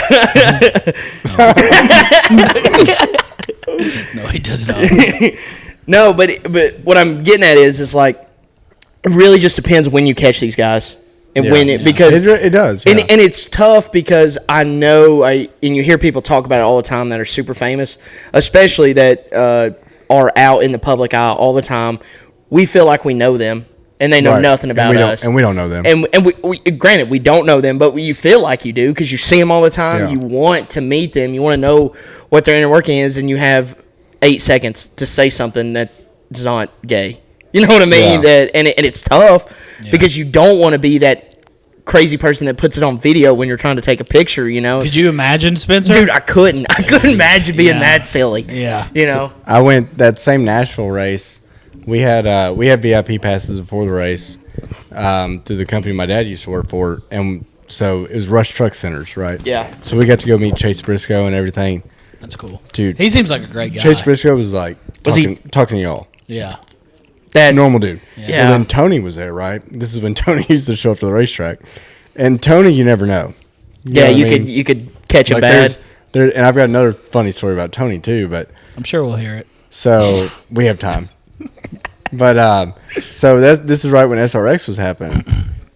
No, he does not. No, but what I'm getting at is like, it really just depends when you catch these guys. And because it does. Yeah. And it's tough because I know, and you hear people talk about it all the time that are super famous, especially that are out in the public eye all the time. We feel like we know them. And they know nothing about us. And we don't know them. And we granted, we don't know them, but you feel like you do because you see them all the time. Yeah. You want to meet them. You want to know what their inner working is, and you have 8 seconds to say something that's not gay. You know what I mean? Yeah. And it's tough because you don't want to be that crazy person that puts it on video when you're trying to take a picture, you know? Could you imagine, Spencer? Dude, I couldn't imagine being that silly. Yeah. You know? So I went that same Nashville race. We had VIP passes before the race through the company my dad used to work for, and so it was Rush Truck Centers, right? Yeah. So we got to go meet Chase Briscoe and everything. That's cool, dude. He seems like a great guy. Chase Briscoe was like talking to y'all. Yeah. That's normal dude. Yeah. And then Tony was there, right? This is when Tony used to show up to the racetrack, and Tony, you never know. You could catch a bad. And I've got another funny story about Tony too, but I'm sure we'll hear it. So we have time. But so this is right when SRX was happening,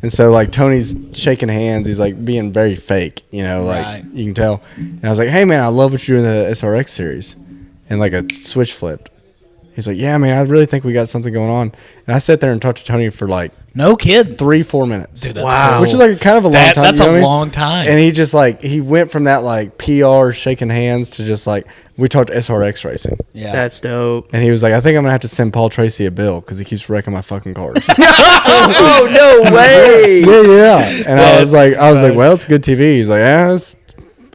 and so like Tony's shaking hands, he's like being very fake, you know, like you can tell. And I was like, "Hey man, I love what you're doing in the SRX series," and like a switch flipped. He's like, "Yeah, man, I really think we got something going on." And I sat there and talked to Tony for like no kid 3-4 minutes. Dude, that's cool. Which is like kind of a long time. That's a long time. And he just like he went from that like PR shaking hands to just like we talked SRX racing. Yeah, that's dope. And he was like, "I think I'm gonna have to send Paul Tracy a bill because he keeps wrecking my fucking cars." Oh no way! Yeah. And I was like, "Well, it's good TV." He's like, "Yeah, it's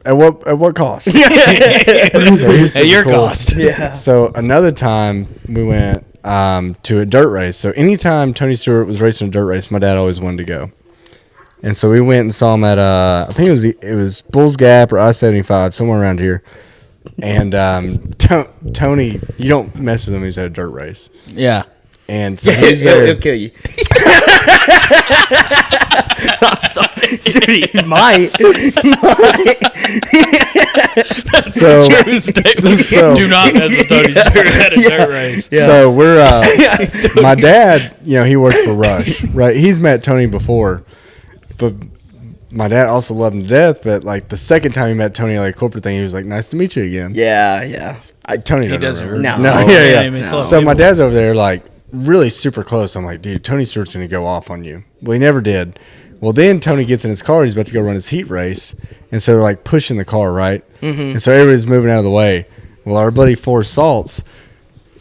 at what cost?" So at your cost. Yeah. So another time we went to a dirt race. So anytime Tony Stewart was racing a dirt race, my dad always wanted to go. And so we went and saw him at I think it was Bulls Gap or I-75, somewhere around here. And Tony, you don't mess with him. He's at a dirt race. Yeah. And so he's there. He'll kill you. I'm sorry, dude. He might. So, do not mess with Tony Stewart at a dirt race. Yeah. So we're my dad. You know, he works for Rush, right? He's met Tony before, but my dad also loved him to death. But like the second time he met Tony at like a corporate thing, he was like, "Nice to meet you again." Yeah. Tony doesn't remember. No. Yeah. So my dad's over there like really super close. I'm like, dude, Tony Stewart's gonna go off on you. Well, he never did. Well, then Tony gets in his car. He's about to go run his heat race. And so they're like pushing the car, right? Mm-hmm. And so everybody's moving out of the way. Well, our buddy Forrest Salts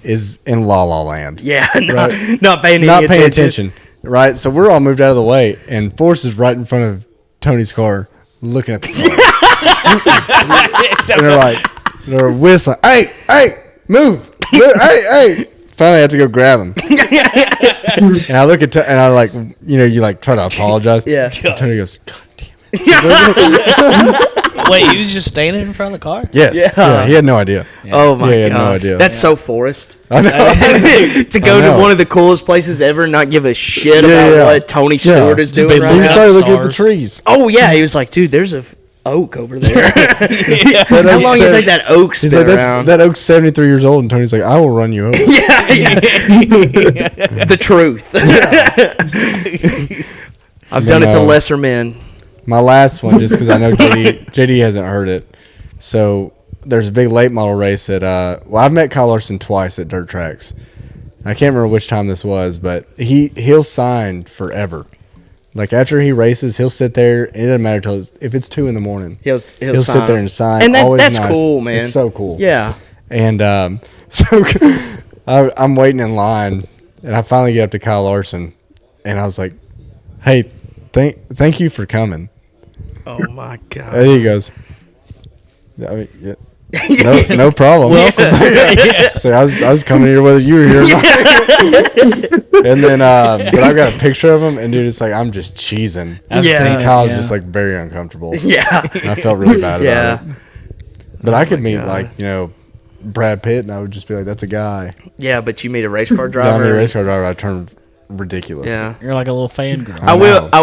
is in La La Land. Yeah, right? not paying attention. Right? So we're all moved out of the way. And Forrest is right in front of Tony's car looking at the car. And they're whistling. Hey, move. Hey. Finally, I have to go grab him. And I look at and I like, you like try to apologize. Yeah. And Tony goes, God damn it. Wait, he was just standing in front of the car? Yes. Yeah. He had no idea. Yeah. Oh my god. He had no idea. That's so Forrest. I know. To go to one of the coolest places ever and not give a shit about what Tony Stewart is doing right He's now. probably looking at the trees. Oh yeah, he was like, dude, there's a oak over there. How long do you think that oak's been around? That oak's 73 years old, and Tony's like, I will run you over. The truth. I've done it to lesser men. My last one, just because I know JD hasn't heard it. So there's a big late model race at I've met Kyle Larson twice at dirt tracks. I can't remember which time this was, but he'll sign forever. Like after he races, he'll sit there. It doesn't matter if it's 2 a.m. He'll sit there and sign. And that's nice. cool, man. It's so cool. Yeah. And so I'm waiting in line, and I finally get up to Kyle Larson, and I was like, "Hey, thank you for coming." Oh my god. And he goes, I mean, yeah. No problem. Welcome. So I was coming here whether you were here or not. And then, but I got a picture of him, and dude, it's like I'm just cheesing. I've Yeah. seen And it, Kyle's yeah. just like very uncomfortable. Yeah. And I felt really bad about it. But I could meet God. Brad Pitt, and I would just be like, "That's a guy." Yeah, but you meet a race car Yeah, driver. I'm a race car driver. I turned ridiculous. Yeah. You're like a little fangirl. I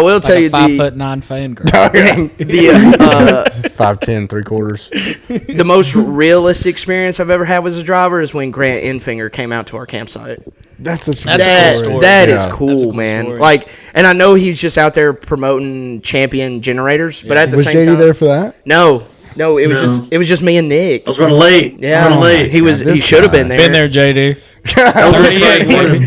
will tell you like a the 5'9" fangirl. the 5'10", 3/4. the most realistic experience I've ever had as a driver is when Grant Enfinger came out to our campsite. That's such a That's good a cool story. story. That Yeah. is cool, That's a cool man. story. Like, and I know he's just out there promoting champion generators, but at the Was same JD time, there for that? No, it was No. just me and Nick. I was running late. Yeah, he God, this should have guy. been there. Been there, JD. That was a Friday morning.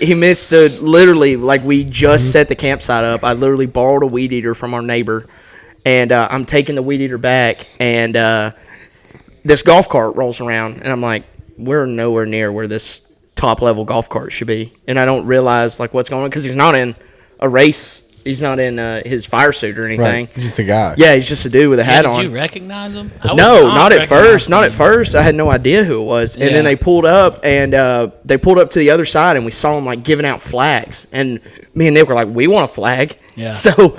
He missed literally, like, we just set the campsite up. I literally borrowed a weed eater from our neighbor, and I'm taking the weed eater back, and this golf cart rolls around, and I'm like, we're nowhere near where this top level golf cart should be, and I don't realize like what's going on because he's not in a race. He's not in his fire suit or anything. Right. Just a guy. Yeah, he's just a dude with a hat Did on. you recognize him? I would No, not at recognize first. Not him. at first. I had no idea who it was. And Yeah. then they pulled up, and they pulled up to the other side, and we saw them like giving out flags. And me and Nick were like, "We want a flag." Yeah. So,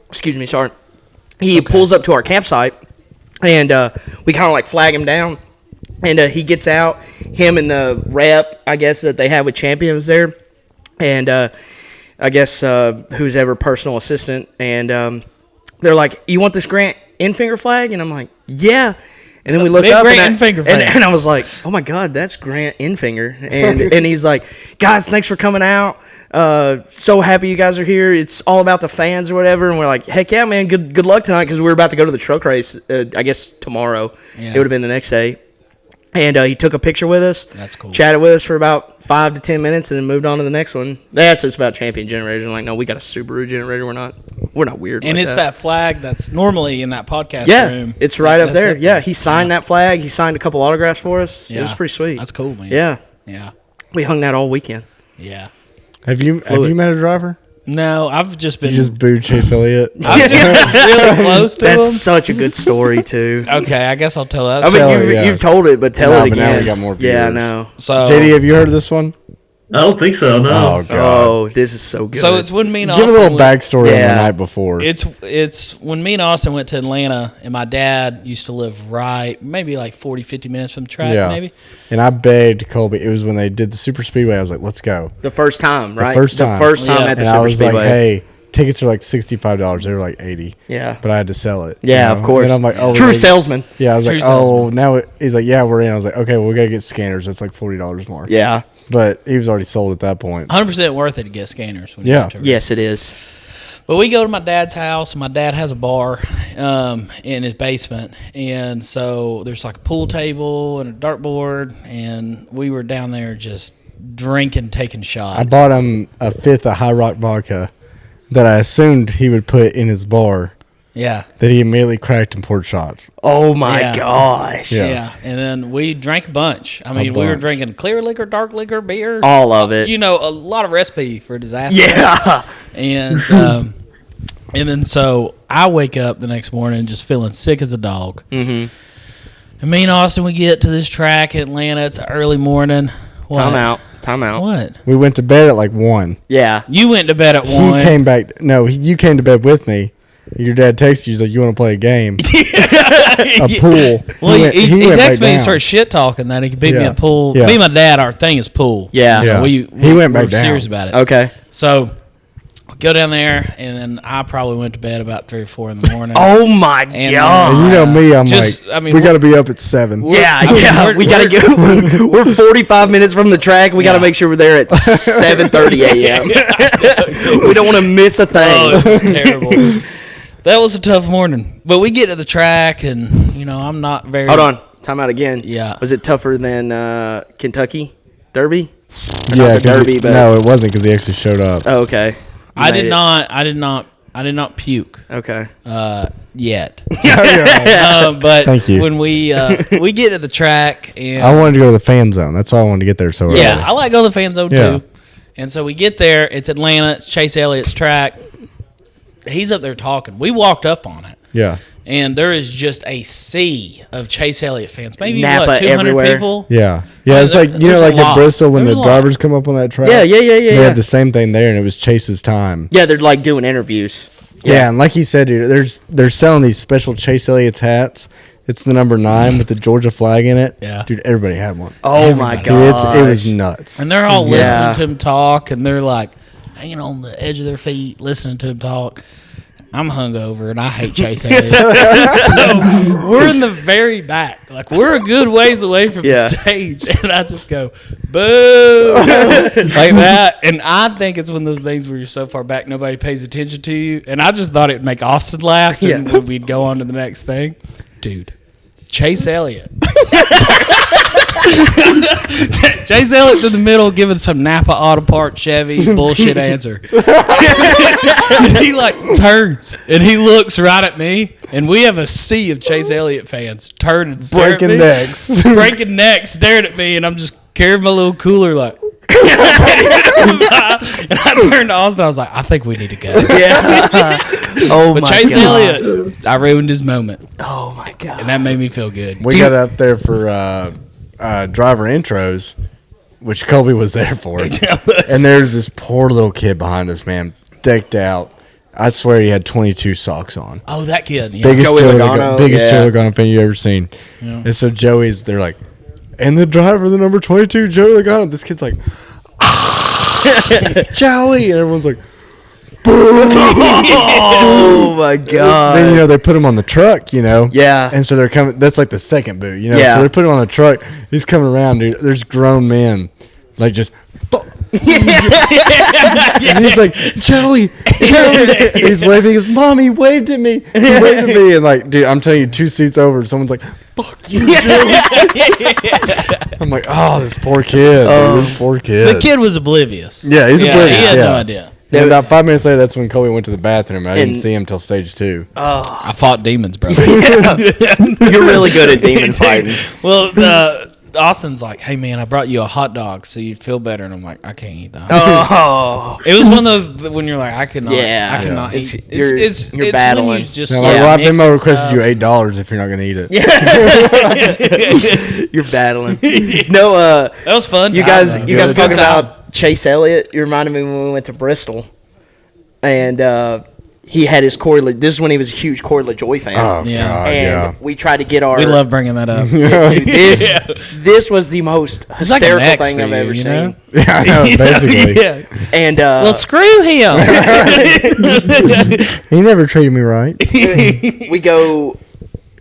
excuse me, sorry. He pulls up to our campsite, and we kind of like flag him down. And he gets out, him and the rep, I guess, that they have with champions there. And I guess who's ever personal assistant. And they're like, "You want this Grant Enfinger flag?" And I'm like, "Yeah." And then we look Big up, Grant and Enfinger flag. and I was like, "Oh my God, that's Grant Enfinger!" And he's like, "Guys, thanks for coming out. So happy you guys are here. It's all about the fans or whatever." And we're like, "Heck yeah, man! Good luck tonight," because we were about to go to the truck race. I guess tomorrow. Yeah. It would have been the next day. And he took a picture with us. That's cool. Chatted with us for about 5 to 10 minutes, and then moved on to the next one. They asked us about champion generators. I'm like, "No, we got a Subaru generator. We're not weird." And like it's that flag that's normally in that podcast Yeah, room. it's right up That's there. it Yeah, he signed that flag. He signed a couple autographs for us. It was pretty sweet. That's cool, man. Yeah, Yeah. we hung that all weekend. Yeah. Have you met a driver? No, I've just been You just booed Chase Eliott. I've just been really close to That's him. such a good story too. Okay, I guess I'll tell that. I mean, Tell it, you've, yeah. you've told it, but tell No, it but again. now we got more Yeah, I viewers. know. so JD, have you heard of this one? I don't think so. No. Oh God! Oh, this is so good. So it's when me and Give a Austin little went- backstory on Yeah. the night before. It's when me and Austin went to Atlanta, and my dad used to live right, maybe like 40, 50 minutes from the track, yeah, maybe. and I begged Colby. It was when they did the super speedway. I was like, "Let's go." the first time, right? first time. The first time Yeah. at the And I Super was Speedway. like, "Hey, tickets are like $65. They were like $80." Yeah. But I had to sell it. Yeah, you know? of course. And I'm like, "Oh, True like- salesman. Yeah, I was True like, salesman. "Oh, now he's like, yeah, we're in." I was like, "Okay, well, we gotta get scanners. It's like $40 more." Yeah. But he was already sold at that point. 100% worth it to get scanners. When Yeah. you go to a race. Yes, it is. But we go to my dad's house, and my dad has a bar in his basement. And so there's like a pool table and a dartboard, and we were down there just drinking, taking shots. I bought him a fifth of High Rock vodka that I assumed he would put in his bar. Yeah. That he immediately cracked and poured shots. Oh my Yeah. gosh. Yeah. Yeah. And then we drank a bunch. I mean, we were bunch. drinking clear liquor, dark liquor, beer. All of it. You know, a lot of recipe for disaster. Yeah. And and then so I wake up the next morning just feeling sick as a dog. Mm-hmm. And me and Austin, we get to this track in Atlanta. It's early morning. What? Time out. What? We went to bed at like 1. Yeah. You went to bed at 1. He came back. No, you came to bed with me. Your dad texted you. He's like, "You want to play a game? A pool." Well, he went back texted me and down. started shit talking that he could beat me Yeah. at pool. Yeah. Me and my dad, our thing is pool. Yeah. Yeah. We He went back we're down. serious about it. Okay. So we go down there, and then I probably went to bed about 3 or 4 in the morning. Oh my And, god. And you know me. I'm Just- like, I mean, we we're- got to be up at 7. Yeah. We gotta get. We're 45 minutes from the track. We gotta Yeah. make sure we're there at 7:30 a.m. We don't want to miss a thing. Oh, it was terrible. That was a tough morning. But we get to the track, and, I'm not very... Hold on. Time out again. Yeah. Was it tougher than Kentucky Derby? Yeah, the Derby, but no, it wasn't because he actually showed up. Oh, okay. I Made did it. not puke Okay. yet. Yeah. But Thank you. when we get to the track, and I wanted to go to the fan zone. That's why I wanted to get there so early. yeah, I like going to the fan zone Yeah. too. And so we get there. It's Atlanta. It's Chase Elliott's track. He's up there talking. We walked up on it, Yeah. and there is just a sea of Chase Elliott fans. Maybe Napa 200 everywhere. people. Yeah. Yeah, it's like, there's like a lot. at Bristol when There's the a lot. drivers come up on that track. Yeah. They Yeah. had the same thing there, and it was Chase's time. Yeah, they're like doing interviews. Yeah, and like he said, dude, they're selling these special Chase Elliott's hats. It's the number 9 with the Georgia flag in it. Yeah. Dude, everybody had one. Oh my Dude, god. it was nuts. And they're all Yeah. listening to him talk, and they're like hanging on the edge of their feet, listening to him talk. I'm hungover, and I hate Chase Elliott. So we're in the very back. Like, we're a good ways away from Yeah. the stage, and I just go, boo, like that. And I think it's one of those things where you're so far back, nobody pays attention to you. And I just thought it would make Austin laugh, and Yeah. we'd go on to the next thing. Dude, Chase Elliott. Chase Elliott's in the middle giving some Napa Auto Parts Chevy bullshit answer. And he turns and he looks right at me, and we have a sea of Chase Elliott fans turning and staring at Breaking me. necks. Breaking necks, staring at me, and I'm just carrying my little cooler like. And I turned to Austin. I was like, I think we need to go. Yeah. Oh But my Chase god. Elliott, I ruined his moment, Oh my god. and that made me feel good. We got up there for driver intros, which Colby was there for. And there's this poor little kid behind us, man, decked out. I swear he had 22 socks on. Oh, that kid. Yeah. Biggest Joey Joey Logano, biggest yeah. Joey Logano fan you ever seen. Yeah. And so they're like, and the driver, the number 22, Joey Logano. This kid's like, Joey, and everyone's like, Oh my god. then they put him on the truck, Yeah. and so they're coming. That's like the second boot, Yeah. So they put him on the truck. He's coming around, dude. There's grown men, like just. And he's like, Joey. He's waving. He goes, Mom, he waved at me. He waved at me. And like, dude, I'm telling you, 2 seats over, someone's like, fuck you, Joey. I'm like, oh, this poor kid. Dude, this poor kid. The kid was oblivious. Yeah, he's oblivious. He had yeah. no idea. And about 5 minutes later, that's when Colby went to the bathroom. I didn't And- see him till stage 2. I fought demons, bro. You're really good at demon fighting. Well, Austin's like, hey, man, I brought you a hot dog so you'd feel better. And I'm like, I can't eat that. Oh. It was one of those when you're like, I cannot It's- eat. you're it's when battling. you just No, start like, mixing Venmo requested stuff. you $8 if you're not going to eat it. You're battling. No, That was fun. you guys Good. talking Good time. about Chase Elliott. You reminded me when we went to Bristol, and he had his Corey. This is when he was a huge Corey LaJoy fan. Oh, Yeah. God, and yeah. we tried to get our. We love bringing that up. Dude, this was the most It's like an hysterical ex thing for I've you, ever you seen. know? Yeah, I know, basically. Yeah. And Well, screw him. He never treated me right. we go.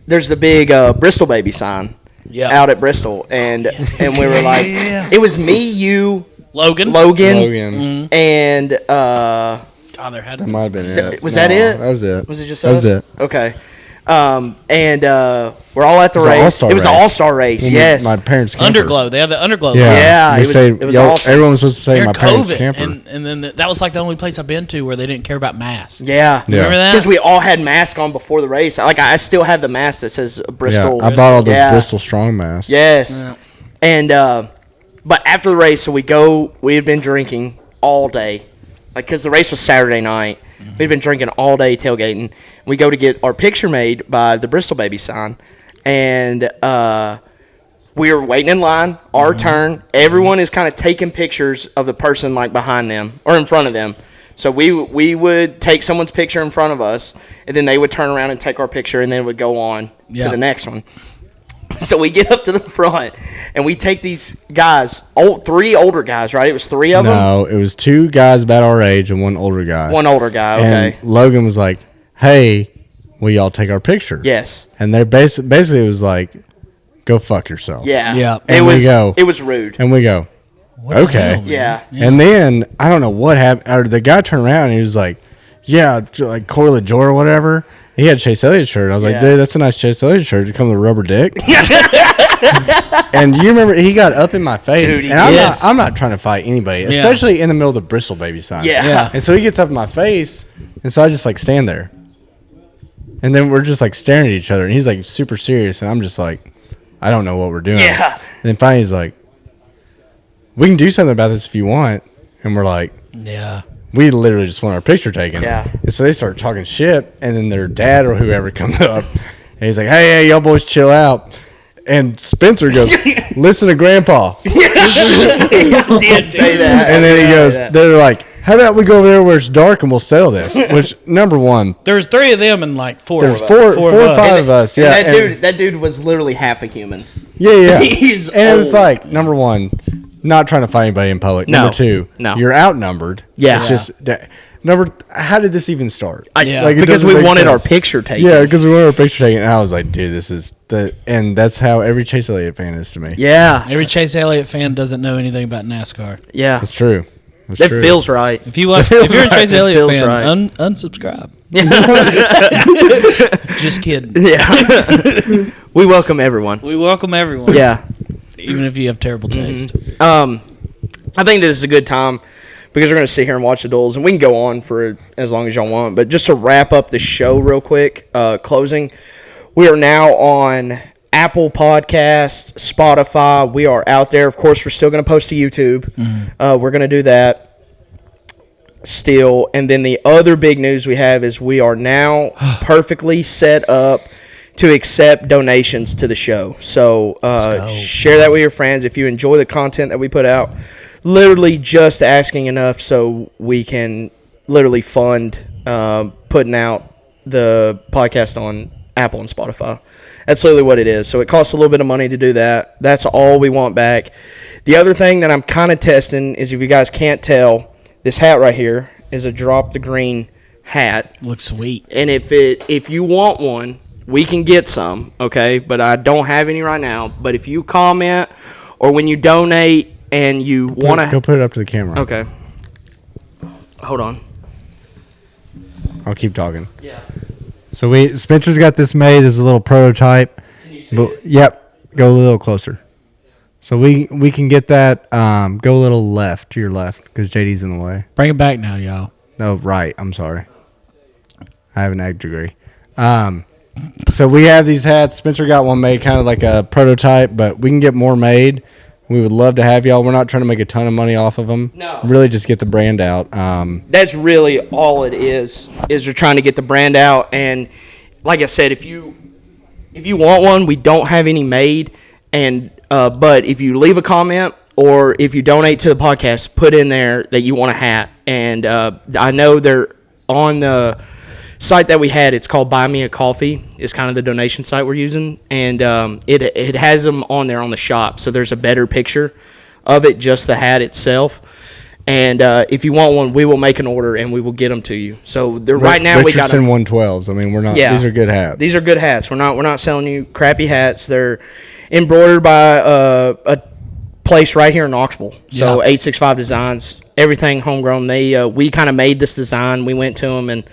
There's the big Bristol baby sign Yeah. out at Bristol, and we were like, it was me, you, Logan. Logan. and God, there had to That be might have been it. Was that it? That was it. Was it just That was us? it. Okay. And we're all at the It was an race. all-star It was an race. all-star race. When yes. my parents' camper. Underglow. They have the Underglow. Yeah, we it was- say, it was awesome. Everyone was supposed to say During my parents' COVID, camper. and then that was like the only place I've been to where they didn't care about masks. Yeah. Yeah. Remember that? Because we all had masks on before the race. Like I still have the mask that says Bristol. I bought all those Yeah. Bristol Strong masks. Yes. Yeah. And but after the race, so we had been drinking all day, like because the race was Saturday night. We'd been drinking all day tailgating. We go to get our picture made by the Bristol baby sign, and we were waiting in line, our turn. Everyone is kind of taking pictures of the person like behind them or in front of them. So we would take someone's picture in front of us, and then they would turn around and take our picture, and then it would go on to the next one. So we get up to the front, and we take these guys, 3 older guys, right? It was 3 of them? No, it was 2 guys about our age and 1 older guy. 1 older guy, okay. And Logan was like, hey, will y'all take our picture? Yes. And they're basically it was like, go fuck yourself. Yeah. And It was rude. And we go, What okay. the hell, man? Yeah. And then, I don't know what happened. Or the guy turned around and he was like, yeah, like Corey LaJoy or whatever. He had a Chase Elliott shirt. I was like, dude, that's a nice Chase Elliott shirt. It comes with a rubber dick. And you remember, he got up in my face. Dude, and I'm not trying to fight anybody, especially in the middle of the Bristol baby sign. Yeah. And so he gets up in my face. And so I just like stand there. And then we're just like staring at each other. And he's like super serious. And I'm just like, I don't know what we're doing. Yeah. And then finally he's like, we can do something about this if you want. And we're like, Yeah. we literally just want our picture taken. Yeah. And so they start talking shit. And then their dad or whoever comes up. And he's like, hey, y'all boys chill out. And Spencer goes, listen to Grandpa. He did say that. And then he goes, they're like, how about we go over there where it's dark and we'll settle this? Which, number one, There's 3 of them and like 4 there's of four us. or 5 of us. Yeah. That dude was literally half a human. Yeah. He's and it was old. like, number one, not trying to fight anybody in public. No. Number 2, No. you're outnumbered. Yeah. It's just, how did this even start? Yeah. Like, it Because doesn't we make wanted our sense. picture taken. Yeah, because we wanted our picture taken. And I was like, dude, this is and that's how every Chase Elliott fan is to me. Yeah. Every Chase Elliott fan doesn't know anything about NASCAR. Yeah. That's true. That's That true. feels right. If you're a Chase It Elliott feels fan, right. unsubscribe. Just kidding. Yeah. We welcome everyone. We welcome everyone. Yeah. Even if you have terrible taste. I think this is a good time because we're going to sit here and watch the duels, and we can go on for as long as y'all want. But just to wrap up the show real quick, closing, we are now on Apple Podcast, Spotify. We are out there. Of course, we're still going to post to YouTube. We're going to do that still. And then the other big news we have is we are now perfectly set up to accept donations to the show. So share that with your friends if you enjoy the content that we put out. Literally just asking enough so we can literally fund putting out the podcast on Apple and Spotify. That's literally what it is. So it costs a little bit of money to do that. That's all we want back. The other thing that I'm kind of testing is, if you guys can't tell, this hat right here is a Drop the Green hat. Looks sweet. And if you want one, we can get some, okay? But I don't have any right now. But if you comment or when you donate and you want to... Go put it up to the camera. Okay. Hold on. I'll keep talking. Yeah. So Spencer's got this made as a little prototype. Can you see But, it? yep. Go a little closer. So we can get that. Go a little left to your left because JD's in the way. Bring it back now, y'all. No, right. I'm sorry. I have an ag degree. So we have these hats. Spencer got one made, kind of like a prototype, but we can get more made. We would love to have y'all. We're not trying to make a ton of money off of them. No. Really just get the brand out. That's really all it is we're trying to get the brand out. And like I said, if you want one, we don't have any made. And but if you leave a comment or if you donate to the podcast, put in there that you want a hat. And I know they're on the site that we had. It's called Buy Me a Coffee. It's kind of the donation site we're using, and it has them on there on the shop. So there's a better picture of it, just the hat itself. And if you want one, we will make an order and we will get them to you. So right now we got Richardson them. 112s. I mean, we're not. Yeah. These are good hats. These are good hats. We're not selling you crappy hats. They're embroidered by a place right here in Knoxville. So 865 Designs, everything homegrown. We kind of made this design. We went to them and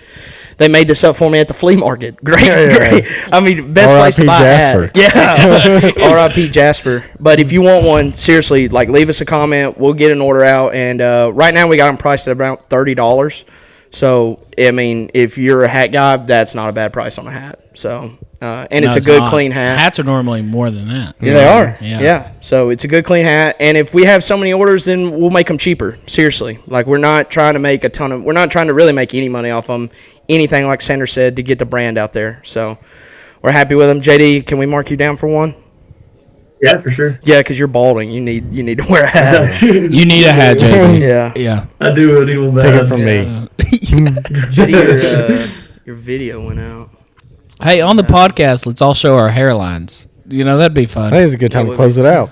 they made this up for me at the flea market. Great. I mean, best place to buy a hat. Yeah. R.I.P. Jasper. But if you want one, seriously, like, leave us a comment. We'll get an order out. And right now we got them priced at about $30. So, I mean, if you're a hat guy, that's not a bad price on a hat. So, and it's a good, clean hat. Hats are normally more than that. Yeah, they are. Yeah. Yeah. So it's a good, clean hat. And if we have so many orders, then we'll make them cheaper. Seriously. Like, we're not trying to make we're not trying to really make any money off them. Anything, like Sanders said, to get the brand out there. So We're happy with him. JD, can we mark you down for one? Yeah, for sure. Yeah, because you're balding. You need to wear a hat. You need a hat, JD. Yeah. I do need one. Take it from me. JD, your video went out. Hey, on the podcast, let's all show our hairlines. You know, that'd be fun. I think it's a good time to close it out.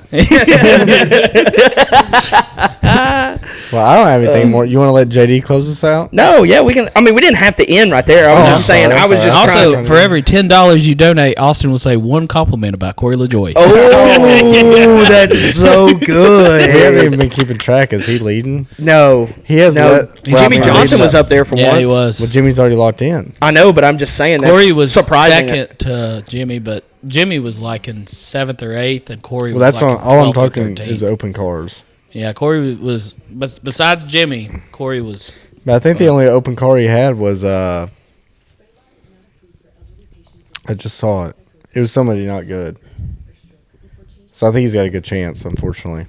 Well, I don't have anything more. You want to let JD close us out? No, yeah, we can. I mean, we didn't have to end right there. I was just saying. I was just also for every $10 you donate, Austin will say one compliment about Corey LaJoy. Oh, that's so good. We haven't even been keeping track. Is he leading? No, he has. No, Jimmy Johnson was up there for once. Yeah, he was. Well, Jimmy's already locked in. I know, but I'm just saying. Corey was surprising second to Jimmy, but Jimmy was like in 7th or 8th, and Corey was that's like all I'm 12th or talking 13th. is open cars. Yeah, Corey was, but besides Jimmy, Corey was. But I think the only open car he had was I just saw it. It was somebody not good. So I think he's got a good chance, unfortunately.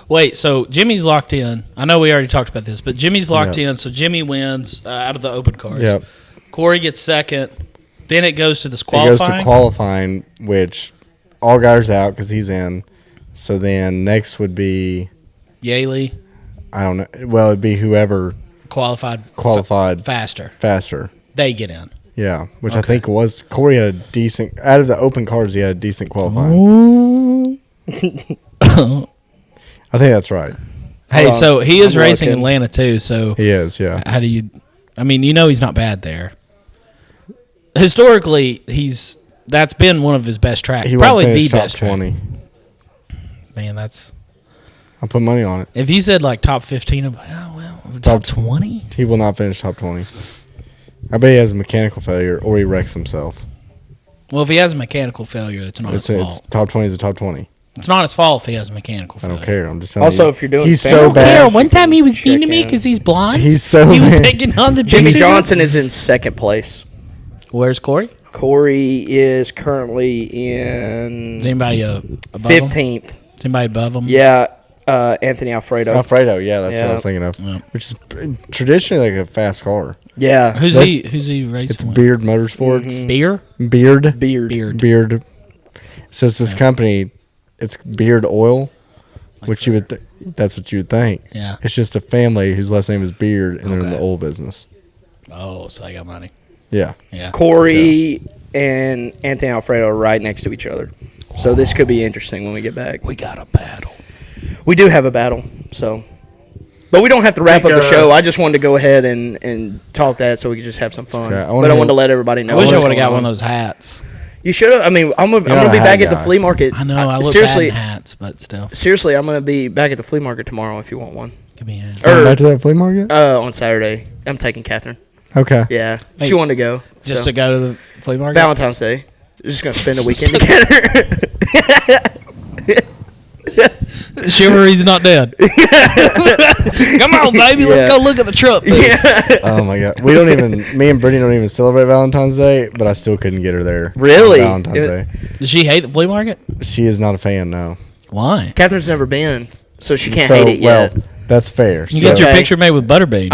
Wait, so Jimmy's locked in. I know we already talked about this, but Jimmy's locked in, so Jimmy wins out of the open cars. Yep. Corey gets second. Then it goes to this It qualifying. goes to qualifying, which Allgaier's out because he's in. So then next would be Yaley I don't know. Well, it'd be whoever qualified faster. They get in. Yeah, which I think was Corey had a decent out of the open cars. He had a decent qualifying. I think that's right. Hey, so he is I'm racing looking. Atlanta too. So He is, yeah. how do you? I mean, he's not bad there. Historically, that's been one of his best tracks. He Probably won't the finish top best 20. track. Man, that's. I'll put money on it. If you said like top 15, I'm like, oh well, top 20. He will not finish top 20. I bet he has a mechanical failure or he wrecks himself. Well, if he has a mechanical failure, it's not his fault. It's top 20 is a top 20. It's not his fault if he has a mechanical I failure. don't care. I'm just telling Also, you. if you're doing he's family- so I don't bad. Yeah, one time he was Sure mean to me can. because he's blind. He's so He was bad. taking on the Jimmy picture. Johnson is in second place. Where's Corey? Corey is currently in Is anybody above him? 15th. Is anybody above him? Yeah, Anthony Alfredo. Alfredo, yeah, that's what I Yeah. was thinking of. Yeah. Which is traditionally like a fast car. Yeah, Who's he racing It's with? Beard Motorsports. Beer? Beard. Beard. So it's this company. It's Beard Oil, which you would. That's what you would think. Yeah. It's just a family whose last name is Beard, and they're in the Okay. oil business. Oh, so they got money. Yeah. Yeah. Corey and Anthony Alfredo are right next to each other. So this could be interesting when we get back. We got a battle. We do have a battle, so. But we don't have to wrap up the show. I just wanted to go ahead and talk that so we could just have some fun. Okay, I But wanna I hear- wanted to let everybody know. I wish I what's would have going got one on. of those hats. You should have. I mean, I'm gonna not be a back hat at the guy. flea market. I know. I look seriously, bad in hats, but still. seriously, I'm gonna be back at the flea market tomorrow if you want one. Give me a hat. Going back to that flea market. On Saturday, I'm taking Catherine. Okay. Yeah, Hey, she wanted to go. Just so. to go to the flea market? Valentine's Day. We're just gonna spend the weekend together. Chivalry's not dead. Come on, baby. Let's go look at the truck. Oh my god. We don't even. Me and Brittany don't even celebrate Valentine's Day, but I still couldn't get her there. Really? on Valentine's Day. Does she hate the flea market? She is not a fan. No. Why? Catherine's never been, so she can't So, hate it yet. well, that's fair. You So, get your Okay. picture made with Butterbean.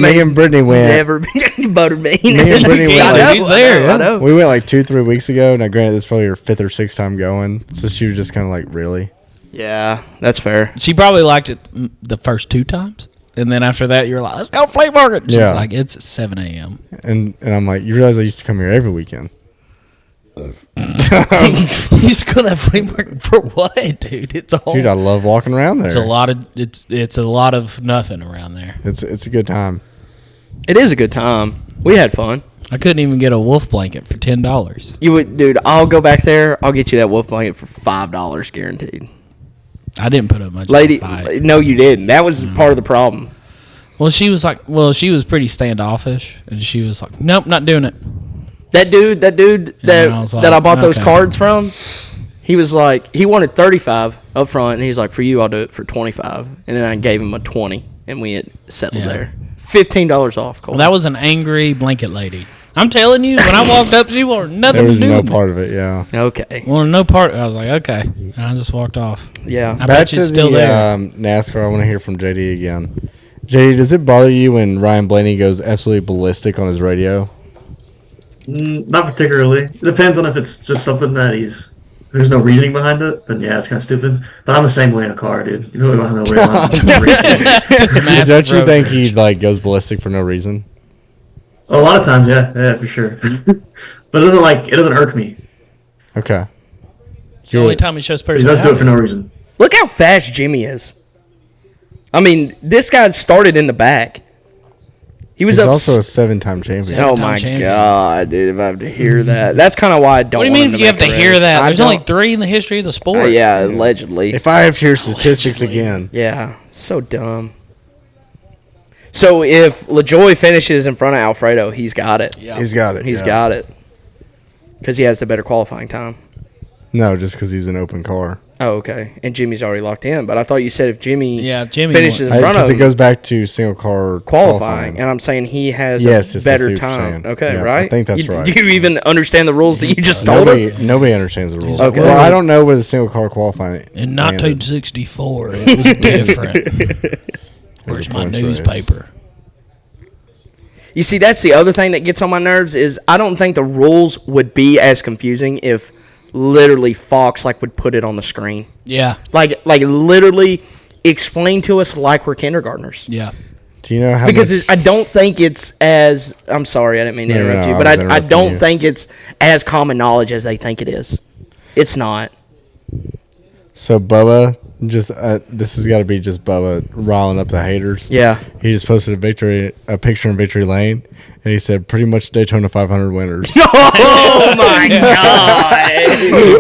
me and Brittany went. never been Butterbean. Me and Brittany went. I know, Like, He's there, I yeah. know. we went like 2-3 weeks ago. Now, granted, this is probably her 5th or 6th time going, so she was just kind of like, really. Yeah, that's fair. She probably liked it the first 2 times. And then after that, you're like, let's go flea market. She's Yeah. like, it's 7 a.m. And I'm like, you realize I used to come here every weekend. You used to go to that flea market for what, dude? It's a whole. Dude, I love walking around there. It's a lot of it's a lot of nothing around there. It's a good time. It is a good time. We had fun. I couldn't even get a wolf blanket for $10. You would, dude. I'll go back there. I'll get you that wolf blanket for $5 guaranteed. I didn't put up much. Lady, of a fight. no, you didn't. That was part of the problem. Well, she was pretty standoffish, and she was like, nope, not doing it. That dude And I was that like, I bought those okay. cards from, he was like, he wanted 35 up front, and he's like, for you, I'll do it for 25. And then I gave him a 20, and we had settled Yeah. there. $15 off. Cole. Well, that was an angry blanket lady. I'm telling you, when I walked up, she wanted nothing There was to do no with me. part of it, yeah. okay. Wanted no part. I was like, okay. And I just walked off. Yeah. I Back bet to she's still the there. NASCAR, I want to hear from JD again. JD, does it bother you when Ryan Blaney goes absolutely ballistic on his radio? Not particularly. It depends on if it's just something that there's no reasoning behind it, then yeah, it's kind of stupid. But I'm the same way in a car, dude. You really don't have no way behind it. Don't you think he like goes ballistic for no reason? A lot of times, yeah, for sure. But it doesn't irk me. Okay. It's the only time he shows He personality. does do it for no reason. Look how fast Jimmy is. I mean, this guy started in the back. He's also a 7-time champion. Oh my God, dude! If I have to hear that, that's kind of why I don't. What do you mean if you have to hear that? There's only 3 in the history of the sport. Yeah, allegedly. If I have to hear statistics again. Yeah, so dumb. So if LaJoy finishes in front of Alfredo, he's got it. Yeah. He's got it. He's got it. Because he has the better qualifying time. No, just because he's an open car. Oh, okay. And Jimmy's already locked in. But I thought you said if Jimmy finishes in front of because him. it goes back to single car qualifying. And I'm saying he has a better time. Okay, yeah, right? I think that's right. Do you even understand the rules that you just told us? Nobody understands the rules. Okay. Well, I don't know where the single car qualifying In 1964, it was different. Where's my newspaper? You see, that's the other thing that gets on my nerves is I don't think the rules would be as confusing if literally Fox would put it on the screen. Yeah. Like literally explain to us like we're kindergartners. Yeah. Do you know how Because I don't think it's as I'm sorry, I didn't mean to interrupt you, but I don't think it's as common knowledge as they think it is. It's not. So Bubba just this has got to be just Bubba riling up the haters. Yeah. He just posted a picture in Victory Lane, and he said pretty much Daytona 500 winners. Oh my God!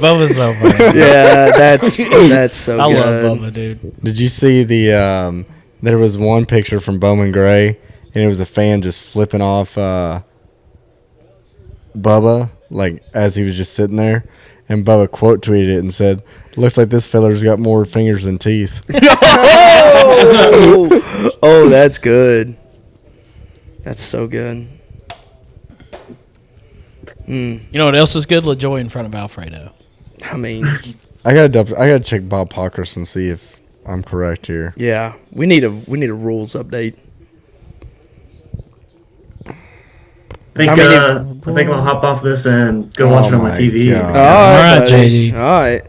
Bubba's so funny. Yeah, that's so I good. love Bubba, dude. Did you see the? There was one picture from Bowman Gray, and it was a fan just flipping off Bubba as he was just sitting there, and Bubba quote tweeted it and said, "Looks like this feller's got more fingers than teeth." Oh, that's good. That's so good. You know what else is good? LaJoy in front of Alfredo. I mean, I gotta check Bob Pockers and see if I'm correct here. yeah, we need a rules update. I think I'm gonna hop off this and go watch it on my TV. God. All right, buddy. JD. All right.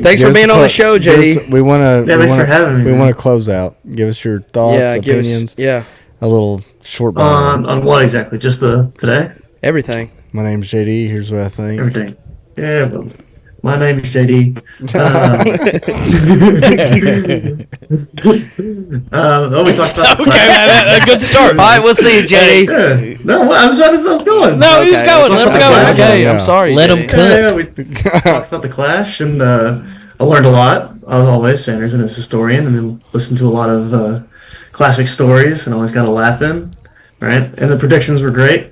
Thanks for being on the show, JD. We want to. Yeah, thanks for having me. We want to close out. Give us your thoughts, opinions. A little short bio. On what exactly? Just today? Everything. My name's JD. Here's what I think. Everything. Yeah, well, my name is JD. We talked about Okay, a good start. All right, we'll see you, JD. Yeah. No, I was trying to stop going. No, he's going. Let him go. Okay, Yeah. I'm sorry. Let JD. him cook. Yeah, we talked about the Clash, and I learned a lot. As always, Sanders and his historian, and then listened to a lot of classic stories, and always got a laugh in. Right, and the predictions were great.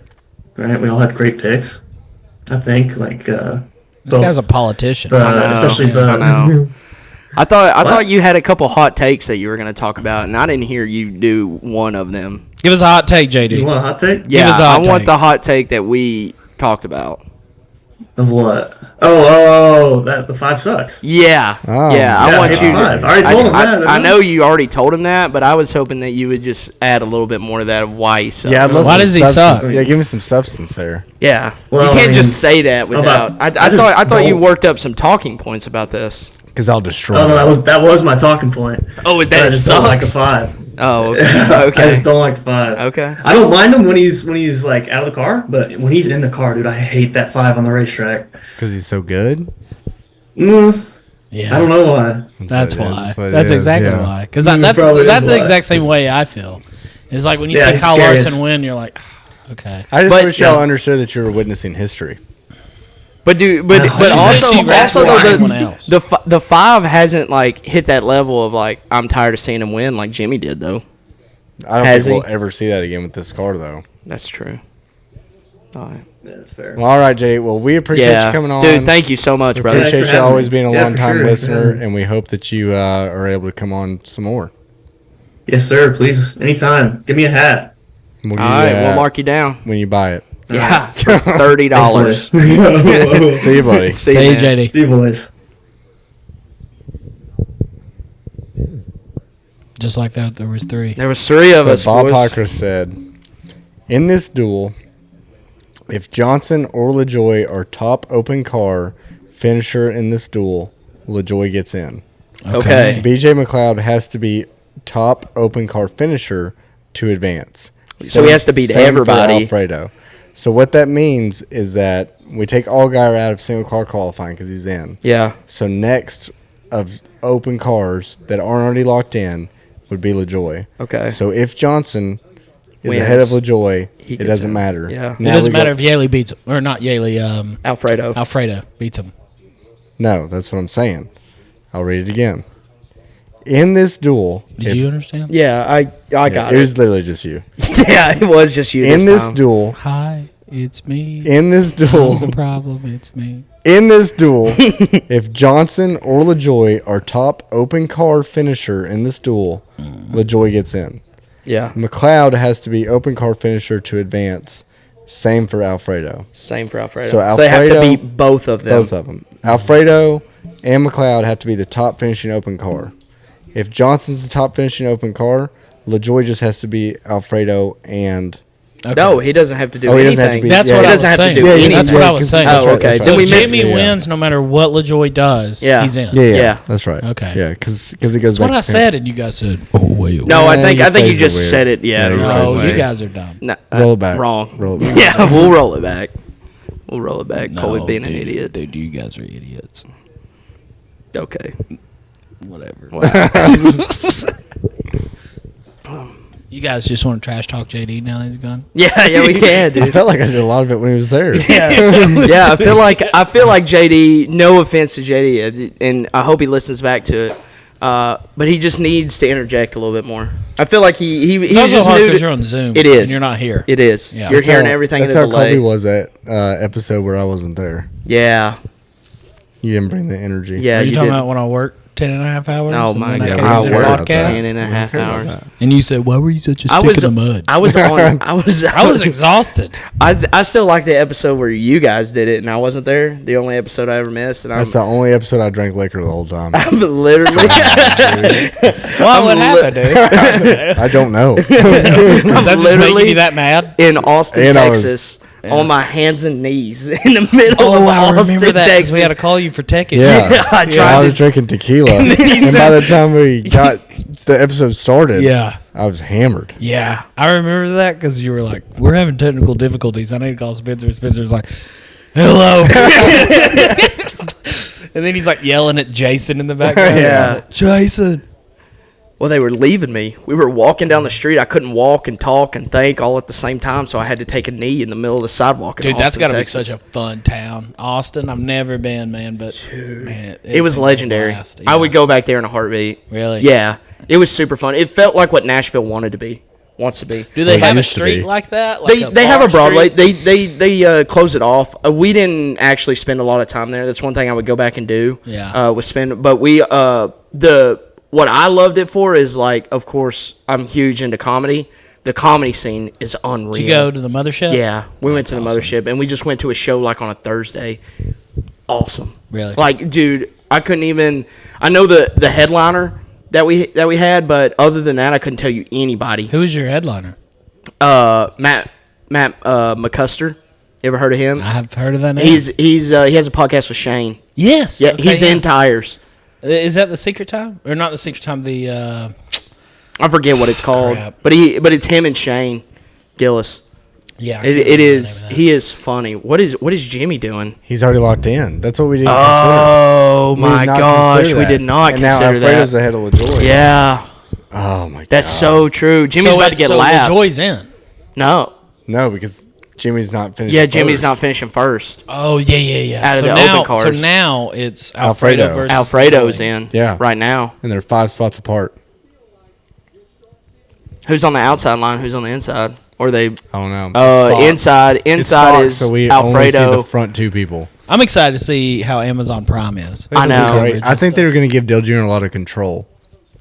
Right, we all had great picks. I think This guy's a politician. especially I know. I thought you had a couple hot takes that you were going to talk about, and I didn't hear you do one of them. Give us a hot take, JD. You want a hot take? Yeah, us a hot I want take. the hot take that we talked about. Of what? Oh, that the 5 sucks. Yeah, Oh. yeah. I Yeah, want hit you. 5. I already told him that. I know you already told him that, but I was hoping that you would just add a little bit more to that of why he sucks. Yeah, I'd love Why some does he substance. suck? Yeah, give me some substance there. Yeah. Well, You I can't mean, just say that without. about- I just thought you don't- worked up some talking points about this. Because I'll destroy. Oh no, you. that was my talking point. Oh, But that I just don't like a sucks. 5. Oh, okay. I Okay. just don't like the 5. Okay. I don't mind him when he's out of the car, but when he's in the car, dude, I hate that 5 on the racetrack. Because he's so good. Yeah. I don't know why. That's what it is. why. That's what it That's is, exactly yeah. why. Because Probably that's is the why. exact same way I feel. It's like when you Yeah, see he's Kyle scariest. Larson win, you're like, okay. I just But- wish y'all understood that you were witnessing history. But He's also Messi raps more than though, anyone else. the 5 hasn't hit that level of I'm tired of seeing him win like Jimmy did though. I don't Has think he? we'll ever see that again with this car, though. That's true. All right. Yeah, that's fair. Well, all right, Jay. Well, we appreciate Yeah, you coming on. dude. Thank you so much, brother. Thanks for Appreciate you having always me. being a Yeah, for long-time sure. listener, Yeah. and we hope that you are able to come on some more. Yes, sir. Please, anytime. Give me a hat. We'll All give you right, that we'll mark you down. when you buy it. Yeah, for $30. See you, buddy. See Say you, man. JD. See, boys. Just like that, there was 3. There was 3 of So us. Bob boys. Parker said, "In this duel, If Johnson or LaJoie are top open car finisher in this duel, LaJoie gets in. Okay. BJ McLeod has to be top open car finisher to advance. So he has to beat everybody. For Alfredo. So what that means is that we take Allgaier out of single car qualifying because he's in. Yeah. So next of open cars that aren't already locked in would be LaJoie. Okay. So if Johnson is Wins. ahead of LaJoie, He it gets doesn't in. matter. Yeah. It doesn't matter if Yaley beats him. Or not Yaley. Alfredo. Alfredo beats him. No, that's what I'm saying. I'll read it again. In this duel, Did you understand? Yeah, I got it it. was literally just you. Yeah, it was just you. In this time. duel, Hi, it's me. in this I'm duel, the problem. It's me. in this duel, if Johnson or LaJoie are top open car finisher in this duel, LaJoie gets in. Yeah. McLeod has to be open car finisher to advance. Same for Alfredo. Same for Alfredo. So they have to Alfredo- beat both of them. Both of them. Alfredo and McLeod have to be the top finishing open car. If Johnson's the top finishing open car, LaJoie just has to be Alfredo and... Okay. No, he doesn't have to do Oh, he anything. doesn't have to be- That's yeah, what he I doesn't was have to saying. do anything. That's what I was 'cause- saying. that's Oh, right, okay. that's So right. we If missed Jimmy it. wins no matter what LaJoie does, Yeah. he's in. Yeah, that's right. Okay. Yeah, because it goes That's back what I to said, and you guys said, "Oh wait." No, I Yeah, think your you phrase is just weird. said it. Yeah. Yeah, your wrong phrase is No, way. you guys are dumb. No, Roll it back. Wrong. Roll it back. Yeah, we'll roll it back. We'll roll it back. No, Colby being an dude, idiot. Dude, you guys are idiots. Okay. Whatever. Wow. You guys just want to trash talk JD now that he's gone? yeah, we can, I dude. felt like I did a lot of it when he was there. Yeah, I feel like JD. No offense to JD, and I hope he listens back to it. But he just needs to interject a little bit more. I feel like he's It's also just hard new because to, you're on Zoom. It is. And you're not here. It is. Yeah. You're That's hearing how- everything in That's the how delay. Colby was at episode where I wasn't there. Yeah. You didn't bring the energy. Yeah. Are you talking did. about when I work 10.5 hours? Oh and my then I God! came I to the worked podcast? 10.5 hours. And you said, "Why were you such a I stick was in the mud?" I was on. I was exhausted. I still like the episode where you guys did it and I wasn't there. The only episode I ever missed, and That's the only episode I drank liquor the whole time. I'm literally. Why? What happened, dude? I don't know. Is that just making literally you that mad? in Austin, And I was- Texas, on my hands and knees in the middle Oh, of I Austin, remember that. 'Cause Texas. we had to call you for teching. Yeah. I tried I to was drinking tequila. And by the time we got the episode started, Yeah. I was hammered. Yeah, I remember that because you were like, "We're having technical difficulties. I need to call Spencer." Spencer's like, "Hello," and then he's like yelling at Jason in the background. Yeah. Jason. Well, they were leaving me. We were walking down the street. I couldn't walk and talk and think all at the same time, so I had to take a knee in the middle of the sidewalk. In Dude, that's Austin, got to be Texas. such a fun town, Austin. I've never been, man, but man, It was seems like a legendary. blast. I Yeah. would go back there in a heartite. Really? Yeah, it was super fun. It felt like what Nashville wanted to be, wants to be. Do they Well, have it a used to street be. like that? Like They have a bar Broadway. street? They close it off. We didn't actually spend a lot of time there. That's one thing I would go back and do. Yeah. Was spend, but we what I loved it for is like, of course, I'm huge into comedy. The comedy scene is unreal. Did you go to the mothership? Yeah, we went to the That's mothership and we just went to a show like on a Thursday. Awesome. Really? Like, dude, I couldn't even. I know the headliner that we had, but other than that, I couldn't tell you anybody. Who was your headliner? Matt McCuster. You ever heard of him? I have heard of that name. He has a podcast with Shane. yes. Yeah, okay, he's in Tires. Is that the Secret Time or not the Secret Time? The I forget what it's called, Crap. but it's him and Shane Gillis. yeah. I It can't remember the is. name of that. He is funny. What is Jimmy doing? He's already locked in. That's what we didn't Oh consider. We my did not gosh, consider we that. did not and now consider Alfredo's that. ahead of LaJoie. Yeah, Oh my god. that's so true. Jimmy's about to get lapped. Joy's in. No, No, because Jimmy's not finished. yeah, Jimmy's first. not finishing first. Oh yeah. Out of so the now, open cars. so now it's Alfredo, Alfredo. versus Alfredo's Joy. in. Yeah. right now. And they're 5 spots apart. Who's on the outside line? Who's on the inside? Or they? I don't know. It's Fox. Inside. It's Inside Fox, is so we only see Alfredo. the front 2 people. I'm excited to see how Amazon Prime is. think I they'll do know. great. I think they were going to give Dale Jr. a lot of control.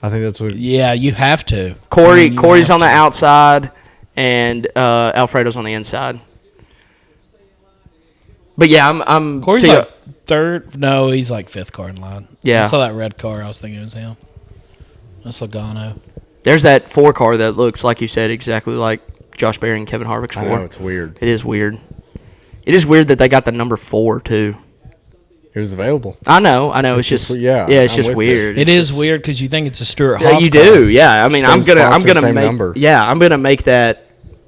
I think that's what. Yeah, you have to. Corey. I mean, you Corey's have on the to. outside, and Alfredo's on the inside. But yeah, I'm. Corey's to you- like third. No, he's like fifth car in line. Yeah. I saw that red car. I was thinking it was him. That's Logano. There's that 4 car that looks like you said exactly like Josh Berry and Kevin Harvick's 4. I know it's weird. It is weird. It is weird that they got the number 4 too. It was available. I know. It's just it's just weird. It is weird because you think it's a Stewart Haas. You car. do, yeah. I mean, I'm gonna same make number. Yeah, I'm gonna make that.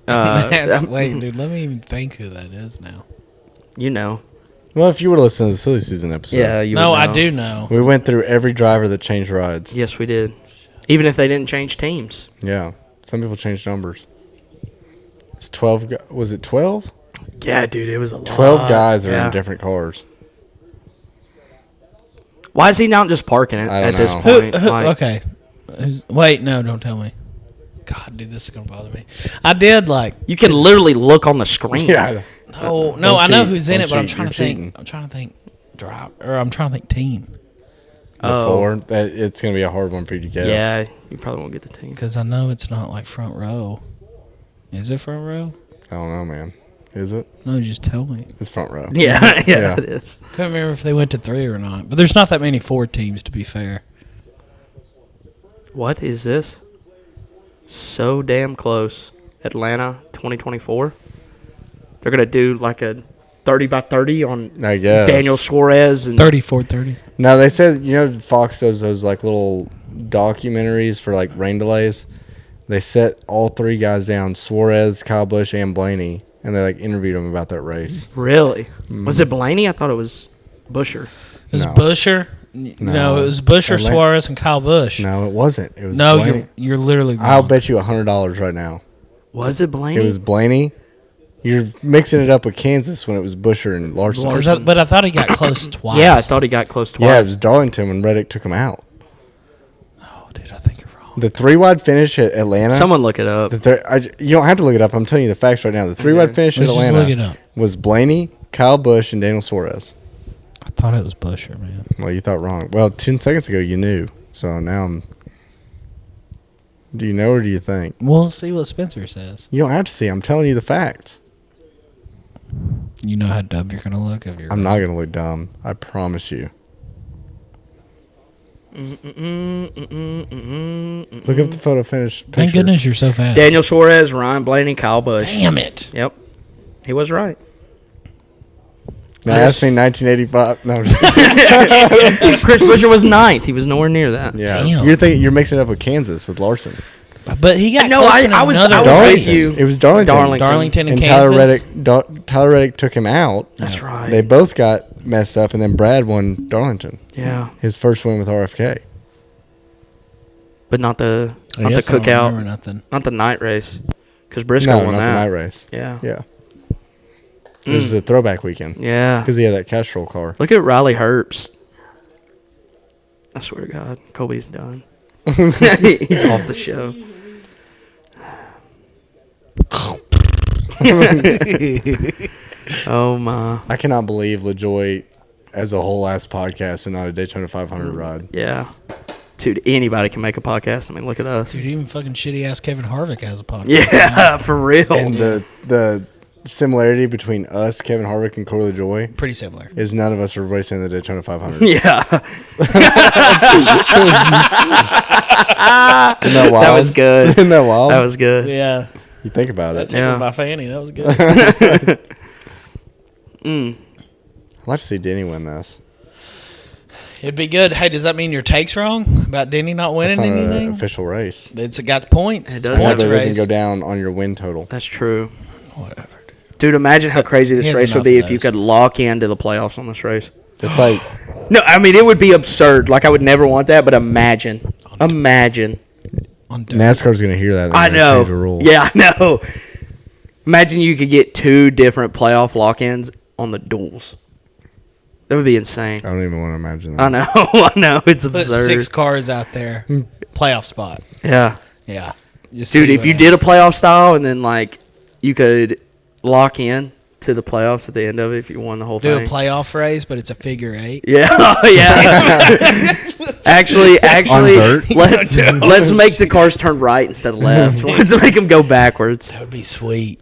Wait, dude, let me even think who that is now. You know. Well, if you were listening to the silly season episode, Yeah, you. No, would know. I do know. we went through every driver that changed rides. Yes, we did. Even if they didn't change teams. Yeah, some people changed numbers. It's 12. Was it 12? Yeah, dude, it was a 12 lot. guys are Yeah. in different cars. Why is he not just parking it I don't at this know. point? Like, Okay. Wait, no, don't tell me. God, dude, this is gonna bother me. I did like. you can literally look on the screen. Yeah. No, Don't I know cheat. who's in Don't it, but I'm cheat. trying You're to think. cheating. I'm trying to think. I'm trying to think team Before that, it's gonna be a hard one for you to guess. Yeah, you probably won't get the team. because I know it's not like front row. Is it front row? I don't know, man. Is it? No, just tell me. It's front row. Yeah, Yeah. it is. Couldn't remember if they went to 3 or not. But there's not that many Ford teams, to be fair. What is this? So damn close. Atlanta 2024. They're going to do like a 30 by 30 on I guess. Daniel Suarez. And 30. No, they said, Fox does those like little documentaries for like rain delays. They set all 3 guys down, Suarez, Kyle Busch, and Blaney, and they like interviewed them about that race. Really? Was it Blaney? I thought it was Busher. It was No. Busher. No, it was Busher, Atlanta- Suarez, and Kyle Busch. No, it wasn't. It was No, Blaney. you're literally wrong. I'll bet you $100 right now. Was it Blaney? It was Blaney. You're mixing it up with Kansas when it was Busher and Larson. But I thought he got close twice. Yeah, I thought he got close twice. Yeah, it was Darlington when Reddick took him out. Oh, dude, I think you're wrong. The 3-wide finish at Atlanta. Someone look it up. You don't have to look it up. I'm telling you the facts right now. The 3-wide finish Let's at just Atlanta look it up. was Blaney, Kyle Busch, and Daniel Suarez. I thought it was Busher, man. Well, you thought wrong. Well, 10 seconds ago you knew. So now do you know or do you think? We'll see what Spencer says. You don't have to see. I'm telling you the facts. You know how dumb you're gonna look if you're. I'm not going to look dumb. I promise you. Look up the photo finish picture. Thank goodness you're so fast. Daniel Suarez, Ryan Blaney, Kyle Busch. Damn it. Yep. He was right. Now ask me 1985. No, I'm just Chris Buescher was 9th. He was nowhere near that. yeah. Damn. You're mixing it up with Kansas with Larson. But he got No, close in I was another with Darlington. you. It was Darlington. Darlington and And Kansas. Tyler Reddick took him out. That's right. They both got messed up, and then Brad won Darlington. Yeah. His first win with RFK. But not the I not the guess I don't remember cookout. nothing. Not the night race. Because Briscoe No, won not that. the night race. Yeah. Yeah. It was the throwback weekend. Yeah. Because he had that Castrol car. Look at Riley Herbst. I swear to God, Colby's done. He's off the show. Oh my. I cannot believe LaJoy as a whole ass podcast and not a Daytona 500 ride. Yeah. Dude, anybody can make a podcast. I mean, look at us. Dude, even fucking shitty ass Kevin Harvick has a podcast. Yeah, for real. And the similarity between us, Kevin Harvick, and Corey LaJoy Pretty similar. is none of us are racing the Daytona 500. Yeah. Isn't that wild? That was good. Isn't that wild? That was good. Yeah. You think about That it. tickled Yeah. my fanny. That was good. I'd like to see Denny win this. It'd be good. Hey, does that mean your take's wrong about Denny not winning It's not an anything? official race. It's got points. It It's does a Or have points it doesn't race. go down on your win total. That's true. Whatever. Dude, imagine how crazy this He has race would enough be of if you those. could lock into the playoffs on this race. It's like No, I mean, it would be absurd. Like, I would never want that, but imagine. Imagine. On dirt. NASCAR's going to hear that. They're I gonna know. Change the rule. Yeah, I know. Imagine you could get 2 different playoff lock-ins on the duels. That would be insane. I don't even want to imagine that. I know. I know. It's Put absurd. 6 cars out there. Playoff spot. Yeah. Yeah. Just Dude, see if what you did a playoff style and then, like, you could lock in to the playoffs at the end of it if you won the whole do thing. a playoff race, but it's a figure 8. Yeah, yeah. actually, dirt? let's make the cars turn right instead of left. Let's make them go backwards. That would be sweet.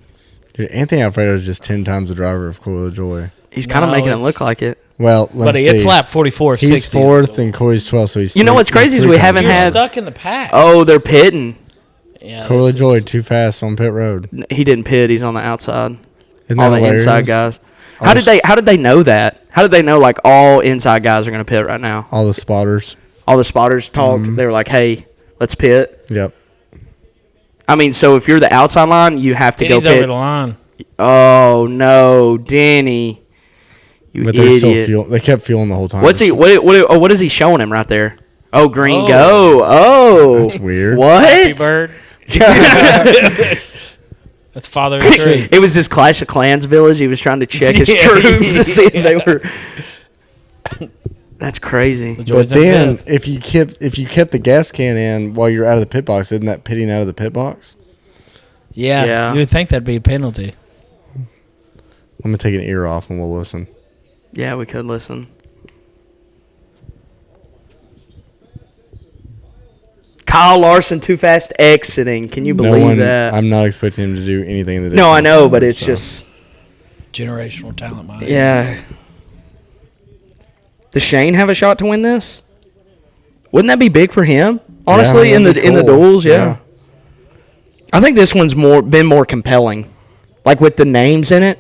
Dude, Anthony Alfredo is just 10 times the driver of Corey LaJoy. He's kind of No, making it it's- look like it. Well, let's But see. it's lap 44 of He's 60. 4th and Corey's 12th, so he's You know three- what's crazy he's is 3 we times haven't You're had- stuck in the pack. Oh, they're pitting. Yeah, Corey this is- LaJoy too fast on pit road. He didn't pit. He's on the outside. Isn't All that the inside hilarious? guys. How did they know that? How did they know like all inside guys are going to pit right now? All the spotters. All the spotters talked. Mm-hmm. They were like, "Hey, let's pit." Yep. I mean, so if you're the outside line, you have to Denny's go pit. over the line. Oh no, Denny! You But idiot! they kept fueling the whole time. What's he? What is he showing him right there? Oh, green go. Oh, That's weird. What? Happy bird. That's Father of Three. It was this Clash of Clans village. He was trying to check his troops to see if they were. That's crazy. But then, if you kept the gas can in while you're out of the pit box, isn't that pitting out of the pit box? Yeah, you would think that'd be a penalty. I'm gonna take an ear off and we'll listen. Yeah, we could listen. Kyle Larson too fast exiting. Can you believe that? I'm not expecting him to do anything in the No, I know, but it's just generational talent. Yeah. Does Shane have a shot to win this? Wouldn't that be big for him? Honestly, Yeah, in the that'd be cool. duels, yeah. Yeah. I think this one's been more compelling, like with the names in it.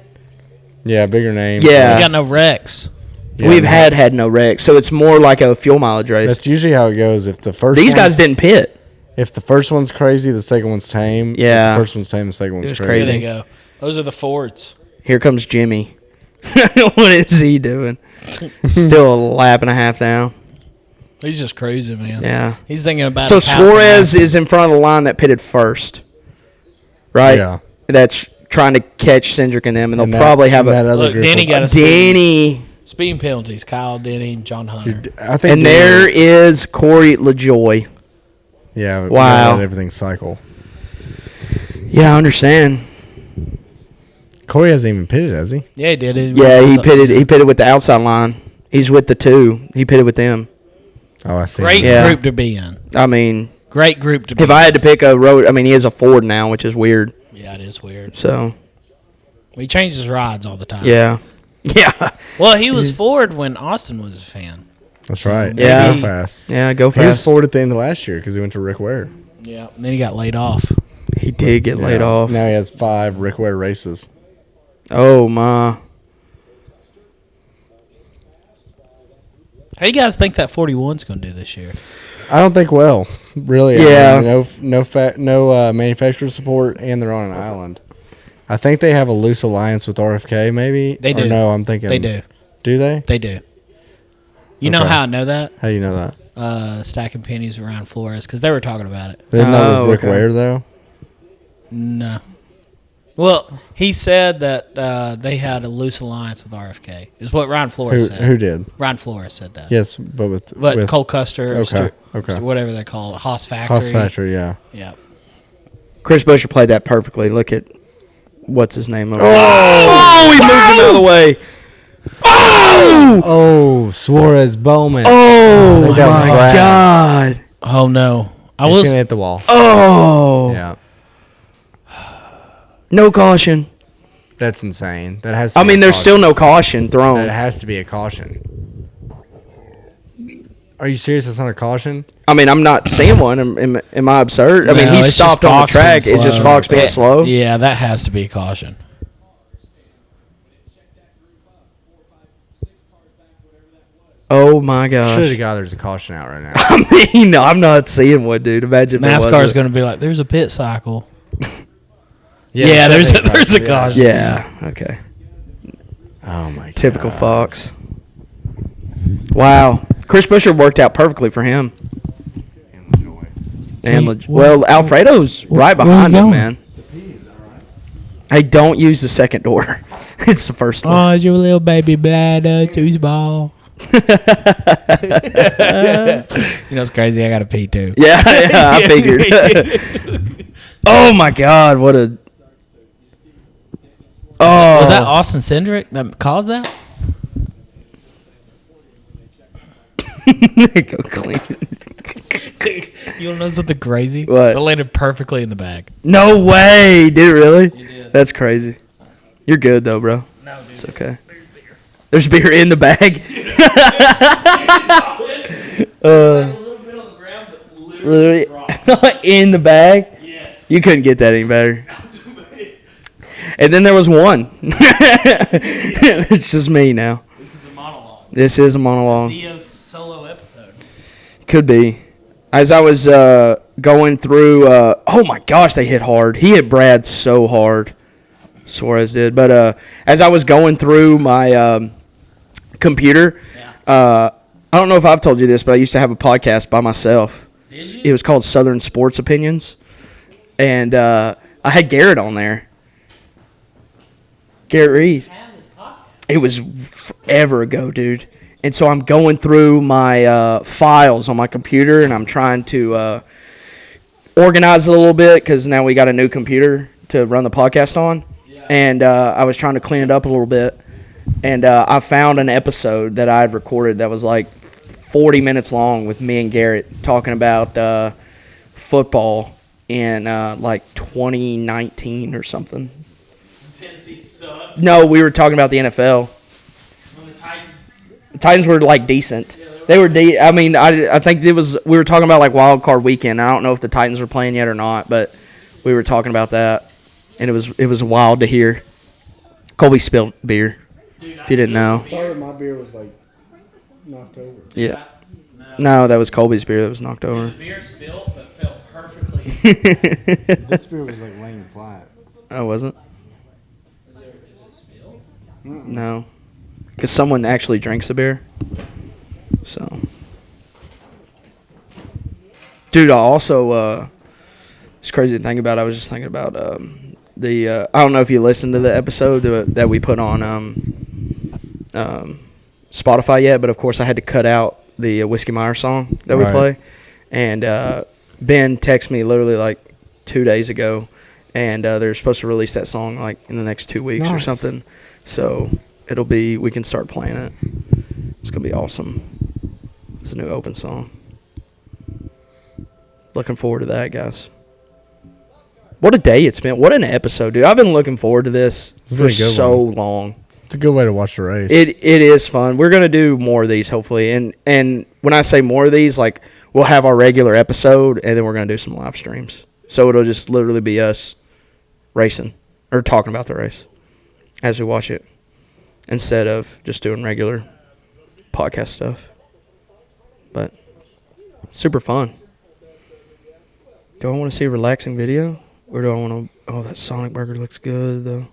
Yeah, bigger name. Yeah. We got no wrecks. Yeah, We've no. had no wrecks, so it's more like a fuel mileage race. That's usually how it goes. If the first These guys one's- didn't pit. If the first one's crazy, the second one's tame. Yeah. If the first one's tame, the second one's was crazy. There they go. Those are the Fords. Here comes Jimmy. What is he doing? Still a lap and a half down. He's just cruising, man. Yeah. He's thinking about. So his house Suarez and is in front of the line that pitted first, right? Yeah. That's trying to catch Cindric and them, and they'll And that- probably have and that a other Look, group Denny of- got a Danny. speeding penalties. Kyle, Denny, John Hunter. I think. And there is Corey LaJoy. Yeah. Wow. Let everything cycle. Yeah, I understand. Corey hasn't even pitted, has he? Yeah, he did it. Yeah, he pitted. He pitted with the outside line. He's with the two. He pitted with them. Oh, I see. Great Yeah. group to be in. I mean, Great group to be if I had to pick a road, I mean, he is a Ford now, which is weird. Yeah, it is weird. So He changes his rides all the time. yeah, yeah, Well, he was Ford when Austin was a fan. That's right. Yeah. Go fast. yeah. Go He was fast. forward at the end of last year because he went to Rick Ware. Yeah. And then he got laid off. He did get laid Yeah. off. Now he has 5 Rick Ware races. Oh my. How do you guys think that 41's going to do this year? I don't think well, really. Yeah. No manufacturer support, and they're on an island. I think they have a loose alliance with RFK, maybe. They do. Or no, I'm thinking They do. Do they? They do. You know Okay. how I know that? How do you know that? Stacking pennies around Flores, because they were talking about it. Isn't that Oh, with Rick okay. Ware though? No. Well, he said that they had a loose alliance with RFK. Is what Ryan Flores said. Who did? Ryan Flores said that. Yes, but with Cole Custer, Okay, okay. whatever they call it, Haas Factory. Haas Factory, yeah. Yeah. Chris Buescher played that perfectly. Look at what's his name over there. Oh, he moved him out of the way. Oh, Suarez Bowman. Oh my that was Brad. God. Oh no, I It's was. gonna hit the wall. Oh. Yeah, No caution. that's insane. That has. To I be mean, a there's caution. still no caution That thrown. has to be a caution. Are you serious? That's not a caution. I mean, I'm not seeing one. Am I absurd? I mean, No, he it's just stopped on the Fox being track. It's just slow. Fox being slow. Yeah, that has to be a caution. Oh my gosh. Should have got there's a caution out right now. I mean, no, I'm not seeing one, dude. Imagine if it NASCAR's wasn't. going to be like, there's a pit cycle. Yeah, Yeah, there's a definitely caution. Yeah. Okay. Oh my god. Typical Fox. Wow. Chris Buescher worked out perfectly for him. And well, Alfredo's right behind him, man. Hey, don't use the second door. It's the first one. Oh, it's your little baby bladder, two's ball. You know, it's crazy. I got to pee too. Yeah, I figured. Oh my God, what a. Oh, Was that Austin Cindric that caused that? Go clean. You want to know something crazy? What? It landed perfectly in the bag. No way, did it really? You did. That's crazy. You're good though, bro. No, dude. It's okay. There's beer in the bag. Literally in the bag. Yes. You couldn't get that any better. And then there was one. It's just me now. This is a monologue. This is a monologue. Neo's solo episode. Could be. As I was going through, oh my gosh, they hit hard. He hit Brad so hard. Suarez did. But as I was going through my computer, I don't know if I've told you this, but I used to have a podcast by myself. Did you? It was called Southern Sports Opinions. And I had Garrett on there. Garrett Reed. It was forever ago, dude. And so I'm going through my files on my computer, and I'm trying to organize it a little bit because now we got a new computer to run the podcast on. Yeah. And I was trying to clean it up a little bit. And I found an episode that I had recorded that was like 40 minutes long with me and Garrett talking about football in like 2019 or something. Tennessee sucked. No, we were talking about the NFL. When the Titans. The Titans were like decent. They were I think we were talking about like wild card weekend. I don't know if the Titans were playing yet or not, but we were talking about that, and it was wild to hear. Colby spilled beer. Dude, if you didn't know. I thought my beer was like knocked over. Yeah. No, that was Colby's beer that was knocked over. The beer spilled, but fell perfectly. This beer was like laying flat. Oh, wasn't? Is it spilled? No. Because someone actually drinks the beer. So. Dude, I also, it's crazy to think about. I was just thinking about I don't know if you listened to the episode that we put on Spotify yet, but of course I had to cut out the Whiskey Myers song that we play. And Ben texted me literally like 2 days ago, and they're supposed to release that song like in the next 2 weeks or something. So we can start playing it. It's going to be awesome. It's a new open song. Looking forward to that, guys. What a day it's been. What an episode, dude. I've been looking forward to this for so long. It's a good way to watch the race. It is fun. We're going to do more of these, hopefully. And when I say more of these, like, we'll have our regular episode, and then we're going to do some live streams. So it'll just literally be us racing or talking about the race as we watch it instead of just doing regular podcast stuff. But super fun. Do I want to see a relaxing video? Or do I want to... Oh, that Sonic Burger looks good, though.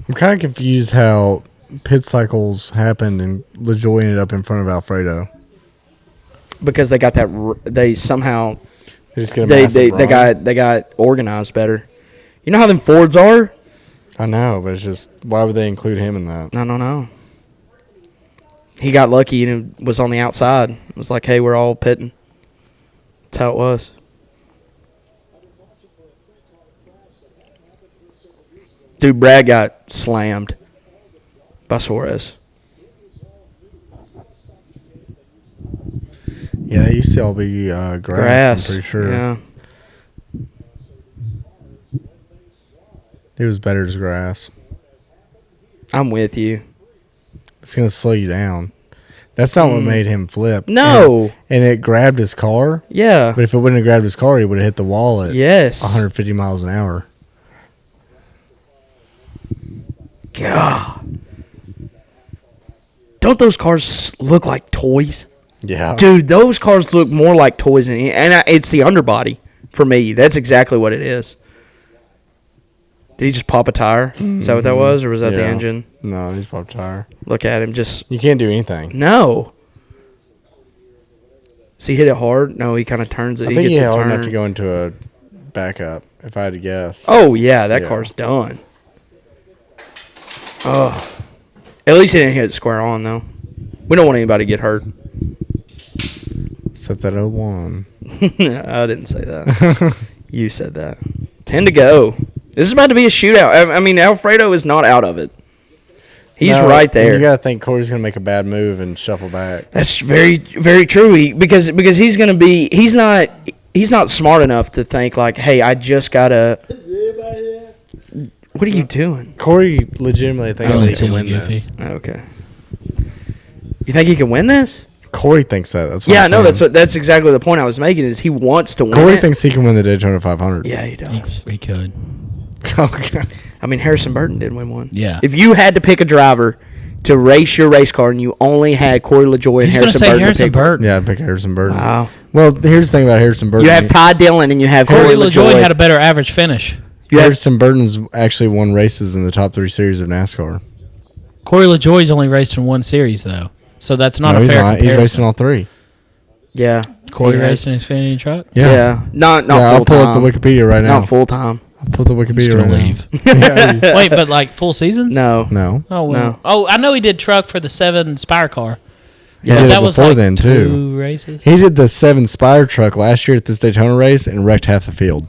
I'm kind of confused how pit cycles happened and LaJoy ended up in front of Alfredo. Because they got that... They somehow... They just get a massive run. They got organized better. You know how them Fords are? I know, but it's just... Why would they include him in that? I don't know. He got lucky and it was on the outside. It was like, hey, we're all pitting. That's how it was. Dude, Brad got slammed by Suarez. Yeah, they used to all be grass, I'm pretty sure. Yeah. It was better as grass. I'm with you. It's going to slow you down. That's not what made him flip. No. And it grabbed his car. Yeah. But if it wouldn't have grabbed his car, he would have hit the wall at 150 miles an hour. God. Don't those cars look like toys? Yeah. Dude, those cars look more like toys than it's the underbody for me. That's exactly what it is. Did he just pop a tire? Is that what that was? Or was that the engine? No, he just popped a tire. Look at him. Just... You can't do anything. No. Does he hit it hard? No, he kind of turns it. I think he hit hard enough to go into a backup, if I had to guess. Oh, yeah. That car's done. Oh. At least he didn't hit it square on, though. We don't want anybody to get hurt. Except that 01. I didn't say that. You said that. 10 to go. This is about to be a shootout. I mean, Alfredo is not out of it. He's right there. You got to think Corey's going to make a bad move and shuffle back. That's very, very true. Because he's going to be... He's not smart enough to think like, hey, I just got to... What are you doing? Corey legitimately thinks he can win this. Okay. You think he can win this? Corey thinks that. That's what I'm saying. That's exactly the point I was making. Is he wants to win? Corey thinks he can win the Daytona 500. Yeah, he does. He could. Okay. I mean, Harrison Burton did win one. Yeah. If you had to pick a driver to race your race car and you only had Corey LaJoie and He's going to say Harrison Burton. Yeah, I'd pick Harrison Burton. Wow. Well, here's the thing about Harrison Burton. You have Todd Dillon and you have Corey Corey LaJoie LaJoie. had a better average finish. Harrison Burton's actually won races in the top 3 series of NASCAR. Corey LaJoie's only raced in one series, though. So that's not a fair comparison. He's racing all 3. Yeah. Corey racing his Xfinity truck? Yeah. Not full I'll pull time. up the Wikipedia right now. Not full time. I'll pull the Wikipedia Just right leave. now. Wait, but like full seasons? No. No. Oh, well. No. Oh, I know he did truck for the 7 Spire car. He did that it was before like then, 2 too. races. He did the 7 Spire truck last year at this Daytona race and wrecked half the field.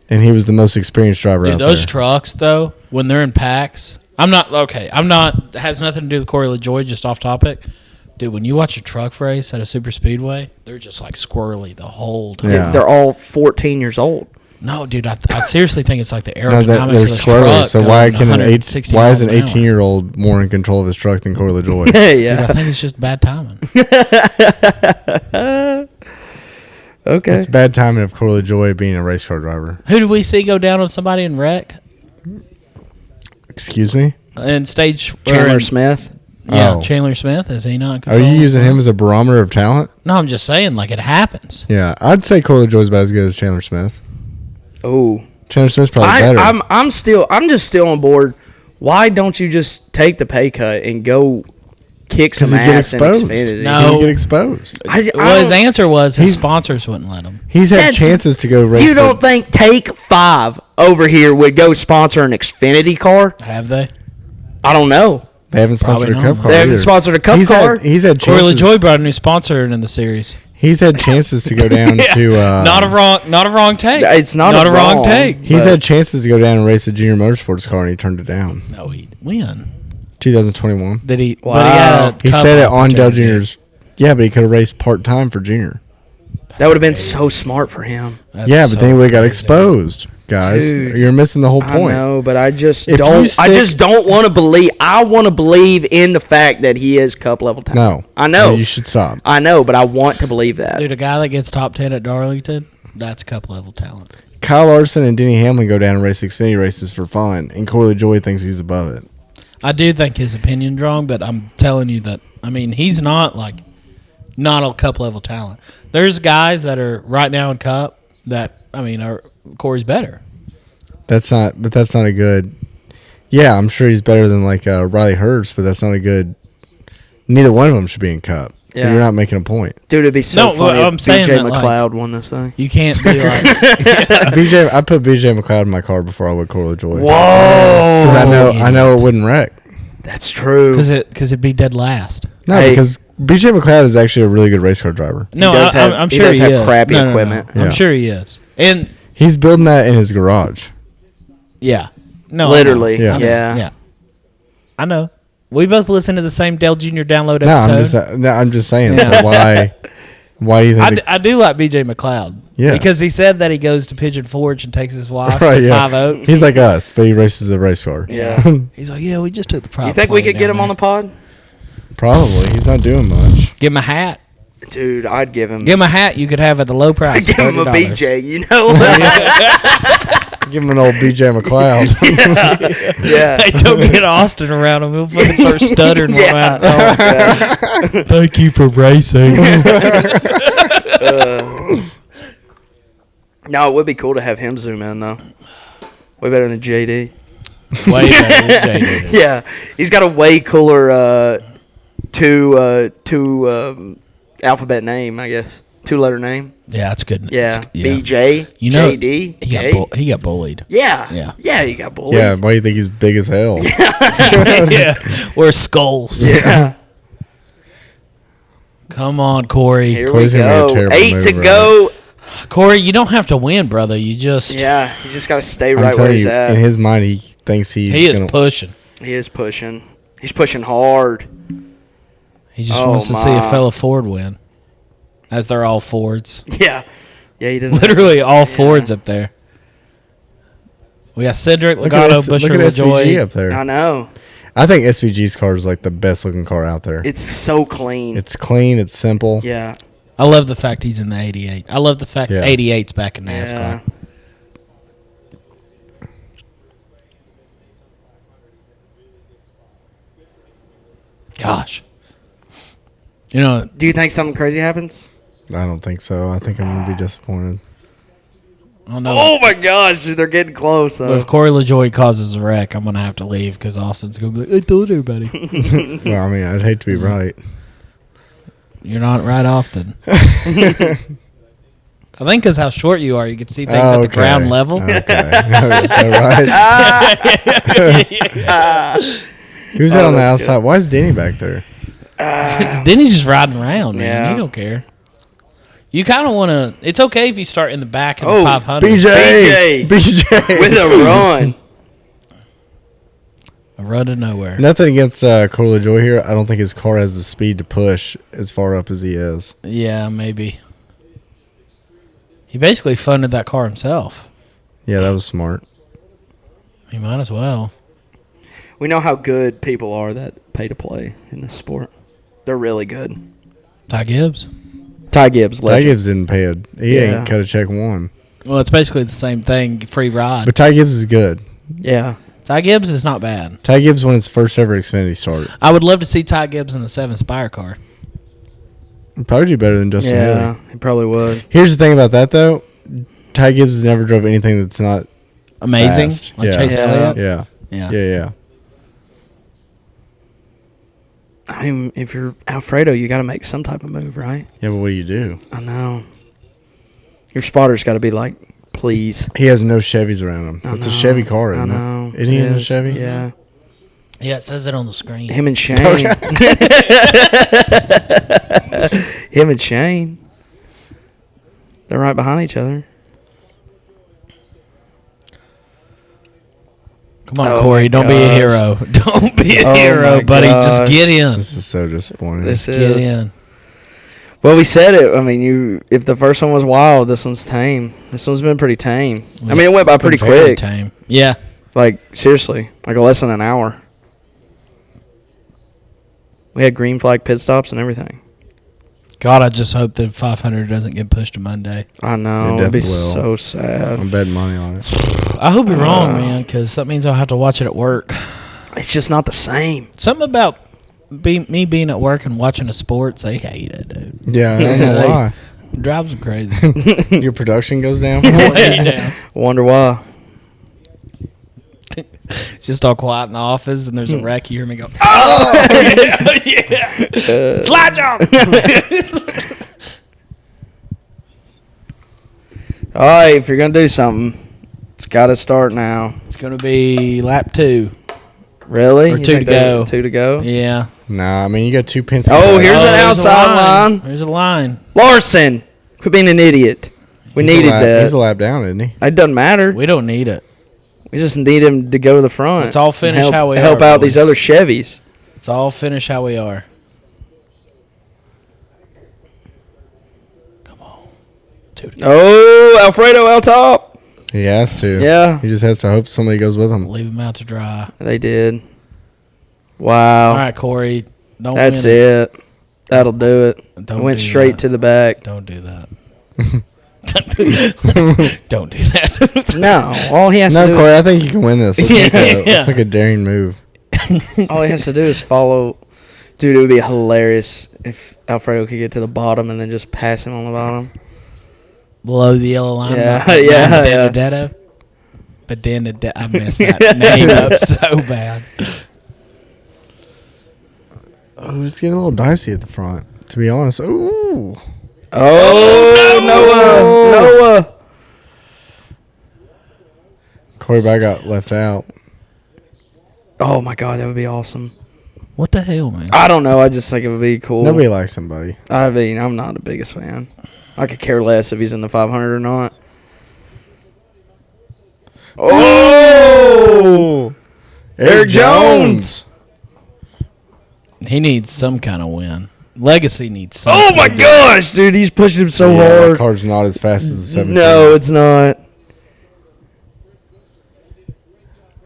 And he was the most experienced driver out Dude, there. those trucks, though, when they're in packs, it has nothing to do with Corey LaJoie, just off topic. Dude, when you watch a truck race at a super speedway, they're just like squirrely the whole time. Yeah. They're all 14 years old. No, dude, I seriously think it's like the No, aerodynamics they're of the squirrely. truck. So why going is 160 an miles an hour. 18-year-old more in control of his truck than Corey LaJoie? Yeah. Dude, I think it's just bad timing. Okay. It's bad timing of Corey LaJoie being a race car driver. Who did we see go down on somebody in wreck? Excuse me? In stage... Chandler Smith. Yeah, Oh. Chandler Smith. Is he not in Are control? you using him as a barometer of talent? No, I'm just saying, like, it happens. Yeah, I'd say Corey LaJoie's about as good as Chandler Smith. Oh. Chandler Smith's probably better. I'm just still on board. Why don't you just take the pay cut and go kick some Because he get ass in exposed. Xfinity? No. He'd get exposed. Well, his answer was his sponsors wouldn't let him. He's had That's- chances to go race. You don't think Take 5 over here would go sponsor an Xfinity car? Have they? I don't know. They haven't sponsored a Probably cup not. car. They haven't either. sponsored a cup car? He's had Corey chances. LaJoie brought a new sponsor in the series. He's had chances to go down to. Not a wrong take. It's not a wrong wrong. take. He's but- had chances to go down and race a junior motorsports car, and he turned it down. No, he when 2021. did he? Wow. But he had a He cup said it on Dale opportunity. Junior's. Yeah, but he could have raced part time for junior. That would have been so smart for him. That's Yeah, but so then he would have got crazy. exposed, guys. Dude. You're missing the whole I point. know, but I just If don't. you stick- I just don't want to believe. I want to believe in the fact that he is cup level talent. No, I know. No, you should stop. I know, but I want to believe that. Dude, a guy that gets top 10 at Darlington, that's cup level talent. Kyle Larson and Denny Hamlin go down and race Xfinity races for fun, and Corey LaJoie thinks he's above it. I do think his opinion's wrong, but I'm telling you that, I mean, he's not a cup level talent. There's guys that are right now in cup that, I mean, Corey's better. That's not a good. Yeah, I'm sure he's better than Riley Hurst, but that's not a good. Neither one of them should be in cup. Yeah. You're not making a point. Dude, it'd be so No, funny I'm if saying BJ that, like- McLeod won this thing. You can't be like, I put BJ McLeod in my car before I would Corey LaJoie. Whoa, Because I know it wouldn't wreck. that's true. because it'd be dead last. No, Hey. because BJ McLeod is actually a really good race car driver. No, does have- I'm he sure does he have is. crappy No. equipment. Yeah. I'm sure he is. And He's building that in his garage. yeah, no, Literally, Yeah. yeah. I know. We both listen to the same Dale Jr. download No, episode. I'm just saying. So why do you think? I do like BJ McLeod. Yes. Because he said that he goes to Pigeon Forge and takes his wife Right, to yeah. Five Oaks. He's like us, but he races a race car. Yeah. He's like, yeah, we just took the private You think we plane could get down him on the there. pod? Probably. He's not doing much. Give him a hat. Dude, I'd give him. Give him a hat you could have at the low price. I'd give him a $30. BJ. You know? Give him an old BJ McLeod. yeah. Hey, don't get Austin around him. He'll fucking start stuttering. Yeah. Oh, God. Thank you for racing. No, it would be cool to have him zoom in though. Way better than JD. Way better than JD. Yeah, he's got a way cooler two alphabet name, I guess. 2-letter name. Yeah, that's good. Yeah, That's- yeah. BJ. You know, JD. he J. got, he got bullied. Yeah. Yeah. Yeah, he got bullied. Yeah, why do you think he's big as hell? Yeah, we're skulls. Yeah. Come on, Corey. Here Corey's we gonna be a go. terrible 8 to mover, go. Corey, you don't have to win, brother. You just Yeah, he's just got to stay I'm right where telling he's you, at. in his mind, he thinks he is gonna, pushing. He is pushing. He's pushing hard. He just Oh, wants to see a my. fellow Ford win, as they're all Fords. Yeah. Yeah, he doesn't. Literally all Fords up there. We got Cedric, Look at, Legato, Busher, look at SVG LaJoy. up there. I know. I think SVG's car is like the best looking car out there. It's so clean. It's clean. It's simple. Yeah. I love the fact he's in the 88. I love the fact Yeah. 88's back in NASCAR. Yeah. Gosh. You know, Do you think something crazy happens? I don't think so. I think I'm going to be disappointed. I don't know. Oh my gosh, dude, they're getting close. But if Corey LaJoy causes a wreck, I'm going to have to leave because Austin's going to be like, I told everybody. Well, I mean, I'd hate to be right. You're not right often. I think because how short you are, you can see things at the ground level. Okay. Is that right? Who's that on the outside? Good. Why is Denny back there? Denny's just riding around, man. Yeah. He don't care. You kind of want to. It's okay if you start in the back in the 500. BJ with a run. A run to nowhere. Nothing against Corey LaJoy here. I don't think his car has the speed to push as far up as he is. Yeah, maybe. He basically funded that car himself. Yeah, that was smart. He might as well. We know how good people are that pay to play in this sport. They're really good. Ty Gibbs? Ty Gibbs, legend. Ty Gibbs didn't pay it. He ain't cut a check one. Well, it's basically the same thing, free ride. But Ty Gibbs is good. Yeah. Ty Gibbs is not bad. Ty Gibbs won his first ever Xfinity start. I would love to see Ty Gibbs in the 7 Spire car. He'd probably do better than Justin Haley. He probably would. Here's the thing about that, though. Ty Gibbs has never drove anything that's not amazing. fast. Like Chase Elliott? Yeah. I mean, if you're Alfredo, you got to make some type of move, right? Yeah, but what do you do? I know. Your spotter's got to be like, please. He has no Chevys around him. It's a Chevy car, isn't it? Isn't he in a Chevy? Yeah. Yeah, it says it on the screen. Him and Shane. Him and Shane. They're right behind each other. Come on, Corey. Don't be a hero. Don't be a hero, buddy. Gosh. Just get in. This is so disappointing. Get in. Well, we said it. I mean, if the first one was wild, this one's tame. This one's been pretty tame. I mean, it went by pretty quick. Tame. Yeah. Like, seriously. Like, less than an hour. We had green flag pit stops and everything. God, I just hope that 500 doesn't get pushed to Monday. I know. It'd be so sad. I'm betting money on it. I hope you're wrong, man, because that means I'll have to watch it at work. It's just not the same. Something about me being at work and watching a sports, they hate it, dude. Yeah, I don't know why. It drives them crazy. Your production goes down? Way down. Wonder why. It's just all quiet in the office, and there's a wreck. You hear me go, oh! Yeah. Slide jump! All right, if you're going to do something, it's got to start now. It's going to be lap 2. Really? Or 2 to go. 2 to go? Yeah. Nah, I mean, you got 2 pins. Oh, here's an outside line. There's a line. Larson. Quit being an idiot. We needed that. He's a lap down, isn't he? It doesn't matter. We don't need it. We just need him to go to the front. Let's all finish how we are. Help out boys. these other Chevys. Let's all finish how we are. Come on. 2 to go. Oh, Alfredo out top. He has to. Yeah. He just has to hope somebody goes with him. Leave him out to dry. They did. Wow. All right, Corey. That's it. That'll do it. Don't Went do straight that. to the back. Don't do that. Don't do that. No. All he has to do Corey, is, I think you can win this. Let's make a daring move. all he has to do is follow. Dude, it would be hilarious if Alfredo could get to the bottom and then just pass him on the bottom. Below the yellow line. Yeah. Benedetto. Benedetto. I messed that name up so bad. Oh, it's getting a little dicey at the front, to be honest. Ooh. Oh, Noah. Corey got left out. Oh, my God. That would be awesome. What the hell, man? I don't know. I just think it would be cool. Nobody likes somebody. I mean, I'm not the biggest fan. I could care less if he's in the 500 or not. Oh! Eric Jones! He needs some kind of win. Legacy needs something. Oh, my gosh, dude. He's pushing him so That hard. car's not as fast as the 17. No, it's not.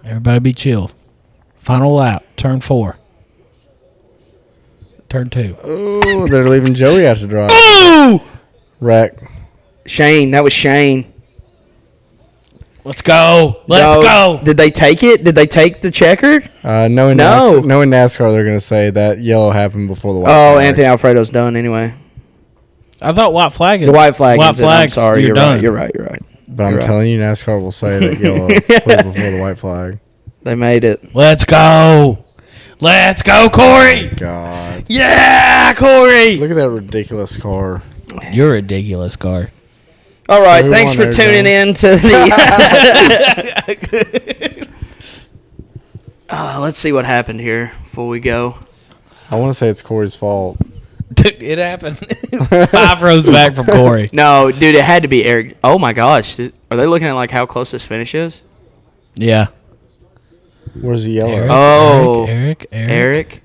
Everybody be chill. Final lap. Turn 4. Turn 2. Oh, they're leaving Joey out to drive. Ooh! Wreck. Shane. That was Shane. Let's go. Let's go. Did they take it? Did they take the checkered? Knowing NASCAR, they're going to say that yellow happened before the white flag. Anthony Alfredo's done anyway. I thought white flag. The white flag. White flag. I'm sorry, you're done. right. You're right. But I'm telling you, NASCAR will say that yellow flew before the white flag. They made it. Let's go. Let's go, Corey. God. Yeah, Corey. Look at that ridiculous car. You're a ridiculous car. All right, thanks for tuning in to the. Let's see what happened here before we go. I want to say it's Corey's fault. Dude, it happened 5 rows back from Corey. No, dude, it had to be Eric. Oh my gosh, are they looking at like how close this finish is? Yeah. Where's the yellow? Eric.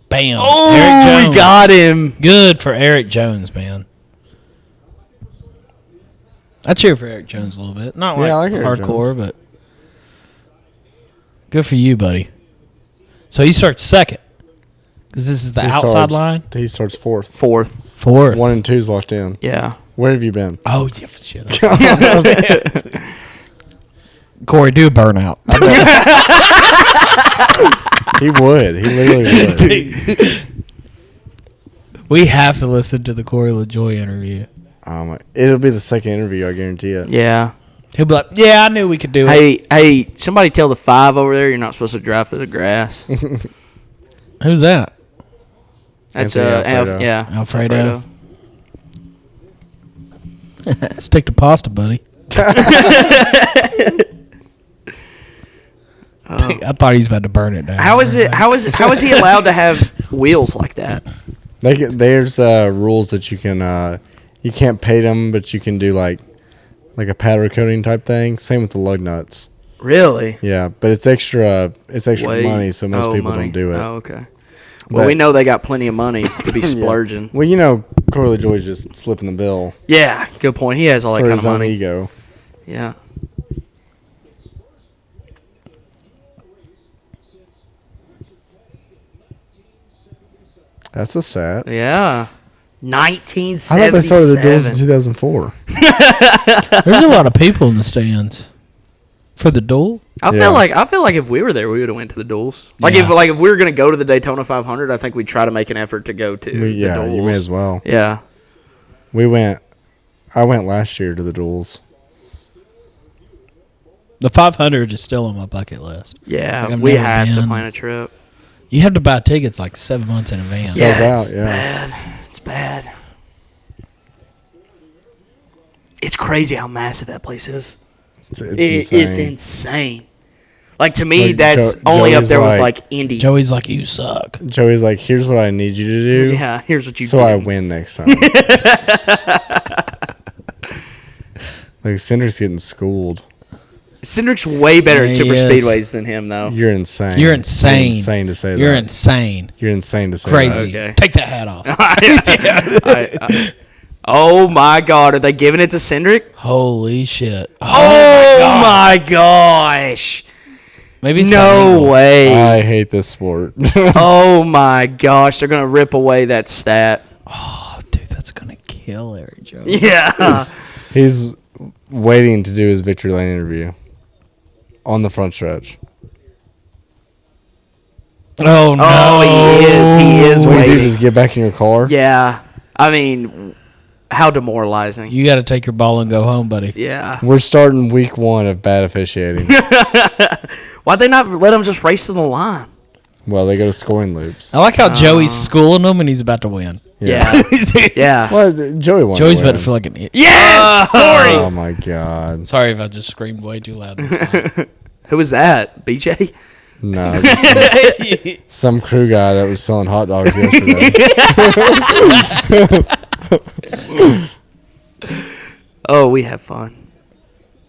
Bam. Oh, Eric Jones. we got him. Good for Eric Jones, man. I cheer for Eric Jones a little bit. Not like, I like hardcore, but good for you, buddy. So he starts second because this is the outside line. He starts fourth. Fourth. 1 and 2's locked in. Yeah. Where have you been? Oh, yeah, shit. Corey, do a burnout. He would. He literally would. We have to listen to the Corey LaJoy interview. It'll be the second interview, I guarantee it. Yeah. He'll be like, yeah, I knew we could do it. Hey, somebody tell the 5 over there you're not supposed to drive through the grass. Who's that? That's Alfredo. Alfredo. Stick to pasta, buddy. I thought he was about to burn it down. How is he allowed to have wheels like that? There's rules that you can't paint them, but you can do like a powder coating type thing. Same with the lug nuts. Really? Yeah, but it's extra money, so most people don't do it. Oh, okay. Well, we know they got plenty of money to be splurging. Well, Corey LaJoy's just flipping the bill. Yeah, good point. He has all that for kind his of own money. ego. Yeah. That's a stat. Yeah. 1977. I thought they started the Duels in 2004. There's a lot of people in the stands for the duel. I feel like if we were there, we would have went to the Duels. If we were going to go to the Daytona 500, I think we'd try to make an effort to go to the Duels. You may as well. Yeah. I went last year to the Duels. The 500 is still on my bucket list. Yeah, Like, we have to plan a trip. You have to buy tickets like 7 months in advance. Sells out, it's bad. It's bad. It's crazy how massive that place is. It's insane. Like, to me, that's only up there with, like, Indy. Joey's like, you suck. Joey's like, here's what I need you to do. Yeah, here's what you do. So I win next time. Like, Cindric's getting schooled. Cindric's way better at super speedways than him, though. You're insane. You're insane. You're insane to say that. You're insane. You're insane to say Crazy. that. Okay. Take that hat off. Oh, my God. Are they giving it to Cindric? Holy shit. Oh my gosh. Maybe it's no way. I hate this sport. Oh, my gosh. They're going to rip away that stat. Oh, dude, that's going to kill Eric Jones. Yeah. He's waiting to do his victory lane interview on the front stretch. Oh, no. Oh, he is What do you waiting. do, just get back in your car? Yeah. I mean, how demoralizing. You got to take your ball and go home, buddy. Yeah. We're starting week 1 of bad officiating. Why'd they not let him just race to the line? Well, they go to scoring loops. I like how Joey's schooling him and he's about to win. Yeah. Yeah. Well, Joey won. Joey's to about win. to feel like an idiot. Yes! Corey! Oh, my God. Sorry if I just screamed way too loud. Who was that? BJ? No, just some crew guy that was selling hot dogs yesterday. Oh, we have fun.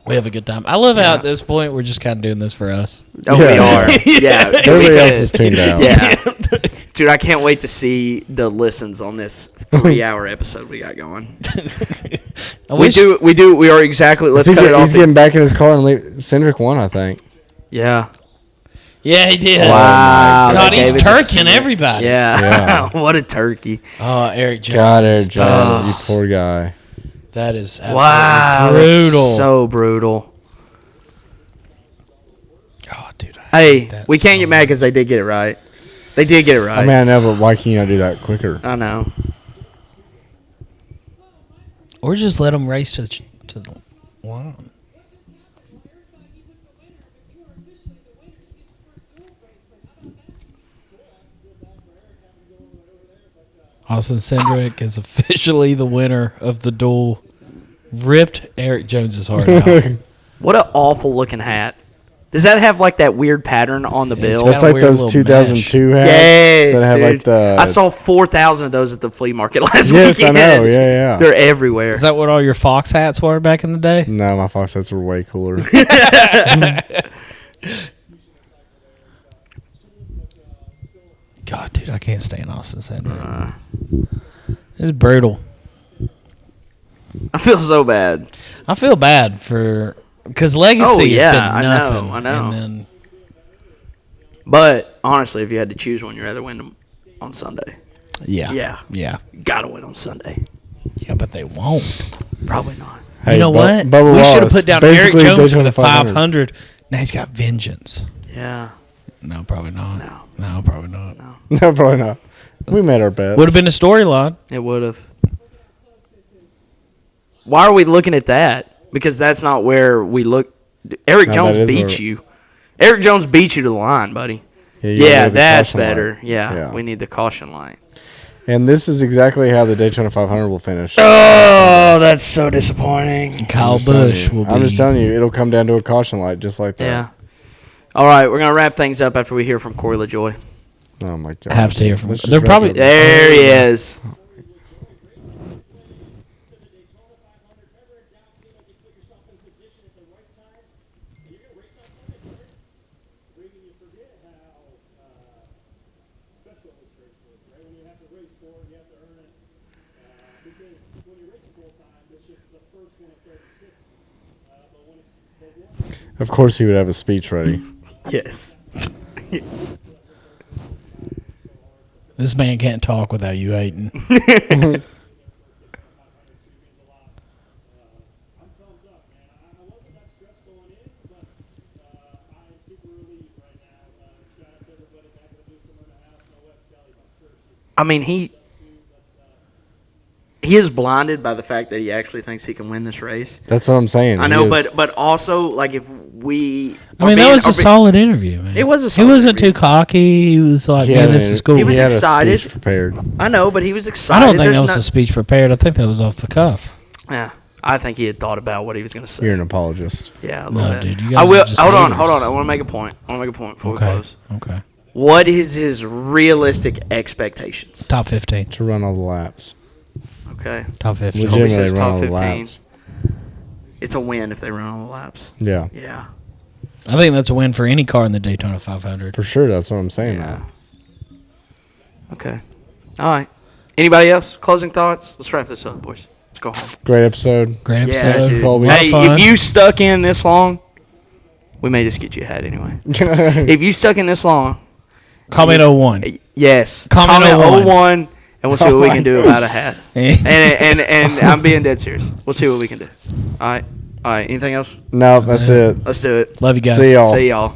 We have a good time. I love how at this point we're just kind of doing this for us. Oh, we are. Yeah. Everybody else is tuned out. Yeah. Dude, I can't wait to see the listens on this 3-hour episode we got going. We are exactly. Let's cut it off. He's getting back in his car and leave. Cindric won, I think. Yeah. Yeah, he did. Wow. God, They he's gave it to turking Cindric. everybody. Yeah. What a turkey. Oh, Eric Jones. God, Eric Jones, you poor guy. That is absolutely Wow. brutal. That's so brutal. dude. Hey, we can't get mad because they did get it right. They did get it right. I mean, I know, but why can't you not do that quicker? I know. Or just let them race to the line. Austin Cindric is officially the winner of the duel. Ripped Eric Jones's heart out. What an awful looking hat. Does that have like that weird pattern on the bill? That's like those 2002 hats. Yes, that have dude. like the. I saw 4,000 of those at the flea market last Yes, weekend. I know. Yeah. They're everywhere. Is that what all your Fox hats were back in the day? No, my Fox hats were way cooler. God, dude, I can't stand Austin Cindric. It's brutal. I feel so bad. I feel bad for because legacy has been nothing. I know. And then, but honestly, if you had to choose one, you'd rather win them on Sunday. yeah. You gotta win on Sunday. Yeah, but they won't. Probably not. Hey, You know what? Bubba We should have Wallace, put down Eric basically Jones for Daytona the 500. Now he's got vengeance. Yeah. No, probably not. No, probably not. No, probably not. We made our bets. Would have been a storyline. It would have. Why are we looking at that? Because that's not where we look. Eric Jones beat you. Eric Jones beat you to the line, buddy. Yeah, that's better. Yeah, we need the caution line. And this is exactly how the Daytona 500 will finish. Oh, that's so disappointing. Kyle Busch will be. I'm just telling you, it'll come down to a caution light just like that. Yeah. All right, we're going to wrap things up after we hear from Corey LaJoy. Oh, my God. I have to hear from Let's They're just probably. wrap it up. There he is. Of course he would have a speech ready. Yes. This man can't talk without you hating. I mean, he is blinded by the fact that he actually thinks he can win this race. That's what I'm saying. I know, but also, like, if we... I mean, that was a solid interview, man. It was a solid He wasn't interview. too cocky. He was like, man, this is cool. He was had excited. A speech prepared. I know, but he was excited. I don't think that was a speech prepared. I think that was off the cuff. Yeah, I think he had thought about what he was going to say. You're an apologist. Yeah, a No, little bit. dude, you guys I will. are just Hold on. haters. I want to make a point. Before we Okay. close. Okay. What is his realistic expectations? Top 15. To run all the laps. Okay. Top 15. Kobe Legitimately says run top all the 15. laps. It's a win if they run all the laps. Yeah. Yeah. I think that's a win for any car in the Daytona 500. For sure, that's what I'm saying. Yeah. Okay. All right. Anybody else? Closing thoughts? Let's wrap this up, boys. Let's go home. Great episode. Great Yeah, episode. dude. Colby. Hey, Fun. if you stuck in this long, we may just get you a hat anyway. If you stuck in this long, Comment 01. yes. Comment 01, and we'll see what we can do about a hat. and I'm being dead serious. We'll see what we can do. All right. Anything else? No, that's it. Let's do it. Love you guys. See y'all. See y'all.